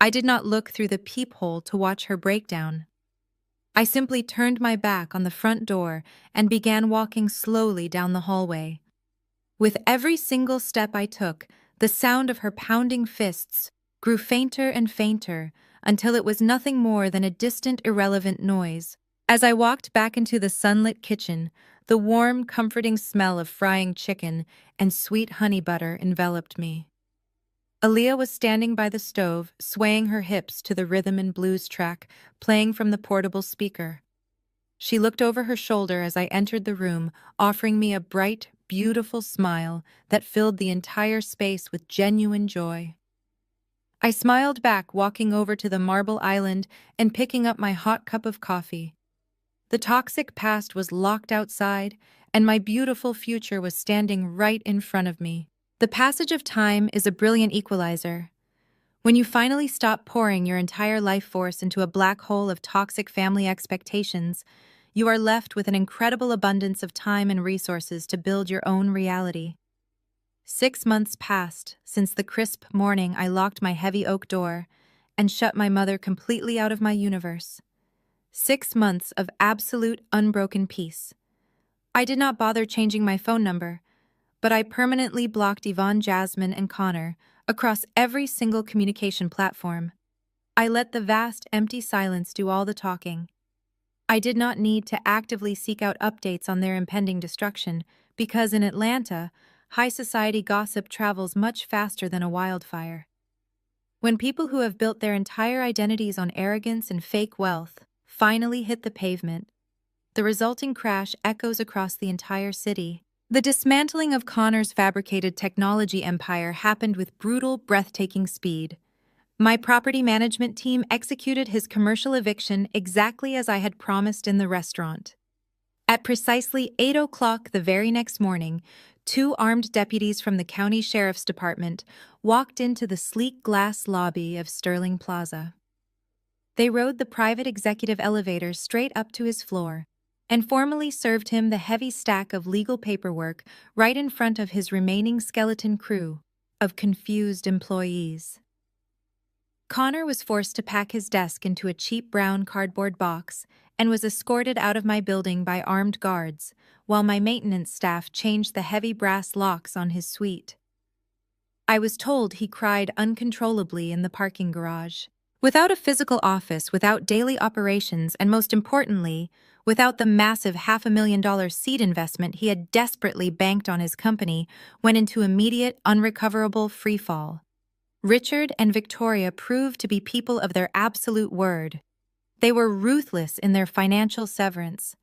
I did not look through the peephole to watch her breakdown. I simply turned my back on the front door and began walking slowly down the hallway. With every single step I took, the sound of her pounding fists grew fainter and fainter until it was nothing more than a distant, irrelevant noise. As I walked back into the sunlit kitchen, the warm, comforting smell of frying chicken and sweet honey butter enveloped me. Aaliyah was standing by the stove, swaying her hips to the rhythm and blues track playing from the portable speaker. She looked over her shoulder as I entered the room, offering me a bright, beautiful smile that filled the entire space with genuine joy. I smiled back, walking over to the marble island and picking up my hot cup of coffee. The toxic past was locked outside, and my beautiful future was standing right in front of me. The passage of time is a brilliant equalizer. When you finally stop pouring your entire life force into a black hole of toxic family expectations, you are left with an incredible abundance of time and resources to build your own reality. 6 months passed since the crisp morning I locked my heavy oak door and shut my mother completely out of my universe. 6 months of absolute unbroken peace. I did not bother changing my phone number, but I permanently blocked Yvonne, Jasmine, and Connor across every single communication platform. I let the vast, empty silence do all the talking. I did not need to actively seek out updates on their impending destruction, because in Atlanta, high society gossip travels much faster than a wildfire. When people who have built their entire identities on arrogance and fake wealth finally hit the pavement, the resulting crash echoes across the entire city. The dismantling of Connor's fabricated technology empire happened with brutal, breathtaking speed. My property management team executed his commercial eviction exactly as I had promised in the restaurant. At precisely 8 o'clock the very next morning, 2 armed deputies from the county sheriff's department walked into the sleek glass lobby of Sterling Plaza. They rode the private executive elevator straight up to his floor and formally served him the heavy stack of legal paperwork right in front of his remaining skeleton crew of confused employees. Connor was forced to pack his desk into a cheap brown cardboard box and was escorted out of my building by armed guards, while my maintenance staff changed the heavy brass locks on his suite. I was told he cried uncontrollably in the parking garage. Without a physical office, without daily operations, and most importantly, without the massive $500,000 seed investment he had desperately banked on his company, went into immediate, unrecoverable freefall. Richard and Victoria proved to be people of their absolute word. They were ruthless in their financial severance.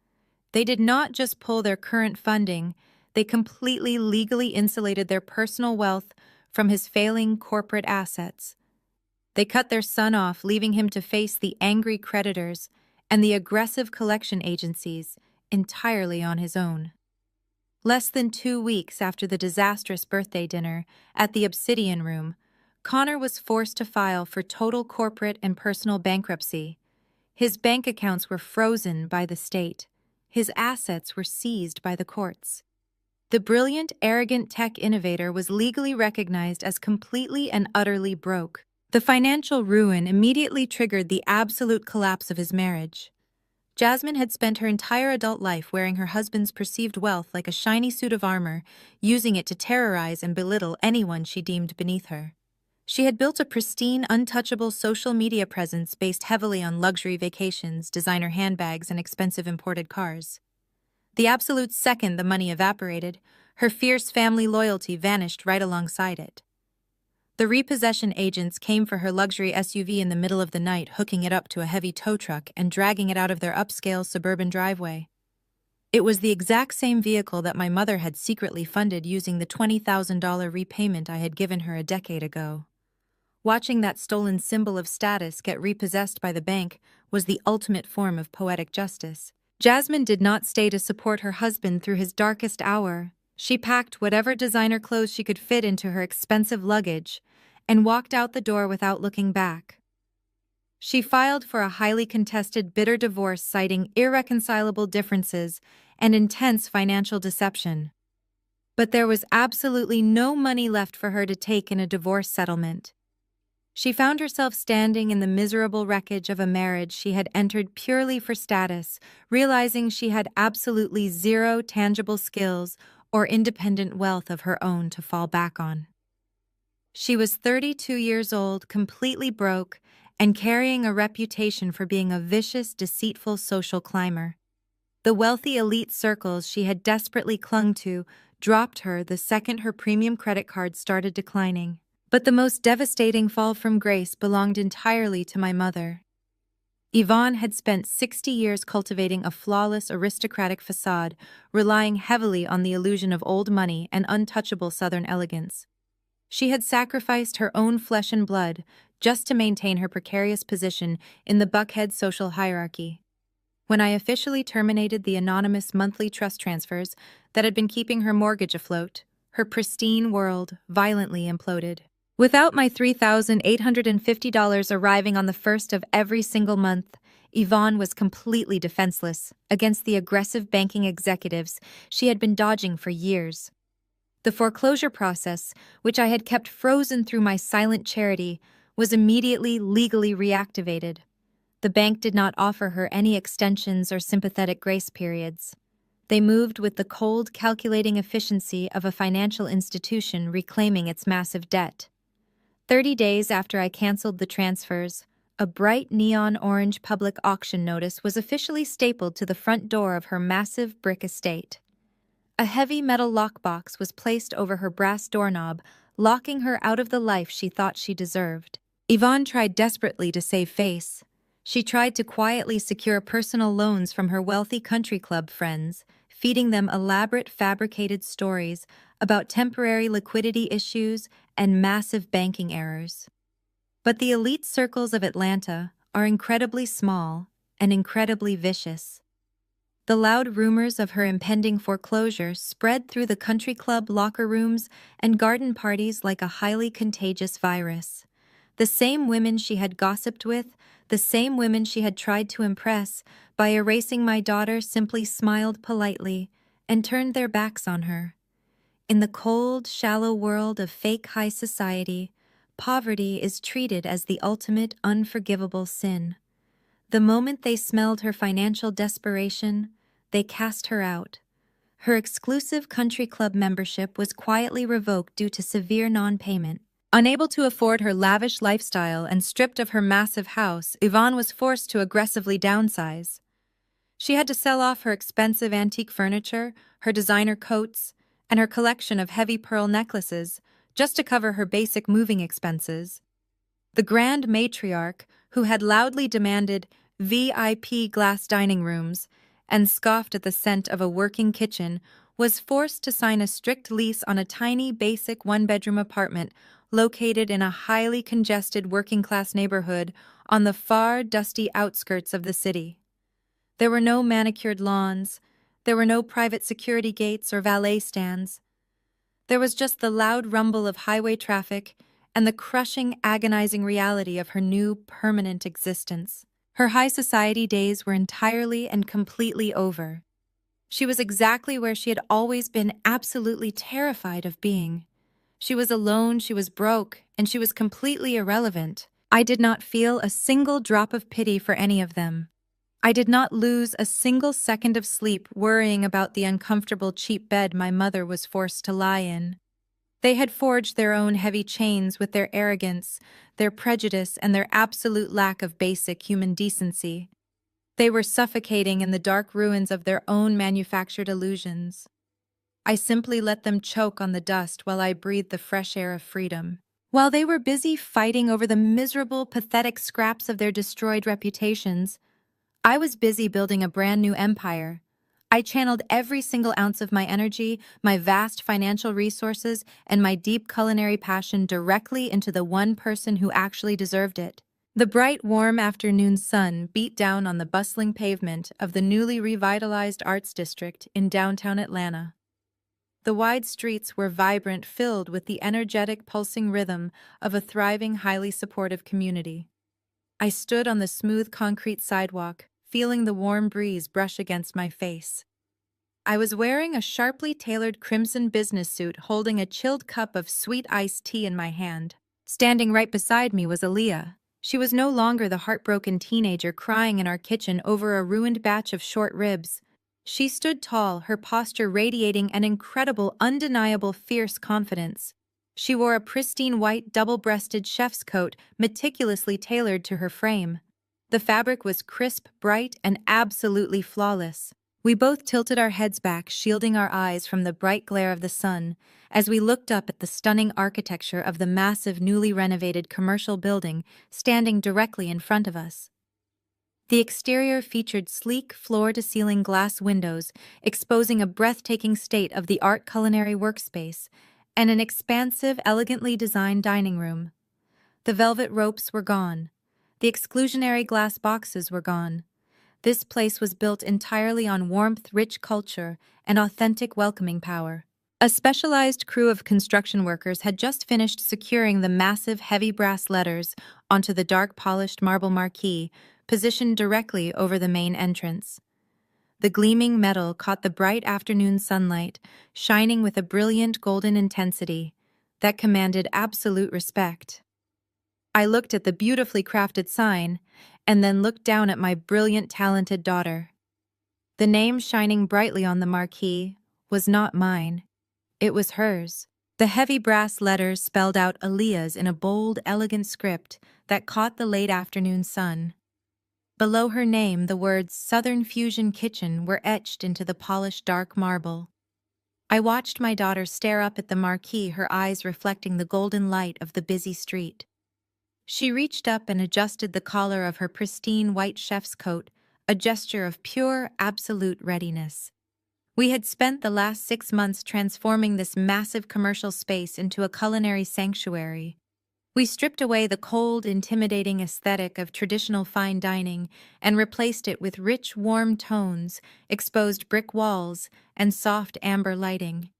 They did not just pull their current funding, they completely legally insulated their personal wealth from his failing corporate assets. They cut their son off, leaving him to face the angry creditors and the aggressive collection agencies entirely on his own. Less than 2 weeks after the disastrous birthday dinner at the Obsidian Room, Connor was forced to file for total corporate and personal bankruptcy. His bank accounts were frozen by the state. His assets were seized by the courts. The brilliant, arrogant tech innovator was legally recognized as completely and utterly broke. The financial ruin immediately triggered the absolute collapse of his marriage. Jasmine had spent her entire adult life wearing her husband's perceived wealth like a shiny suit of armor, using it to terrorize and belittle anyone she deemed beneath her. She had built a pristine, untouchable social media presence based heavily on luxury vacations, designer handbags, and expensive imported cars. The absolute second the money evaporated, her fierce family loyalty vanished right alongside it. The repossession agents came for her luxury SUV in the middle of the night, hooking it up to a heavy tow truck and dragging it out of their upscale suburban driveway. It was the exact same vehicle that my mother had secretly funded using the $20,000 repayment I had given her a decade ago. Watching that stolen symbol of status get repossessed by the bank was the ultimate form of poetic justice. Jasmine did not stay to support her husband through his darkest hour. She packed whatever designer clothes she could fit into her expensive luggage and walked out the door without looking back. She filed for a highly contested, bitter divorce, citing irreconcilable differences and intense financial deception. But there was absolutely no money left for her to take in a divorce settlement. She found herself standing in the miserable wreckage of a marriage she had entered purely for status, realizing she had absolutely zero tangible skills or independent wealth of her own to fall back on. She was 32 years old, completely broke, and carrying a reputation for being a vicious, deceitful social climber. The wealthy elite circles she had desperately clung to dropped her the second her premium credit card started declining. But the most devastating fall from grace belonged entirely to my mother. Yvonne had spent 60 years cultivating a flawless aristocratic facade, relying heavily on the illusion of old money and untouchable Southern elegance. She had sacrificed her own flesh and blood just to maintain her precarious position in the Buckhead social hierarchy. When I officially terminated the anonymous monthly trust transfers that had been keeping her mortgage afloat, her pristine world violently imploded. Without my $3,850 arriving on the first of every single month, Yvonne was completely defenseless against the aggressive banking executives she had been dodging for years. The foreclosure process, which I had kept frozen through my silent charity, was immediately legally reactivated. The bank did not offer her any extensions or sympathetic grace periods. They moved with the cold, calculating efficiency of a financial institution reclaiming its massive debt. 30 days after I canceled the transfers, a bright neon orange public auction notice was officially stapled to the front door of her massive brick estate. A heavy metal lockbox was placed over her brass doorknob, locking her out of the life she thought she deserved. Yvonne tried desperately to save face. She tried to quietly secure personal loans from her wealthy country club friends, feeding them elaborate fabricated stories about temporary liquidity issues and massive banking errors. But the elite circles of Atlanta are incredibly small and incredibly vicious. The loud rumors of her impending foreclosure spread through the country club locker rooms and garden parties like a highly contagious virus. The same women she had gossiped with, the same women she had tried to impress by erasing my daughter, simply smiled politely and turned their backs on her. In the cold, shallow world of fake high society, poverty is treated as the ultimate unforgivable sin. The moment they smelled her financial desperation, they cast her out. Her exclusive country club membership was quietly revoked due to severe non-payment. Unable to afford her lavish lifestyle and stripped of her massive house, Yvonne was forced to aggressively downsize. She had to sell off her expensive antique furniture, her designer coats, and her collection of heavy pearl necklaces just to cover her basic moving expenses. The grand matriarch, who had loudly demanded VIP glass dining rooms and scoffed at the scent of a working kitchen, was forced to sign a strict lease on a tiny, basic one-bedroom apartment located in a highly congested working-class neighborhood on the far, dusty outskirts of the city. There were no manicured lawns, there were no private security gates or valet stands. There was just the loud rumble of highway traffic and the crushing, agonizing reality of her new, permanent existence. Her high society days were entirely and completely over. She was exactly where she had always been absolutely terrified of being. She was alone, she was broke, and she was completely irrelevant. I did not feel a single drop of pity for any of them. I did not lose a single second of sleep worrying about the uncomfortable cheap bed my mother was forced to lie in. They had forged their own heavy chains with their arrogance, their prejudice, and their absolute lack of basic human decency. They were suffocating in the dark ruins of their own manufactured illusions. I simply let them choke on the dust while I breathed the fresh air of freedom. While they were busy fighting over the miserable, pathetic scraps of their destroyed reputations, I was busy building a brand new empire. I channeled every single ounce of my energy, my vast financial resources, and my deep culinary passion directly into the one person who actually deserved it. The bright, warm afternoon sun beat down on the bustling pavement of the newly revitalized Arts District in downtown Atlanta. The wide streets were vibrant, filled with the energetic, pulsing rhythm of a thriving, highly supportive community. I stood on the smooth concrete sidewalk, feeling the warm breeze brush against my face. I was wearing a sharply tailored crimson business suit, holding a chilled cup of sweet iced tea in my hand. Standing right beside me was Aaliyah. She was no longer the heartbroken teenager crying in our kitchen over a ruined batch of short ribs. She stood tall, her posture radiating an incredible, undeniable, fierce confidence. She wore a pristine white double-breasted chef's coat meticulously tailored to her frame. The fabric was crisp, bright, and absolutely flawless. We both tilted our heads back, shielding our eyes from the bright glare of the sun, as we looked up at the stunning architecture of the massive newly renovated commercial building standing directly in front of us. The exterior featured sleek floor-to-ceiling glass windows, exposing a breathtaking state-of-the-art culinary workspace, and an expansive, elegantly designed dining room. The velvet ropes were gone. The exclusionary glass boxes were gone. This place was built entirely on warmth, rich culture, and authentic welcoming power. A specialized crew of construction workers had just finished securing the massive heavy brass letters onto the dark polished marble marquee, positioned directly over the main entrance. The gleaming metal caught the bright afternoon sunlight, shining with a brilliant golden intensity that commanded absolute respect. I looked at the beautifully crafted sign, and then looked down at my brilliant, talented daughter. The name shining brightly on the marquee was not mine. It was hers. The heavy brass letters spelled out Aaliyah's in a bold, elegant script that caught the late afternoon sun. Below her name, the words Southern Fusion Kitchen were etched into the polished dark marble. I watched my daughter stare up at the marquee, her eyes reflecting the golden light of the busy street. She reached up and adjusted the collar of her pristine white chef's coat, a gesture of pure, absolute readiness. We had spent the last 6 months transforming this massive commercial space into a culinary sanctuary. We stripped away the cold, intimidating aesthetic of traditional fine dining and replaced it with rich, warm tones, exposed brick walls, and soft amber lighting.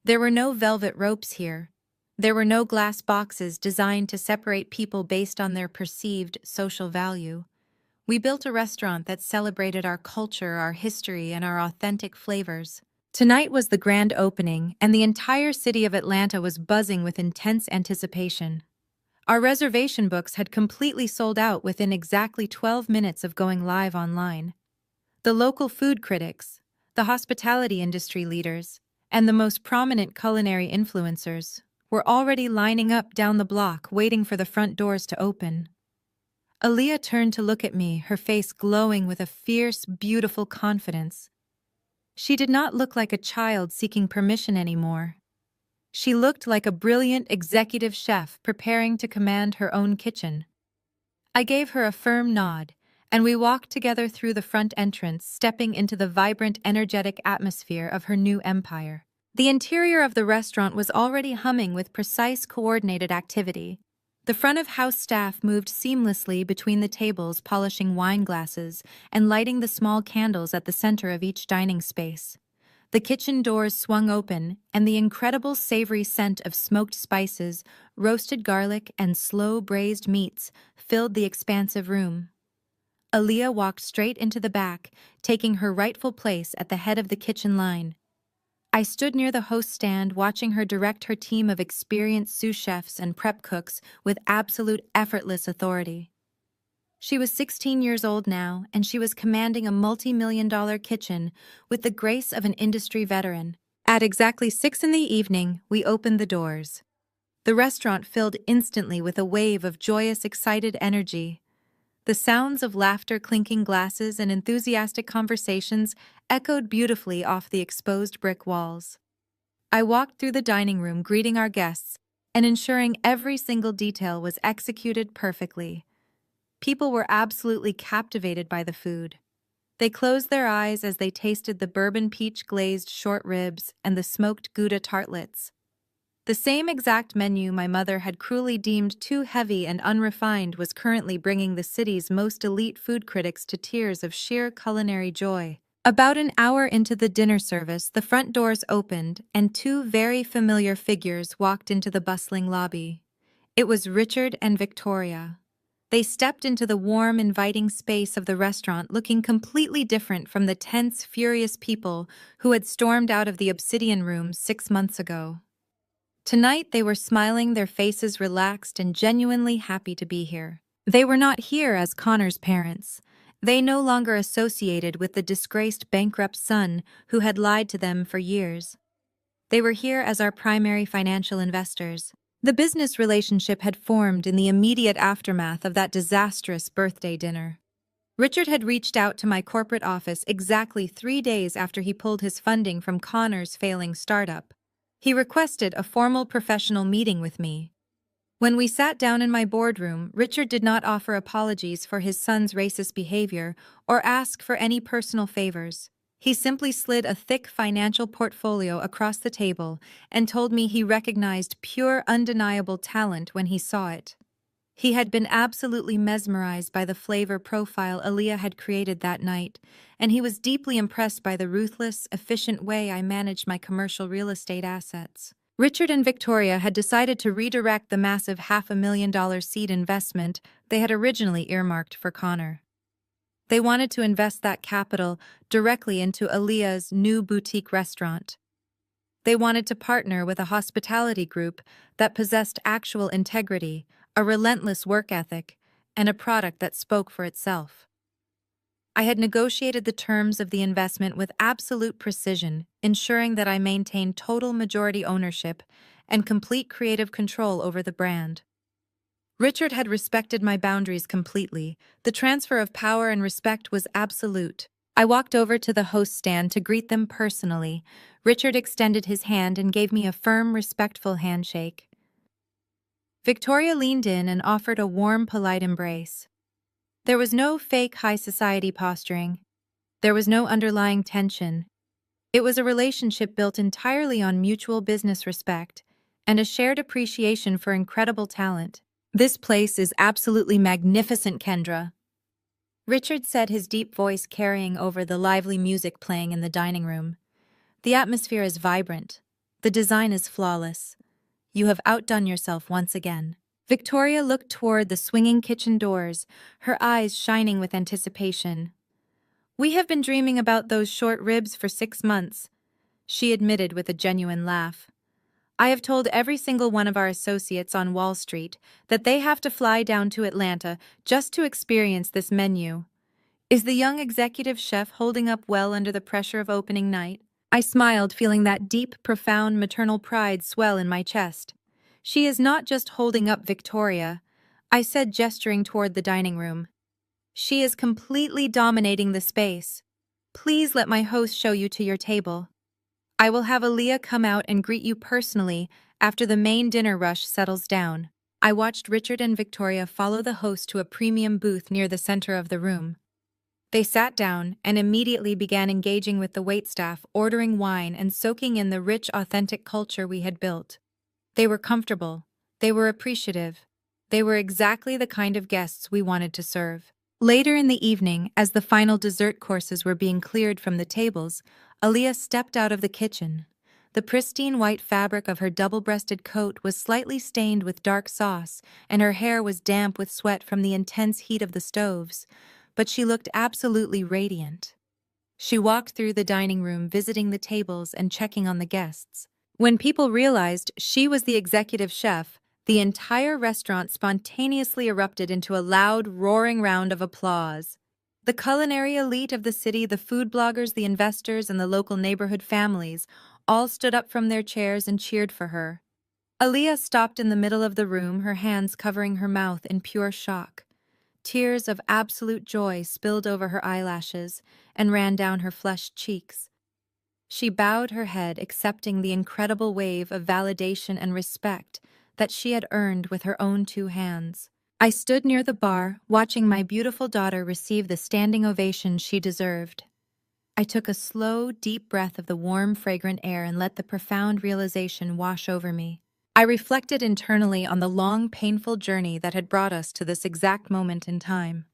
There were no velvet ropes here. There were no glass boxes designed to separate people based on their perceived social value. We built a restaurant that celebrated our culture, our history, and our authentic flavors. Tonight was the grand opening, and the entire city of Atlanta was buzzing with intense anticipation. Our reservation books had completely sold out within exactly 12 minutes of going live online. The local food critics, the hospitality industry leaders, and the most prominent culinary influencers were already lining up down the block, waiting for the front doors to open. Aaliyah turned to look at me, her face glowing with a fierce, beautiful confidence. She did not look like a child seeking permission anymore. She looked like a brilliant executive chef preparing to command her own kitchen. I gave her a firm nod, and we walked together through the front entrance, stepping into the vibrant, energetic atmosphere of her new empire. The interior of the restaurant was already humming with precise, coordinated activity. The front-of-house staff moved seamlessly between the tables, polishing wine glasses and lighting the small candles at the center of each dining space. The kitchen doors swung open, and the incredible savory scent of smoked spices, roasted garlic, and slow-braised meats filled the expansive room. Aaliyah walked straight into the back, taking her rightful place at the head of the kitchen line. I stood near the host stand, watching her direct her team of experienced sous chefs and prep cooks with absolute effortless authority. She was 16 years old now, and she was commanding a multi-million-dollar kitchen with the grace of an industry veteran. At exactly 6 in the evening, we opened the doors. The restaurant filled instantly with a wave of joyous, excited energy. The sounds of laughter, clinking glasses, and enthusiastic conversations echoed beautifully off the exposed brick walls. I walked through the dining room, greeting our guests and ensuring every single detail was executed perfectly. People were absolutely captivated by the food. They closed their eyes as they tasted the bourbon peach glazed short ribs and the smoked Gouda tartlets. The same exact menu my mother had cruelly deemed too heavy and unrefined was currently bringing the city's most elite food critics to tears of sheer culinary joy. About an hour into the dinner service, the front doors opened and 2 very familiar figures walked into the bustling lobby. It was Richard and Victoria. They stepped into the warm, inviting space of the restaurant looking completely different from the tense, furious people who had stormed out of the Obsidian Room 6 months ago. Tonight they were smiling, their faces relaxed and genuinely happy to be here. They were not here as Connor's parents. They no longer associated with the disgraced bankrupt son who had lied to them for years. They were here as our primary financial investors. The business relationship had formed in the immediate aftermath of that disastrous birthday dinner. Richard had reached out to my corporate office exactly 3 days after he pulled his funding from Connor's failing startup. He requested a formal professional meeting with me. When we sat down in my boardroom, Richard did not offer apologies for his son's racist behavior or ask for any personal favors. He simply slid a thick financial portfolio across the table and told me he recognized pure, undeniable talent when he saw it. He had been absolutely mesmerized by the flavor profile Aaliyah had created that night, and he was deeply impressed by the ruthless, efficient way I managed my commercial real estate assets. Richard and Victoria had decided to redirect the massive $500,000 seed investment they had originally earmarked for Connor. They wanted to invest that capital directly into Aaliyah's new boutique restaurant. They wanted to partner with a hospitality group that possessed actual integrity, a relentless work ethic, and a product that spoke for itself. I had negotiated the terms of the investment with absolute precision, ensuring that I maintained total majority ownership and complete creative control over the brand. Richard had respected my boundaries completely. The transfer of power and respect was absolute. I walked over to the host stand to greet them personally. Richard extended his hand and gave me a firm, respectful handshake. Victoria leaned in and offered a warm, polite embrace. There was no fake high society posturing. There was no underlying tension. It was a relationship built entirely on mutual business respect and a shared appreciation for incredible talent. "This place is absolutely magnificent, Kendra," Richard said, his deep voice carrying over the lively music playing in the dining room. "The atmosphere is vibrant. The design is flawless. You have outdone yourself once again." Victoria looked toward the swinging kitchen doors, her eyes shining with anticipation. "We have been dreaming about those short ribs for 6 months," she admitted with a genuine laugh. "I have told every single one of our associates on Wall Street that they have to fly down to Atlanta just to experience this menu." Is the young executive chef holding up well under the pressure of opening night? I smiled, feeling that deep, profound maternal pride swell in my chest. "She is not just holding up, Victoria," I said, gesturing toward the dining room. "She is completely dominating the space. Please let my host show you to your table. I will have Aaliyah come out and greet you personally after the main dinner rush settles down." I watched Richard and Victoria follow the host to a premium booth near the center of the room. They sat down and immediately began engaging with the waitstaff, ordering wine and soaking in the rich, authentic culture we had built. They were comfortable. They were appreciative. They were exactly the kind of guests we wanted to serve. Later in the evening, as the final dessert courses were being cleared from the tables, Aaliyah stepped out of the kitchen. The pristine white fabric of her double-breasted coat was slightly stained with dark sauce, and her hair was damp with sweat from the intense heat of the stoves, but she looked absolutely radiant. She walked through the dining room, visiting the tables and checking on the guests. When people realized she was the executive chef, the entire restaurant spontaneously erupted into a loud, roaring round of applause. The culinary elite of the city, the food bloggers, the investors, and the local neighborhood families all stood up from their chairs and cheered for her. Aaliyah stopped in the middle of the room, her hands covering her mouth in pure shock. Tears of absolute joy spilled over her eyelashes and ran down her flushed cheeks. She bowed her head, accepting the incredible wave of validation and respect that she had earned with her own 2 hands. I stood near the bar, watching my beautiful daughter receive the standing ovation she deserved. I took a slow, deep breath of the warm, fragrant air and let the profound realization wash over me. I reflected internally on the long, painful journey that had brought us to this exact moment in time.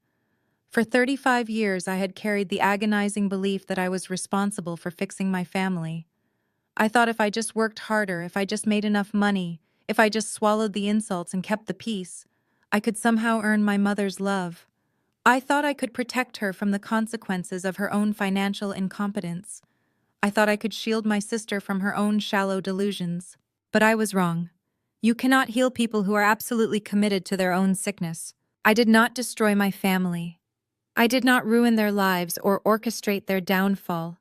For 35 years, I had carried the agonizing belief that I was responsible for fixing my family. I thought if I just worked harder, if I just made enough money, if I just swallowed the insults and kept the peace, I could somehow earn my mother's love. I thought I could protect her from the consequences of her own financial incompetence. I thought I could shield my sister from her own shallow delusions. But I was wrong. You cannot heal people who are absolutely committed to their own sickness. I did not destroy my family. I did not ruin their lives or orchestrate their downfall.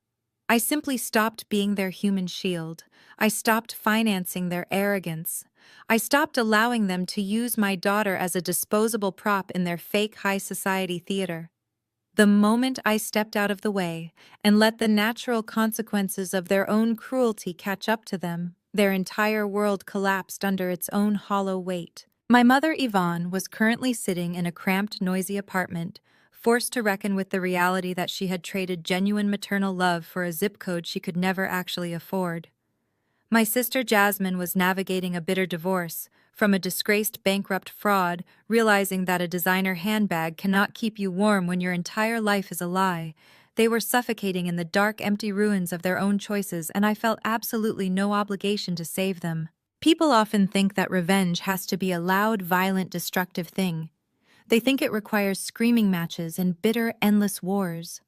I simply stopped being their human shield. I stopped financing their arrogance. I stopped allowing them to use my daughter as a disposable prop in their fake high society theater. The moment I stepped out of the way and let the natural consequences of their own cruelty catch up to them, their entire world collapsed under its own hollow weight. My mother, Yvonne, was currently sitting in a cramped, noisy apartment, forced to reckon with the reality that she had traded genuine maternal love for a zip code she could never actually afford. My sister Jasmine was navigating a bitter divorce from a disgraced bankrupt fraud, realizing that a designer handbag cannot keep you warm when your entire life is a lie. They were suffocating in the dark, empty ruins of their own choices, and I felt absolutely no obligation to save them. People often think that revenge has to be a loud, violent, destructive thing. They think it requires screaming matches and bitter, endless wars.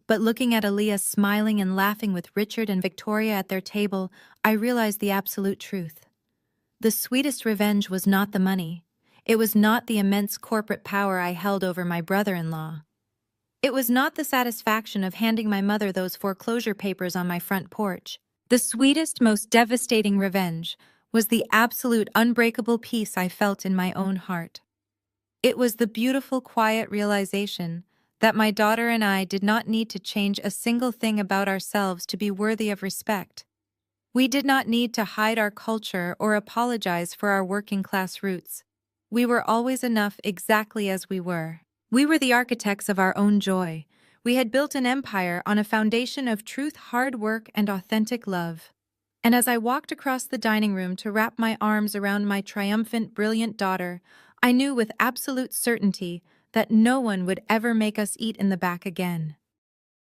But looking at Aaliyah smiling and laughing with Richard and Victoria at their table, I realized the absolute truth. The sweetest revenge was not the money. It was not the immense corporate power I held over my brother-in-law. It was not the satisfaction of handing my mother those foreclosure papers on my front porch. The sweetest, most devastating revenge was the absolute unbreakable peace I felt in my own heart. It was the beautiful, quiet realization that my daughter and I did not need to change a single thing about ourselves to be worthy of respect. We did not need to hide our culture or apologize for our working-class roots. We were always enough exactly as we were. We were the architects of our own joy. We had built an empire on a foundation of truth, hard work, and authentic love. And as I walked across the dining room to wrap my arms around my triumphant, brilliant daughter, I knew with absolute certainty that no one would ever make us eat in the back again.